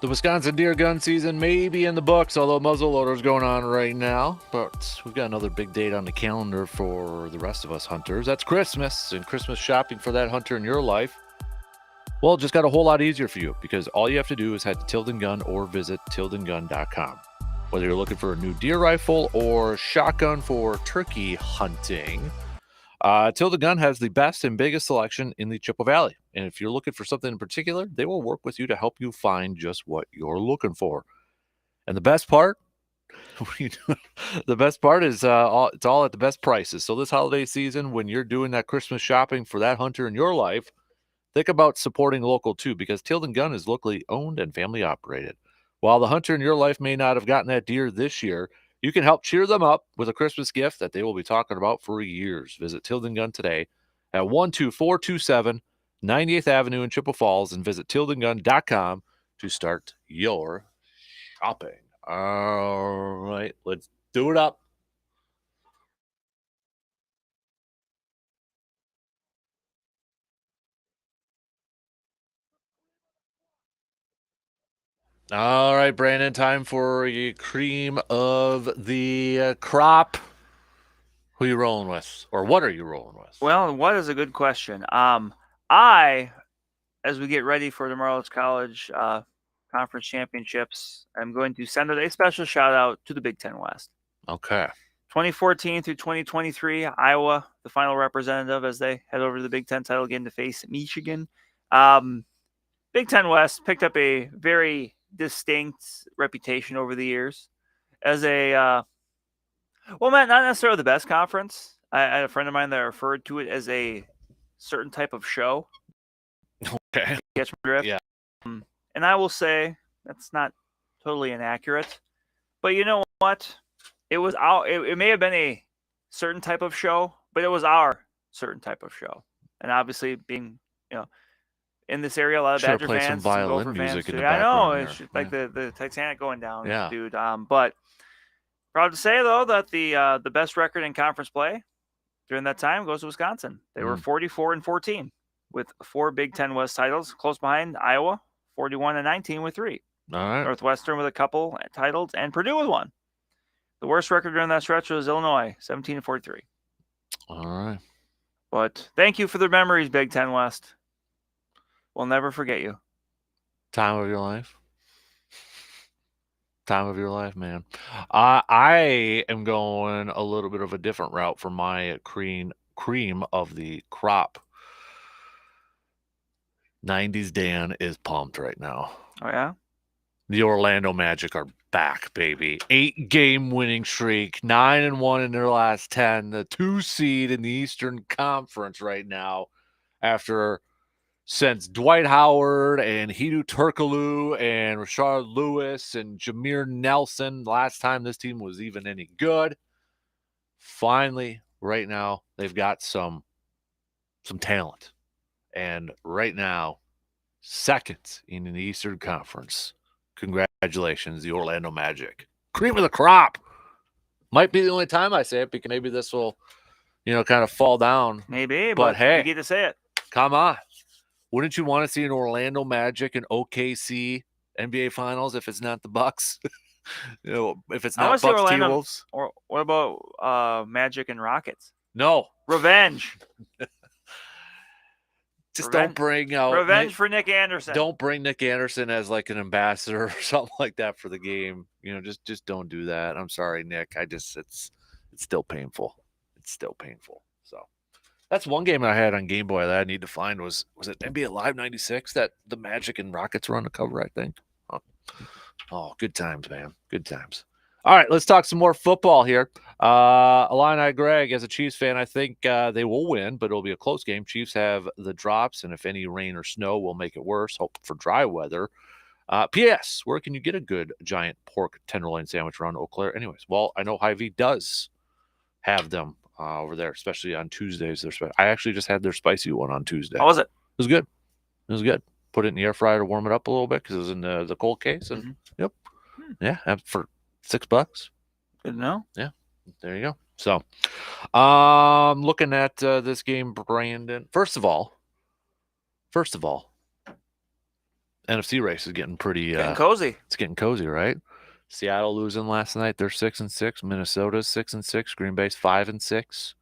The Wisconsin deer gun season may be in the books, although muzzleloader's going on right now. But we've got another big date on the calendar for the rest of us hunters. That's Christmas, and Christmas shopping for that hunter in your life. Well, it just got a whole lot easier for you because all you have to do is head to Tilden Gun or visit tildengun.com. Whether you're looking for a new deer rifle or shotgun for turkey hunting, Tilden Gun has the best and biggest selection in the Chippewa Valley. And if you're looking for something in particular, they will work with you to help you find just what you're looking for. And the best part, the best part is it's all at the best prices. So this holiday season, when you're doing that Christmas shopping for that hunter in your life, think about supporting local too, because Tilden Gun is locally owned and family operated. While the hunter in your life may not have gotten that deer this year, you can help cheer them up with a Christmas gift that they will be talking about for years. Visit Tilden Gun today at 12427 98th Avenue in Chippewa Falls and visit tildengun.com to start your shopping. All right, let's do it up. All right, Brandon, time for a cream of the crop. Who are you rolling with? Or what are you rolling with? Well, what is a good question? As we get ready for tomorrow's college conference championships, I'm going to send a special shout out to the Big Ten West. Okay. 2014 through 2023, Iowa, the final representative as they head over to the Big Ten title game to face Michigan. Big Ten West picked up a very distinct reputation over the years as a, not necessarily the best conference. I had a friend of mine that referred to it as a certain type of show. Okay. Catch my drift? Yeah. And I will say that's not totally inaccurate. But you know what? It was it may have been a certain type of show, but it was our certain type of show. And obviously being, in this area, a lot of Badger play fans, some violin Gopher music fans. in the I know, background it's there. like the Titanic going down, Yeah. dude. But proud to say though that the best record in conference play during that time goes to Wisconsin. They were 44-14 with 4 Big Ten West titles, close behind Iowa, 41-19 with 3. All right. Northwestern with a couple titles, and Purdue with 1. The worst record during that stretch was Illinois, 17-43. All right. But thank you for the memories, Big Ten West. We'll never forget you. Time of your life. Time of your life, man. I am going a little bit of a different route for my cream of the crop. 90s Dan is pumped right now. Oh, yeah? The Orlando Magic are back, baby. 8-game winning streak, 9-1 in their last 10. The 2 seed in the Eastern Conference right now since Dwight Howard and Hedo Turkoglu and Rashard Lewis and Jameer Nelson, last time this team was even any good. Finally, right now, they've got some talent. And right now, second in the Eastern Conference. Congratulations, the Orlando Magic. Cream of the crop. Might be the only time I say it because maybe this will, kind of fall down. Maybe, but hey, you get to say it. Come on. Wouldn't you want to see an Orlando Magic and OKC NBA Finals if it's not the Bucks? If it's not Bucks T-Wolves? Or what about Magic and Rockets? No. Revenge. Don't bring out revenge for Nick Anderson. Don't bring Nick Anderson as like an ambassador or something like that for the game. Just don't do that. I'm sorry, Nick. It's still painful. It's still painful. So that's one game I had on Game Boy that I need to find was it NBA Live 96 that the Magic and Rockets were on the cover, I think. Oh, good times, man. Good times. All right, let's talk some more football here. Illini Greg, as a Chiefs fan, I think they will win, but it'll be a close game. Chiefs have the drops, and if any rain or snow will make it worse, hope for dry weather. P.S. Where can you get a good giant pork tenderloin sandwich around Eau Claire? Anyways, well, I know Hy-Vee does have them over there, especially on Tuesdays. I actually just had their spicy one on Tuesday. How was it? It was good. It was good. Put it in the air fryer to warm it up a little bit because it was in the cold case. And Yep. Yeah, for $6. Good to know. Yeah, there you go. So, looking at this game, Brandon. First of all, NFC race is getting pretty Getting cozy. It's getting cozy, right? Seattle losing last night. They're 6-6. Minnesota's 6-6. Green Bay's 5-6.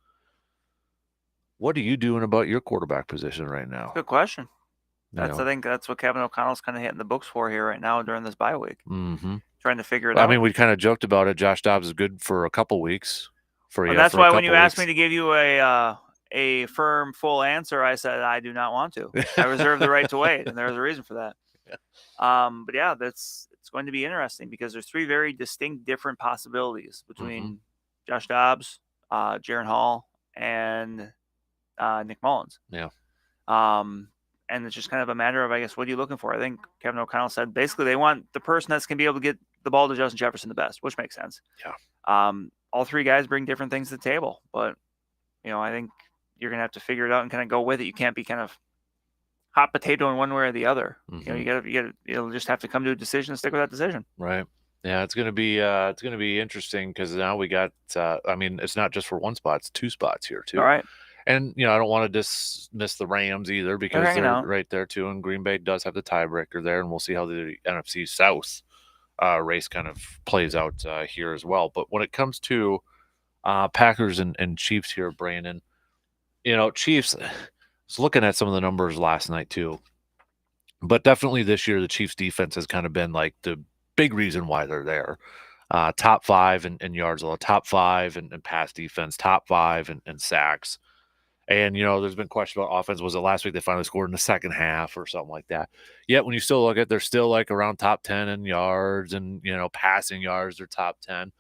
What are you doing about your quarterback position right now? Good question. You I know? think that's what Kevin O'Connell's kind of hitting the books for here right now during this bye week. Mm-hmm. Trying to figure it I out. mean, we kind of joked about it. Josh Dobbs is good for a couple weeks. And that's why when you asked me to give you a firm, full answer, I said I do not want to. I reserve the right to wait, and there's a reason for that. But yeah, it's going to be interesting because there's three very distinct, different possibilities between Josh Dobbs, Jaron Hall, and Nick Mullins. Yeah. And it's just kind of a matter of, I guess, what are you looking for? I think Kevin O'Connell said basically they want the person that's going to be able to get the ball to Justin Jefferson the best, which makes sense. Yeah. All three guys bring different things to the table, but I think you're gonna have to figure it out and kind of go with it. You can't be kind of hot potato in one way or the other. You'll just have to come to a decision and stick with that decision. Right. Yeah, it's gonna be interesting because now we got. I mean, it's not just for one spot; it's two spots here too. All right. And I don't want to dismiss the Rams either because they're right there too. And Green Bay does have the tiebreaker there, and we'll see how the NFC South race kind of plays out here as well. But when it comes to Packers and Chiefs here, Brandon, Chiefs. I was looking at some of the numbers last night too, but definitely this year the Chiefs defense has kind of been like the big reason why they're there. Top 5 in yards, top 5 in pass defense, top 5 in sacks. And, there's been question about offense. Was it last week they finally scored in the second half or something like that? Yet when you still look at it, they're still like around top 10 in yards and, passing yards, they're top 10.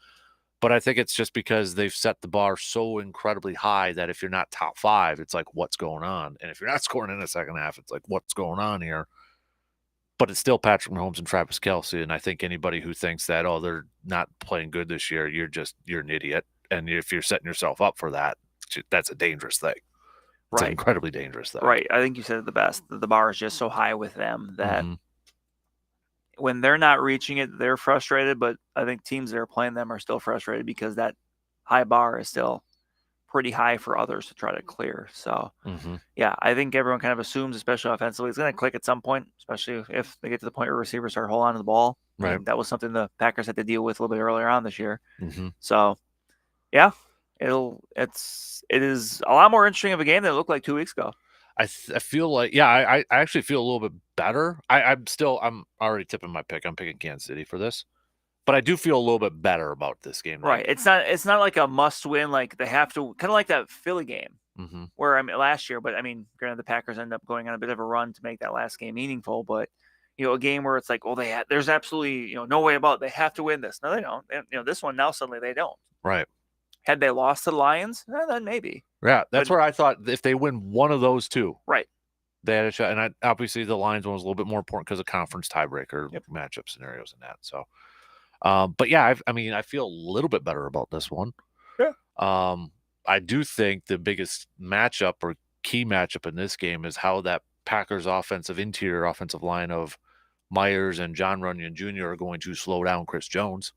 But I think it's just because they've set the bar so incredibly high that if you're not top 5, it's like, what's going on? And if you're not scoring in the second half, it's like, what's going on here? But it's still Patrick Mahomes and Travis Kelce. And I think anybody who thinks that, they're not playing good this year, you're an idiot. And if you're setting yourself up for that, that's a dangerous thing. It's an incredibly dangerous thing. Right. I think you said it the best. The bar is just so high with them that when they're not reaching it, they're frustrated. But I think teams that are playing them are still frustrated because that high bar is still pretty high for others to try to clear. So, yeah, I think everyone kind of assumes, especially offensively, it's going to click at some point, especially if they get to the point where receivers start holding on to the ball. Right. And that was something the Packers had to deal with a little bit earlier on this year. So, yeah. It is a lot more interesting of a game than it looked like 2 weeks ago. I feel like, I actually feel a little bit better. I'm already tipping my pick. I'm picking Kansas City for this, but I do feel a little bit better about this game. Right. It's not like a must win. Like they have to kind of like that Philly game where last year, but I mean, granted the Packers end up going on a bit of a run to make that last game meaningful, but a game where it's like, there's absolutely, no way about it. They have to win this. No, they don't. And, this one now suddenly they don't. Right. Had they lost to the Lions, then maybe. Yeah, that's where I thought if they win one of those two, right, they had a shot. And obviously the Lions one was a little bit more important because of conference tiebreaker matchup scenarios and that. So, but yeah, I feel a little bit better about this one. Yeah. I do think the biggest matchup or key matchup in this game is how that Packers interior offensive line of Myers and John Runyon Jr. are going to slow down Chris Jones.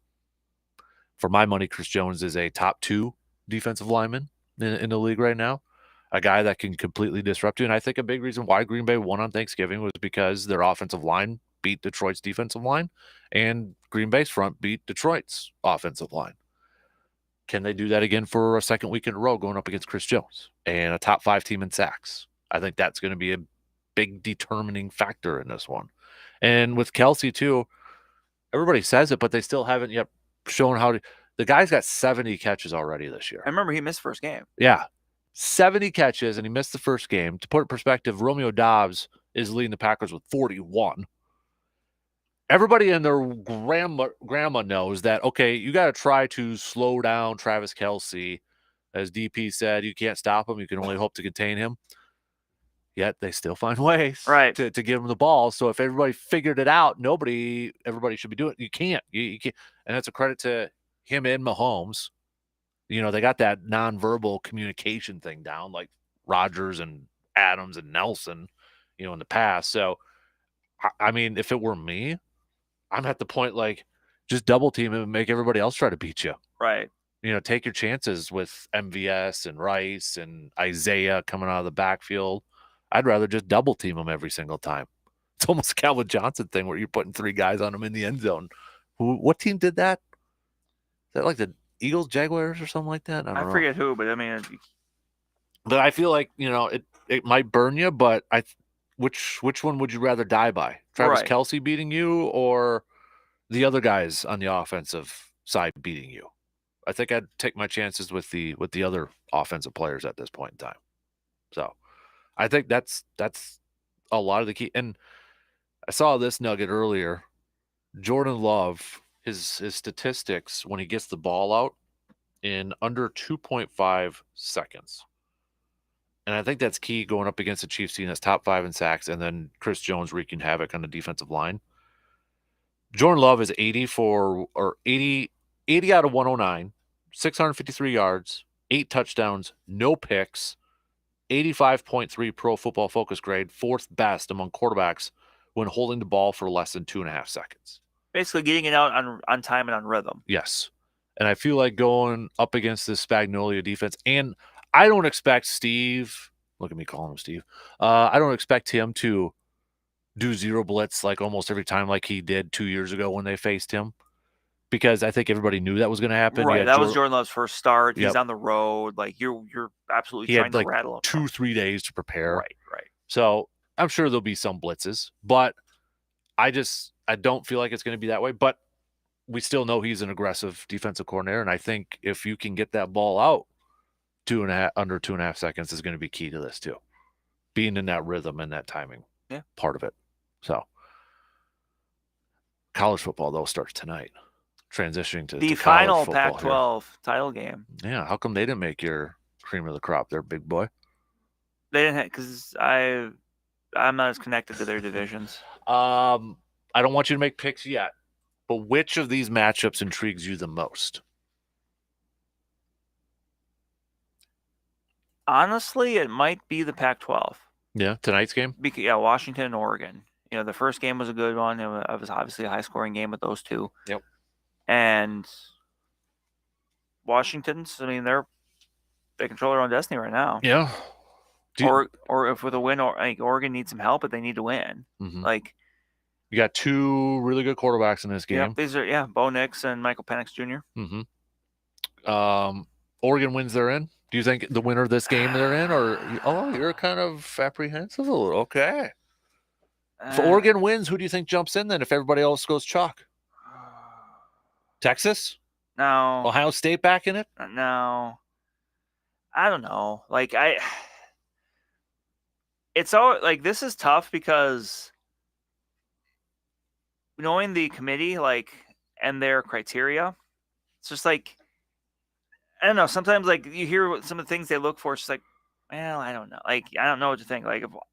For my money, Chris Jones is a top 2 defensive lineman in the league right now, a guy that can completely disrupt you. And I think a big reason why Green Bay won on Thanksgiving was because their offensive line beat Detroit's defensive line, and Green Bay's front beat Detroit's offensive line. Can they do that again for a second week in a row going up against Chris Jones and a top 5 team in sacks? I think that's going to be a big determining factor in this one. And with Kelce too, everybody says it, but they still haven't yet shown how to. The guy's got 70 catches already this year. I remember he missed first game. Yeah. 70 catches, and he missed the first game. To put it in perspective, Romeo Doubs is leading the Packers with 41. Everybody and their grandma knows that, okay, you got to try to slow down Travis Kelce. As DP said, you can't stop him. You can only hope to contain him. Yet they still find ways to give him the ball. So if everybody figured it out, everybody should be doing it. You can't. You can't. And that's a credit to him and Mahomes. They got that nonverbal communication thing down, like Rodgers and Adams and Nelson, in the past. So, I mean, if it were me, I'm at the point like just double team him and make everybody else try to beat you. Right. Take your chances with MVS and Rice and Isaiah coming out of the backfield. I'd rather just double team them every single time. It's almost a Calvin Johnson thing where you're putting 3 guys on him in the end zone. What team did that? Is that like the Eagles, Jaguars, or something like that? I don't know. forget who, but I mean, But I feel like, it might burn you, but which one would you rather die by? Travis Right. Kelce beating you or the other guys on the offensive side beating you? I think I'd take my chances with the other offensive players at this point in time. So I think that's a lot of the key. And I saw this nugget earlier. Jordan Love, his statistics when he gets the ball out in under 2.5 seconds. And I think that's key going up against the Chiefs team that's top 5 in sacks, and then Chris Jones wreaking havoc on the defensive line. Jordan Love is 80 out of 109, 653 yards, 8 touchdowns, no picks, 85.3 Pro Football Focus grade, 4th best among quarterbacks when holding the ball for less than 2.5 seconds. basically getting it out on time and on rhythm. Yes. And I feel like going up against this Spagnolia defense, and I don't expect Steve, look at me calling him Steve, I don't expect him to do zero blitz like almost every time like he did 2 years ago when they faced him, because I think everybody knew that was going to happen. Right, that was Jordan Love's first start. He's Yep. on the road. Like you're absolutely He trying had to like rattle him. 2-3 days to prepare. Right. So I'm sure there'll be some blitzes, but I don't feel like it's going to be that way. But we still know he's an aggressive defensive coordinator, and I think if you can get that ball out under 2.5 seconds is going to be key to this too. Being in that rhythm and that timing, part of it. So college football though starts tonight, transitioning to The college final football Pac-12 title game. here. Yeah, how come they didn't make your cream of the crop there, big boy? They didn't because I'm not as connected to their divisions. I don't want you to make picks yet, but which of these matchups intrigues you the most? Honestly, it might be the Pac-12. Yeah, tonight's game? Washington and Oregon. The first game was a good one. It was obviously a high-scoring game with those two. Yep. And Washington's, they control their own destiny right now. Yeah. Or if with a win, Oregon needs some help, but they need to win. Mhm. Like you got 2 really good quarterbacks in this game. Yeah, these are Bo Nix and Michael Penix Jr. Mm-hmm. Oregon wins, they're in. Do you think the winner of this game they're in, or you're kind of apprehensive a little? Okay. If Oregon wins, who do you think jumps in then? If everybody else goes chalk, Texas, No, Ohio State back in it? No, I don't know. It's all like this is tough because knowing the committee and their criteria, it's just like I don't know. Sometimes you hear some of the things they look for. It's just like, well, I don't know. I don't know what to think.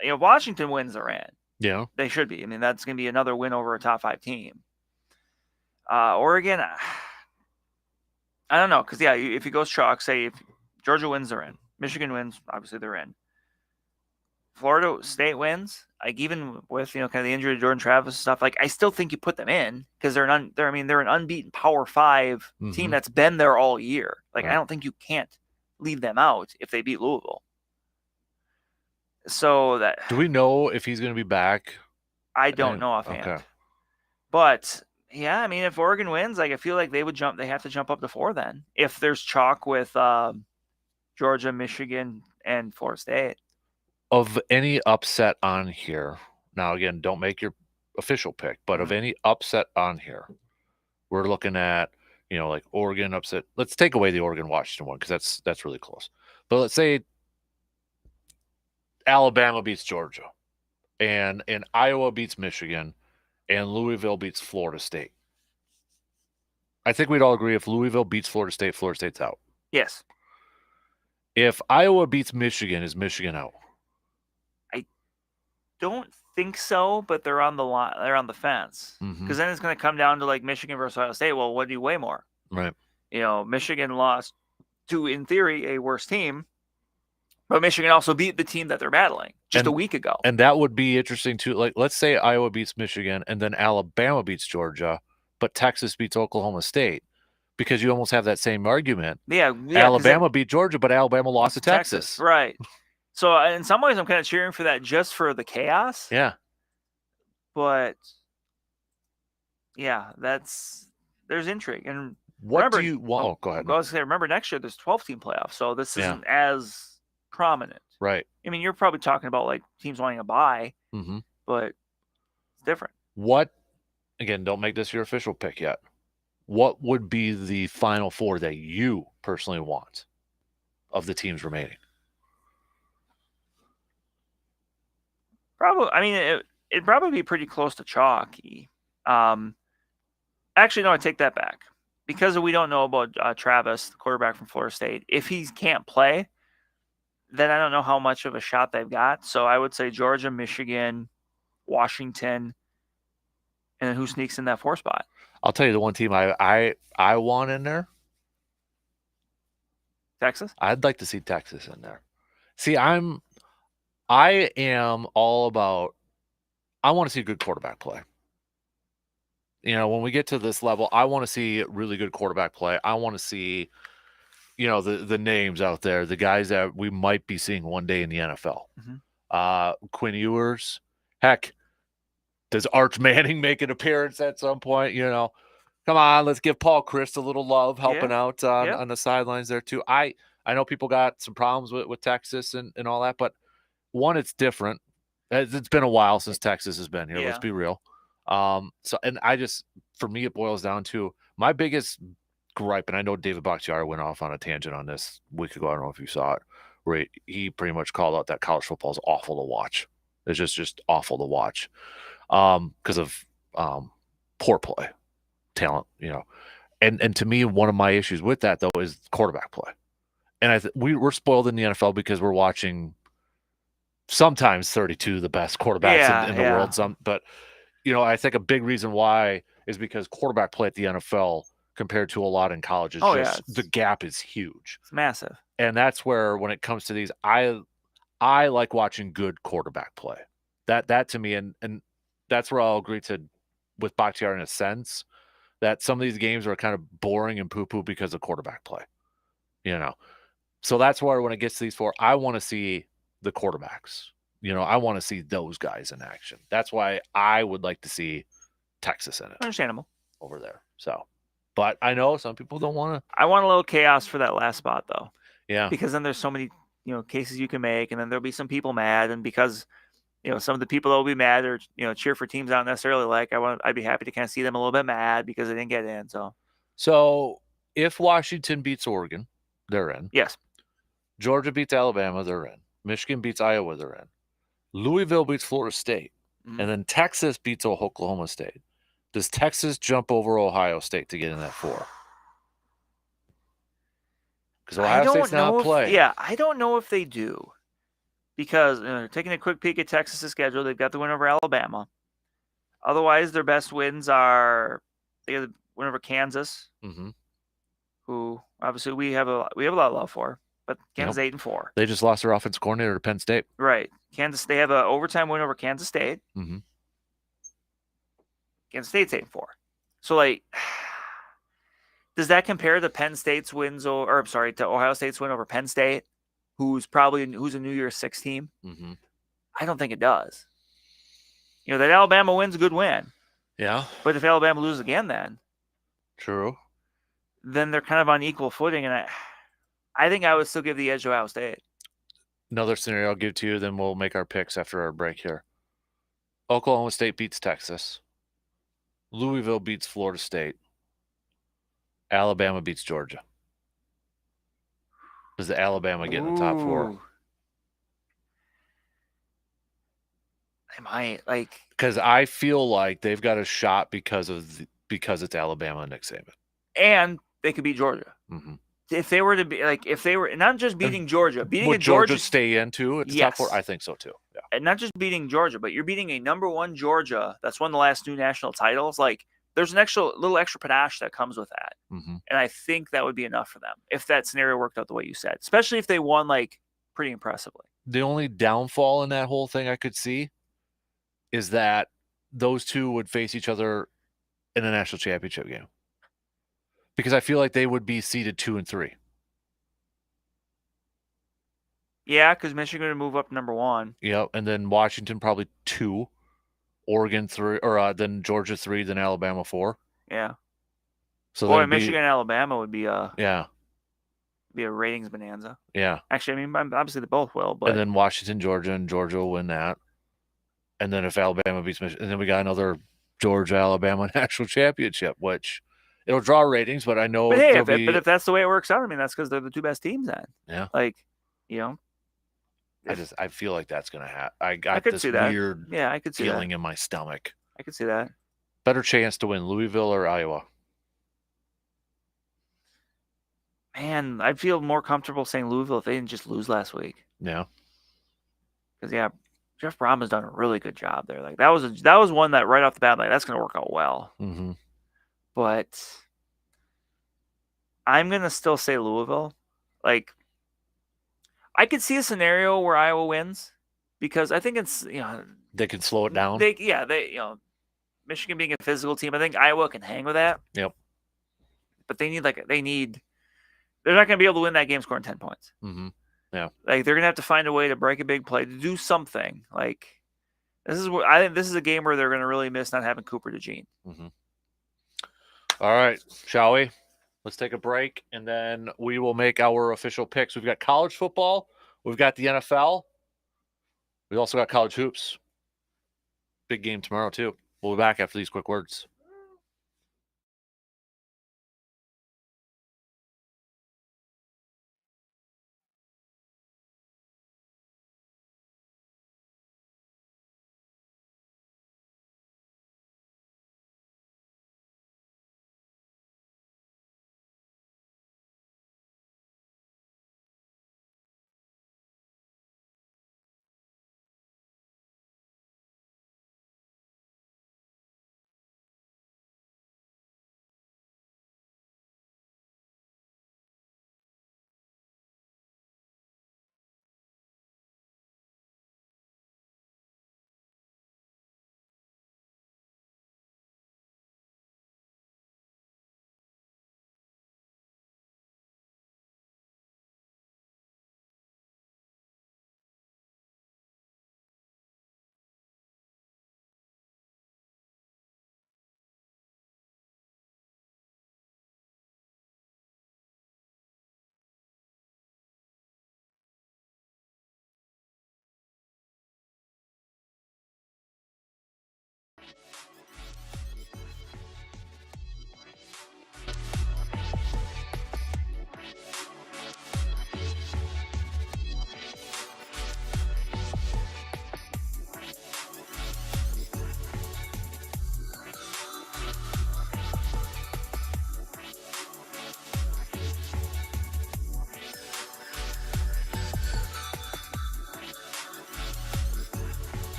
If Washington wins, they're in. Yeah, they should be. That's going to be another win over a top 5 team. Oregon, I don't know because if he goes chalk, say if Georgia wins, they're in. Michigan wins, obviously they're in. Florida State wins, even with kind of the injury to Jordan Travis and stuff. I still think you put them in because they're an unbeaten Power 5 team that's been there all year. Right. I don't think you can't leave them out if they beat Louisville. So do we know if he's going to be back? I don't know offhand. Okay. But yeah, if Oregon wins, I feel like they would jump. They have to jump up to 4 then if there's chalk with Georgia, Michigan, and Florida State. Of any upset on here, now again, don't make your official pick, but of any upset on here, we're looking at Oregon upset. Let's take away the Oregon Washington one because that's really close. But let's say Alabama beats Georgia, and Iowa beats Michigan, and Louisville beats Florida State. I think we'd all agree if Louisville beats Florida State's out. Yes. If Iowa beats Michigan, is Michigan out? Don't think so, but they're on the line. They're on the fence because then it's going to come down to Michigan versus Ohio State. Well, what do you weigh more? Right. Michigan lost to, in theory, a worse team, but Michigan also beat the team that they're battling just a week ago. And that would be interesting too. Let's say Iowa beats Michigan and then Alabama beats Georgia, but Texas beats Oklahoma State, because you almost have that same argument. Yeah. Alabama beat Georgia, but Alabama lost to Texas. Right. So in some ways, I'm kind of cheering for that just for the chaos. Yeah. But yeah, there's intrigue. And What remember, do you want? Oh, go ahead. I was gonna say, remember next year there's 12-team playoffs, so this Yeah. isn't as prominent. Right. I mean, you're probably talking about like teams wanting a bye, Mm-hmm. but it's different. What, again, don't make this your official pick yet. What would be the final four that you personally want of the teams remaining? Probably, I mean, it'd probably be pretty close to chalky. Actually, no, I take that back. Because we don't know about Travis, the quarterback from Florida State. If he can't play, then I don't know how much of a shot they've got. So I would say Georgia, Michigan, Washington, and then who sneaks in that 4 spot? I'll tell you the one team I want in there. Texas? I'd like to see Texas in there. See, I am all about, I want to see good quarterback play. You know, when we get to this level, I want to see really good quarterback play. I want to see, you know, the names out there, the guys that we might be seeing one day in the NFL. Mm-hmm. Quinn Ewers. Heck, does Arch Manning make an appearance at some point? You know, come on, let's give Paul Chryst a little love helping out on the sidelines there too. I know people got some problems with Texas and all that, but one, it's different. It's been a while since Texas has been here. Yeah. Let's be real. So, and for me, it boils down to my biggest gripe, and I know David Bakhtiari went off on a tangent on this a week ago. I don't know if you saw it, where he pretty much called out that college football is awful to watch. It's just awful to watch because of poor play, talent, you know. And to me, one of my issues with that, though, is quarterback play. And we're spoiled in the NFL because we're watching sometimes 32 the best quarterbacks in the world. But you know, I think a big reason why is because quarterback play at the NFL compared to a lot in college is the gap is huge. It's massive. And that's where, when it comes to these, I like watching good quarterback play. That to me, and that's where I'll agree with Bakhtiari in a sense, that some of these games are kind of boring and poo-poo because of quarterback play. You know, so that's why when it gets to these four, I want to see the quarterbacks. You know, I want to see those guys in action. That's why I would like to see Texas in it. Understandable. Over there. So, but I know some people don't want to. I want a little chaos for that last spot, though. Yeah. Because then there's so many, you know, cases you can make, and then there'll be some people mad, and because, you know, some of the people that will be mad or, you know, cheer for teams I don't necessarily like, I'd be happy to kind of see them a little bit mad because they didn't get in. So if Washington beats Oregon, they're in. Yes. Georgia beats Alabama, they're in. Michigan beats Iowa, they're in. Louisville beats Florida State. Mm-hmm. And then Texas beats Oklahoma State. Does Texas jump over Ohio State to get in that 4? Because Ohio State's now in play. Yeah, I don't know if they do. Because taking a quick peek at Texas' schedule, they've got the win over Alabama. Otherwise, their best wins are they have the win over Kansas, who obviously we have a lot of love for, but Kansas 8-4. They just lost their offensive coordinator to Penn State. Right. Kansas, they have an overtime win over Kansas State. Mm-hmm. Kansas State's 8-4. So, like, does that compare to Penn State's wins, to Ohio State's win over Penn State, who's a New Year's 6 team? Mm-hmm. I don't think it does. You know, that Alabama win's a good win. Yeah. But if Alabama loses again, then they're kind of on equal footing, and I think I would still give the edge to Ohio State. Another scenario I'll give to you, then we'll make our picks after our break here. Oklahoma State beats Texas. Louisville beats Florida State. Alabama beats Georgia. Does the Alabama get in the top 4? They might, like, because I feel like they've got a shot because it's Alabama and Nick Saban, and they could beat Georgia. Mm-hmm. If they were not just beating Georgia, beating Georgia stay into it's yes. top 4. I think so too. Yeah, and not just beating Georgia, but you're beating a number 1 Georgia that's won the last 2 national titles. Like, there's an little extra panache that comes with that, and I think that would be enough for them if that scenario worked out the way you said, especially if they won like pretty impressively. The only downfall in that whole thing I could see is that those two would face each other in a national championship game, because I feel like they would be seeded 2 and 3. Yeah, because Michigan would move up number 1. Yep, and then Washington probably 2, Oregon 3, or then Georgia 3, then Alabama 4. Yeah. So Boy, that'd be- Michigan and Alabama would be a yeah, ratings bonanza. yeah. Actually, I mean, obviously they both will, but And then Washington, Georgia, and Georgia will win that. And then if Alabama beats Michigan, and then we got another Georgia Alabama national championship, which it'll draw ratings, but I know but hey, there'll if that's the way it works out, I mean, that's because they're the two best teams then. Yeah. Like, you know, I feel like that's gonna happen. I got could this see that. weird Yeah, I could see feeling that. in my stomach. I could see that. Better chance to win Louisville or Iowa. Man, I'd feel more comfortable saying Louisville if they didn't just lose last week. Yeah. Because yeah, Jeff Brahma's done a really good job there. Like that was one that right off the bat, like that's gonna work out well. Mm-hmm. But I'm gonna still say Louisville. Like I could see a scenario where Iowa wins because I think it's They can slow it down. they Michigan being a physical team, I think Iowa can hang with that. Yep. But they're not gonna be able to win that game scoring 10 points. Mm-hmm. Yeah. Like they're gonna have to find a way to break a big play to do something. Like I think this is a game where they're gonna really miss not having Cooper DeJean. Mm-hmm. All right, shall we? Let's take a break, and then we will make our official picks. We've got college football. We've got the NFL. We also got college hoops. Big game tomorrow, too. We'll be back after these quick words.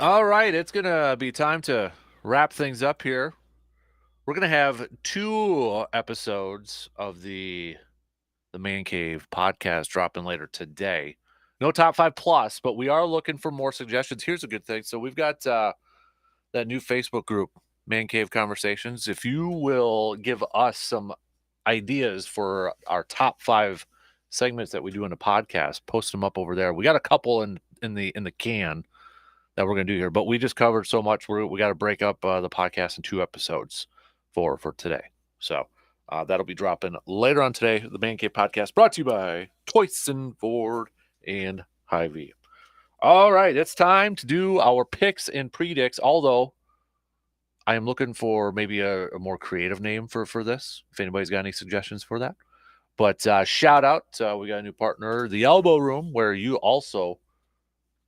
All right, it's going to be time to wrap things up here. We're going to have 2 episodes of the Man Cave podcast dropping later today. No top 5 plus, but we are looking for more suggestions. Here's a good thing. So we've got that new Facebook group, Man Cave Conversations. If you will give us some ideas for our top 5 segments that we do in the podcast, post them up over there. We got a couple in the can that we're going to do here, but we just covered so much. We got to break up the podcast in 2 episodes for today. So that'll be dropping later on today. The Man Cave podcast brought to you by Toyson Ford and Hy-Vee. All right, it's time to do our picks and predicts, although I am looking for maybe a more creative name for this, if anybody's got any suggestions for that. But shout out, we got a new partner, The Elbow Room, where you also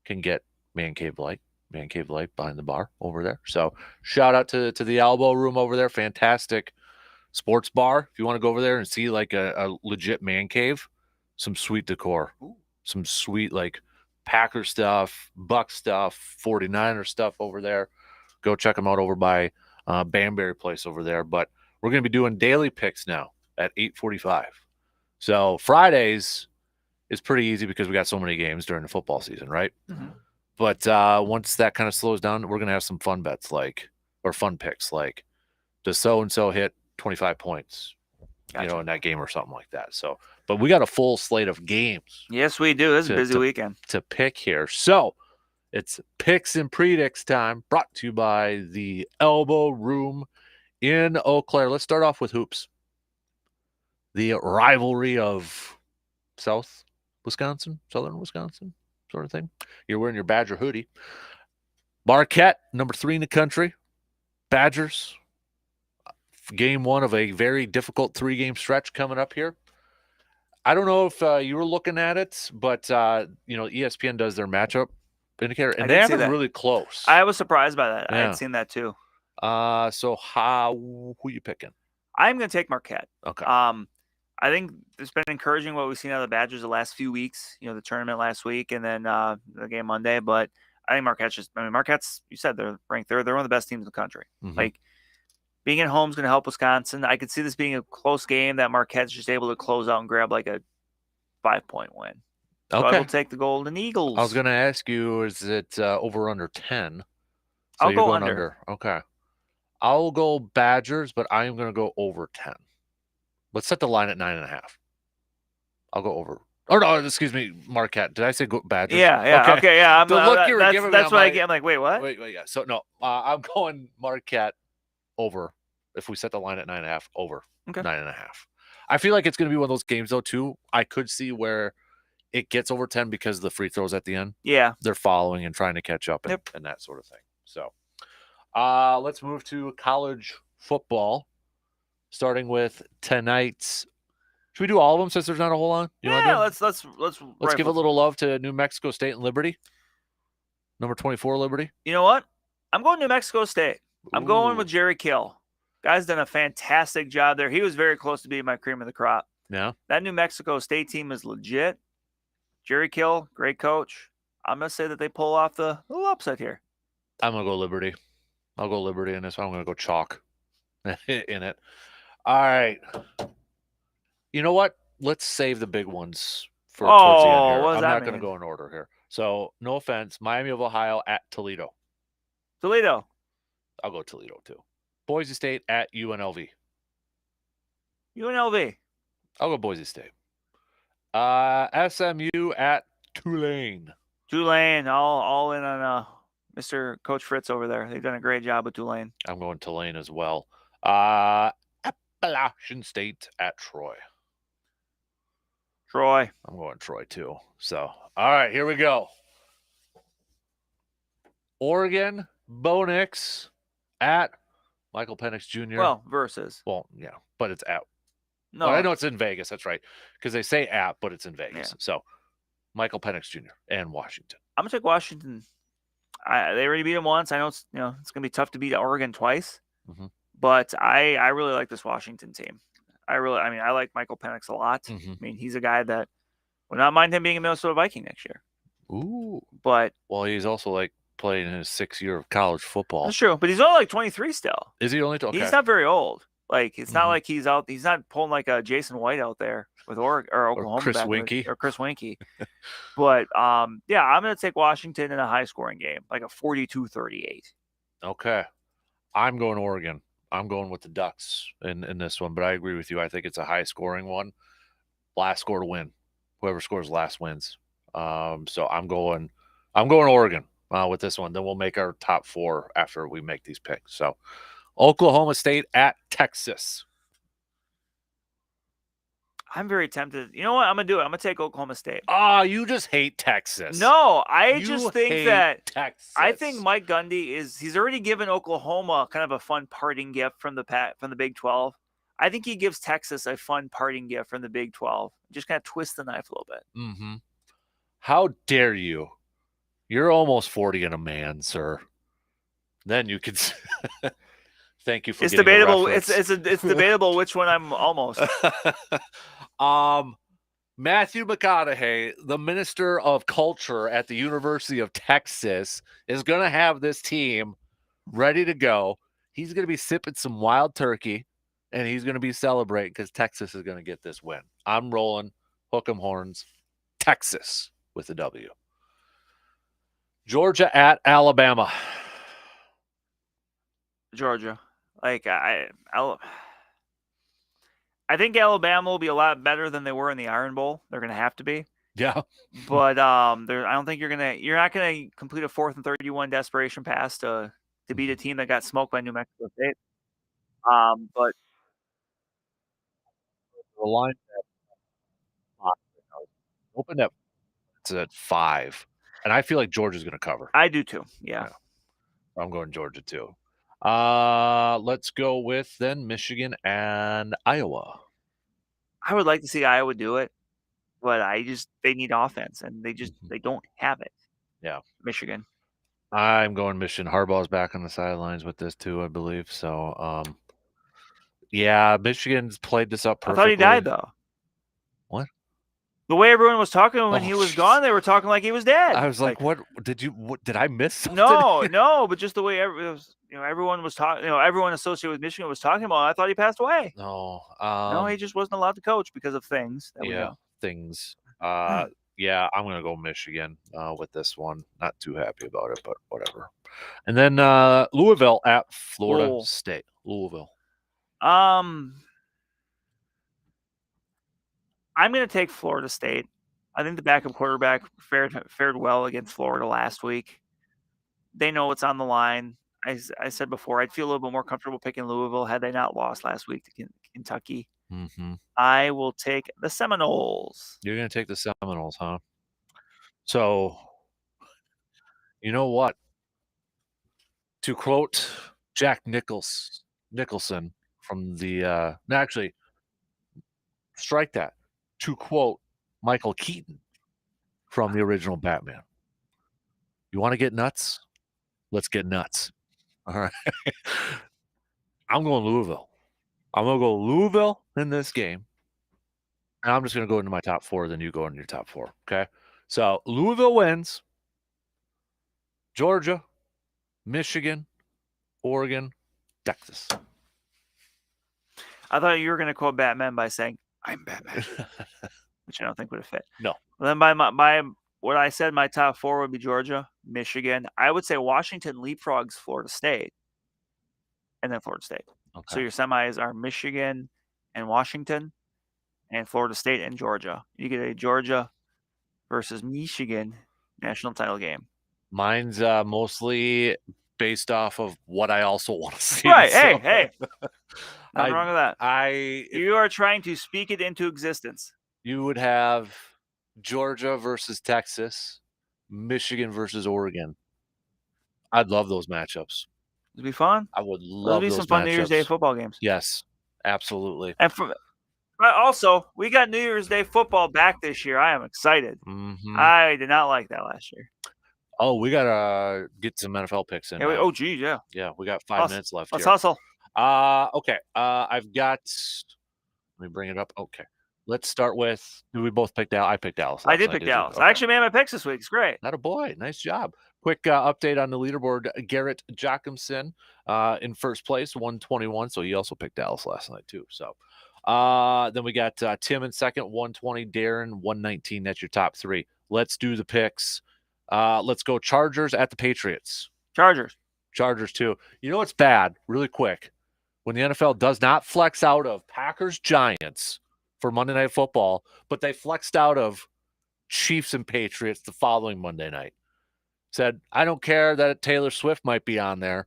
can get Man Cave Light behind the bar over there. So shout out to The Elbow Room over there. Fantastic sports bar. If you want to go over there and see like a legit man cave, some sweet decor. Ooh. Some sweet like Packer stuff, Buck stuff, 49er stuff over there. Go check them out over by Banbury Place over there. But we're going to be doing daily picks now at 8:45. So Fridays is pretty easy because we got so many games during the football season, right? Mm-hmm. But once that kind of slows down, we're going to have some fun bets or fun picks like, does so-and-so hit 25 points, Gotcha. in that game or something like that. So, but we got a full slate of games. Yes, we do. This is a busy weekend to pick here. So it's picks and predicts time, brought to you by The Elbow Room in Eau Claire. Let's start off with hoops. The rivalry of southern Wisconsin sort of thing. You're wearing your Badger hoodie. Marquette, number 3 in the country. Badgers, game 1 of a very difficult 3-game stretch coming up here. I don't know if you were looking at it, but ESPN does their matchup indicator, and they have it really close. I was surprised by that. Yeah. I had seen that too. So who you picking? I'm going to take Marquette. Okay. I think it's been encouraging what we've seen out of the Badgers the last few weeks. The tournament last week and then the game Monday. But I think Marquette's, you said they're ranked. They're one of the best teams in the country. Mm-hmm. Like, being at home is going to help Wisconsin. I could see this being a close game that Marquette's just able to close out and grab like a 5-point win. So okay. I will take the Golden Eagles. I was going to ask you, is it over under 10? So I'll you're go going under. Okay. I'll go Badgers, but I am going to go over 10. Let's set the line at 9.5. I'll go over. Oh, no, excuse me, Marquette. Did I say go Badgers? Yeah. Okay, yeah. The look you were giving me, that's what I get. I'm like, wait, what? Wait, yeah. So, no, I'm going Marquette over. If we set the line at 9.5, over 9.5. I feel like it's going to be one of those games, though, too. I could see where it gets over 10 because of the free throws at the end. Yeah. They're following and trying to catch up and that sort of thing. So, let's move to college football, starting with tonight's. Should we do all of them since there's not a whole lot? Let's give a little love to New Mexico State and Liberty. Number 24, Liberty. You know what? I'm going New Mexico State. I'm going with Jerry Kill. Guy's done a fantastic job there. He was very close to being my cream of the crop. Yeah. That New Mexico State team is legit. Jerry Kill, great coach. I'm going to say that they pull off the little upset here. I'm going to go Liberty. I'll go Liberty in this one. I'm going to go chalk in it. All right. You know what? Let's save the big ones for towards the end here. I'm not going to go in order here. So, no offense. Miami of Ohio at Toledo. Toledo. I'll go Toledo, too. Boise State at UNLV. UNLV. I'll go Boise State. SMU at Tulane. Tulane, all in on Mr. Coach Fritz over there. They've done a great job with Tulane. I'm going Tulane as well. Appalachian State at Troy. Troy. I'm going Troy, too. So, all right, here we go. Oregon, Bo Nix at Michael Penix Jr. Well, versus. Well, yeah, but it's at. No. Well, I know it's in Vegas. That's right. Because they say at, but it's in Vegas. Yeah. So, Michael Penix Jr. and Washington. I'm going to take Washington. They already beat him once. I know it's going to be tough to beat Oregon twice. Mm-hmm. But I really like this Washington team. I like Michael Penix a lot. Mm-hmm. I mean, he's a guy that would not mind him being a Minnesota Viking next year. Ooh. But. Well, he's also like playing in his 6th year of college football. That's true, but he's only like 23 still. Is he only? Okay. He's not very old. Like it's not Mhm. like he's out. He's not pulling like a Jason White out there with Oregon or Oklahoma Chris back in the- Winkie. or Chris Winkie. But yeah, I'm gonna take Washington in a high scoring game, like a 42-38. Okay. I'm going Oregon. I'm going with the Ducks in this one, but I agree with you. I think it's a high scoring one. Last score to win. Whoever scores last wins. So I'm going Oregon with this one. Then we'll make our top 4 after we make these picks. So Oklahoma State at Texas. I'm very tempted. You know what? I'm gonna do it. I'm gonna take Oklahoma State. You just hate Texas. No, I You just think hate that Texas. I think Mike Gundy he's already given Oklahoma kind of a fun parting gift from the Big 12. I think he gives Texas a fun parting gift from the Big 12. Just kind of twist the knife a little bit. Mm-hmm. How dare you? You're almost 40 and a man, sir. Then you can. Thank you for. It's getting a debatable. reference. It's debatable which one I'm almost. Matthew McConaughey, the Minister of Culture at the University of Texas, is going to have this team ready to go. He's going to be sipping some wild turkey, and he's going to be celebrating because Texas is going to get this win. I'm rolling hook 'em horns, Texas with a W. Georgia at Alabama. Georgia. Like I think Alabama will be a lot better than they were in the Iron Bowl. They're going to have to be. Yeah. But I don't think you're not going to complete a 4th and 31 desperation pass to beat a team that got smoked by New Mexico State. But The line opened up at 5, and I feel like Georgia's going to cover. I do too. Yeah. I'm going Georgia too. Let's go with then Michigan and Iowa. I would like to see Iowa do it, but they need offense, and they don't have it. Yeah. Michigan. I'm going Michigan. Harbaugh's back on the sidelines with this too, I believe. So, yeah, Michigan's played this up perfectly. I thought he died though. What? The way everyone was talking when he was gone, they were talking like he was dead. I was like, what did I miss something? No, but just the way everyone was talking, everyone associated with Michigan was talking about, I thought he passed away. No. No, he just wasn't allowed to coach because of things. Things. Yeah, I'm going to go Michigan with this one. Not too happy about it, but whatever. And then Louisville at Florida State. Louisville. I'm going to take Florida State. I think the backup quarterback fared well against Florida last week. They know what's on the line. I said before, I'd feel a little bit more comfortable picking Louisville had they not lost last week to Kentucky. Mm-hmm. I will take the Seminoles. You're going to take the Seminoles, huh? So, you know what? To quote Jack Nicholson from the actually, strike that. To quote Michael Keaton from the original Batman. You want to get nuts? Let's get nuts. All right. I'm going Louisville. I'm going to go Louisville in this game. And I'm just going to go into my top 4, then you go into your top 4. Okay. So Louisville wins. Georgia, Michigan, Oregon, Texas. I thought you were going to quote Batman by saying, I'm Batman, which I don't think would have fit. No. Well, then by what I said, my top 4 would be Georgia, Michigan. I would say Washington leapfrogs Florida State, and then Florida State. Okay. So your semis are Michigan and Washington, and Florida State and Georgia. You get a Georgia versus Michigan national title game. Mine's mostly based off of what I also want to see. Right. So. Hey. Nothing wrong with that. You are trying to speak it into existence. You would have Georgia versus Texas, Michigan versus Oregon. I'd love those matchups. It'd be fun. I would love those. It'd be some fun New Year's Day football games. Yes, absolutely. And also, we got New Year's Day football back this year. I am excited. Mm-hmm. I did not like that last year. Oh, we gotta get some NFL picks in. Yeah, Yeah, we got 5 minutes left. Let's hustle. Okay. I've got. Let me bring it up. Okay. Let's start with. We both picked Dallas. I picked Dallas. I did pick Dallas. I actually made my picks this week. It's great. Not a boy. Nice job. Quick update on the leaderboard. Garrett Jacobson in first place, 121. So he also picked Dallas last night too. So then we got Tim in second, 120. Darren, 119. That's your top three. Let's do the picks. Let's go Chargers at the Patriots. Chargers too. You know what's bad? Really quick. When the NFL does not flex out of Packers Giants for Monday Night Football, but they flexed out of Chiefs and Patriots the following Monday night. Said, I don't care that Taylor Swift might be on there.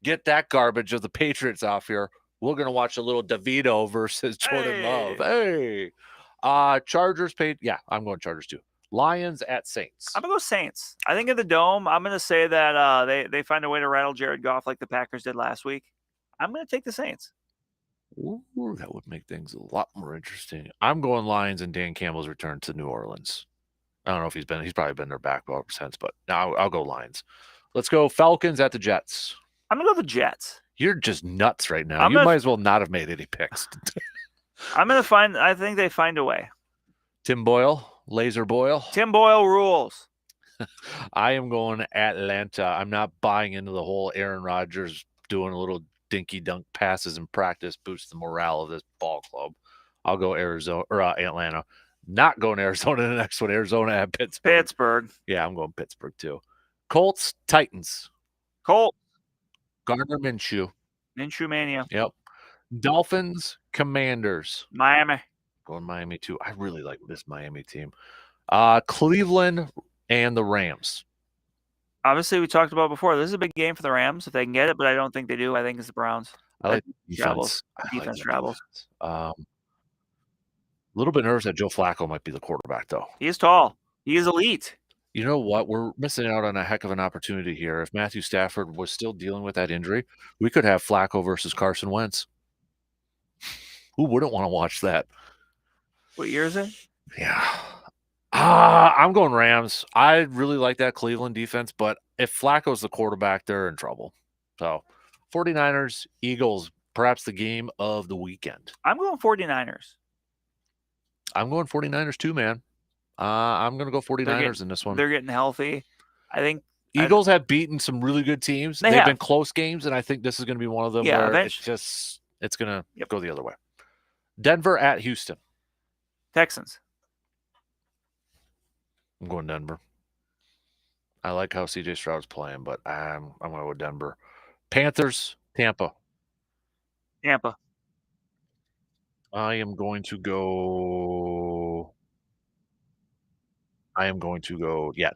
Get that garbage of the Patriots off here. We're going to watch a little DeVito versus Jordan Love. Hey. Chargers paid. Yeah, I'm going Chargers too. Lions at Saints. I'm going to go Saints. I think in the Dome, I'm going to say that they find a way to rattle Jared Goff like the Packers did last week. I'm going to take the Saints. Ooh, that would make things a lot more interesting. I'm going Lions and Dan Campbell's return to New Orleans. I don't know if he's probably been their backup since, but now I'll go Lions. Let's go Falcons at the Jets. I'm going to go the Jets. You're just nuts right now. You might as well not have made any picks. I think they find a way. Tim Boyle, Laser Boyle. Tim Boyle rules. I am going Atlanta. I'm not buying into the whole Aaron Rodgers doing a little dinky dunk passes in practice boosts the morale of this ball club. I'll go Atlanta. Not going Arizona in the next one. Arizona at Pittsburgh. Yeah, I'm going Pittsburgh too. Colts, Titans. Colts. Gardner Minshew. Minshew mania. Yep. Dolphins, Commanders. Miami. Going Miami too. I really like this Miami team. Cleveland and the Rams. Obviously, we talked about before. This is a big game for the Rams if they can get it, but I don't think they do. I think it's the Browns. I like defense. Defense travels. A little bit nervous that Joe Flacco might be the quarterback, though. He is tall. He is elite. You know what? We're missing out on a heck of an opportunity here. If Matthew Stafford was still dealing with that injury, we could have Flacco versus Carson Wentz. Who wouldn't want to watch that? What year is it? Yeah. I'm going Rams. I really like that Cleveland defense, but if Flacco's the quarterback, they're in trouble. So 49ers, Eagles, perhaps the game of the weekend. I'm going 49ers. I'm going 49ers too, man. I'm going to go 49ers in this one. They're getting healthy. I think Eagles have beaten some really good teams. They've been close games, and I think this is going to be one of them where it's going to go the other way. Denver at Houston. Texans. I'm going Denver. I like how CJ Stroud's playing, but I'm going to go Denver. Panthers, Tampa. I am going to go,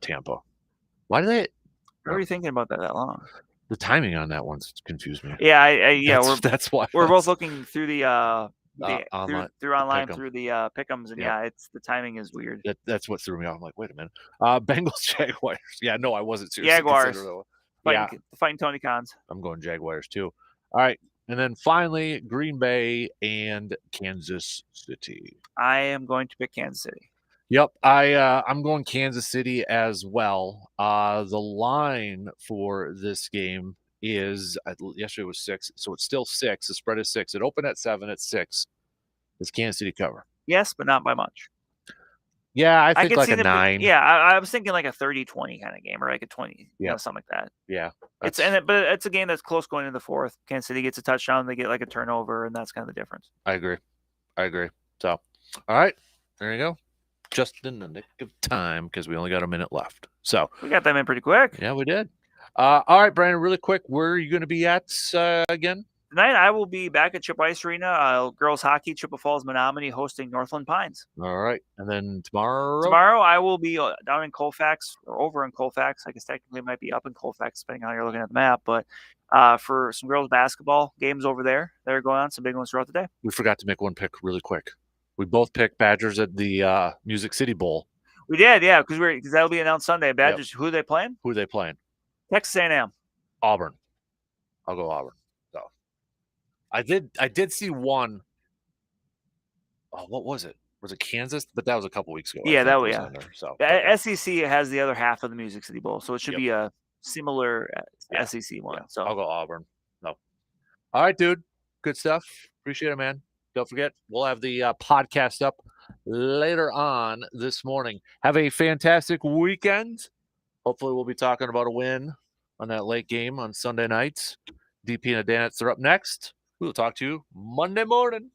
Tampa. Why do they? What are you thinking about that long? The timing on that one's confused me. Yeah, that's why we're both looking through the online, through the pick'ems, and it's the timing is weird. That's what threw me off. I'm like, wait a minute. Bengals, Jaguars. Yeah, no, I wasn't serious. Jaguars. Fighting Tony Khans. I'm going Jaguars too. All right. And then finally, Green Bay and Kansas City. I am going to pick Kansas City. Yep, I'm going Kansas City as well. The line for this game is yesterday was 6, so it's still 6. The spread is 6. It opened at 7. It's 6. Does Kansas City cover? Yes, but not by much. Yeah, I think like a 9. Yeah, I was thinking like a 30-20 kind of game, or like a 20, something like that. Yeah, but it's a game that's close going into the fourth. Kansas City gets a touchdown, they get like a turnover, and that's kind of the difference. I agree. So, all right, there you go. Just in the nick of time because we only got a minute left. So we got them in pretty quick. Yeah, we did. All right, Brandon, really quick, where are you going to be at again? Tonight, I will be back at Chip Ice Arena, girls hockey, Chippewa Falls, Menominee, hosting Northland Pines. All right. And then tomorrow? Tomorrow, I will be down in Colfax, or over in Colfax. I guess technically it might be up in Colfax, depending on how you're looking at the map. But for some girls basketball games over there, they're going on, some big ones throughout the day. We forgot to make one pick really quick. We both picked Badgers at the Music City Bowl. We did, yeah, because that'll be announced Sunday. Badgers, Who are they playing? Texas A&M. Auburn. I'll go Auburn. So I did see one. Oh, what was it? Was it Kansas? But that was a couple weeks ago. Yeah, that was So SEC has the other half of the Music City Bowl, so it should be a similar SEC one. Yeah. So I'll go Auburn. No. All right, dude. Good stuff. Appreciate it, man. Don't forget, we'll have the podcast up later on this morning. Have a fantastic weekend. Hopefully, we'll be talking about a win on that late game on Sunday nights. DP and Danitz are up next. We'll talk to you Monday morning.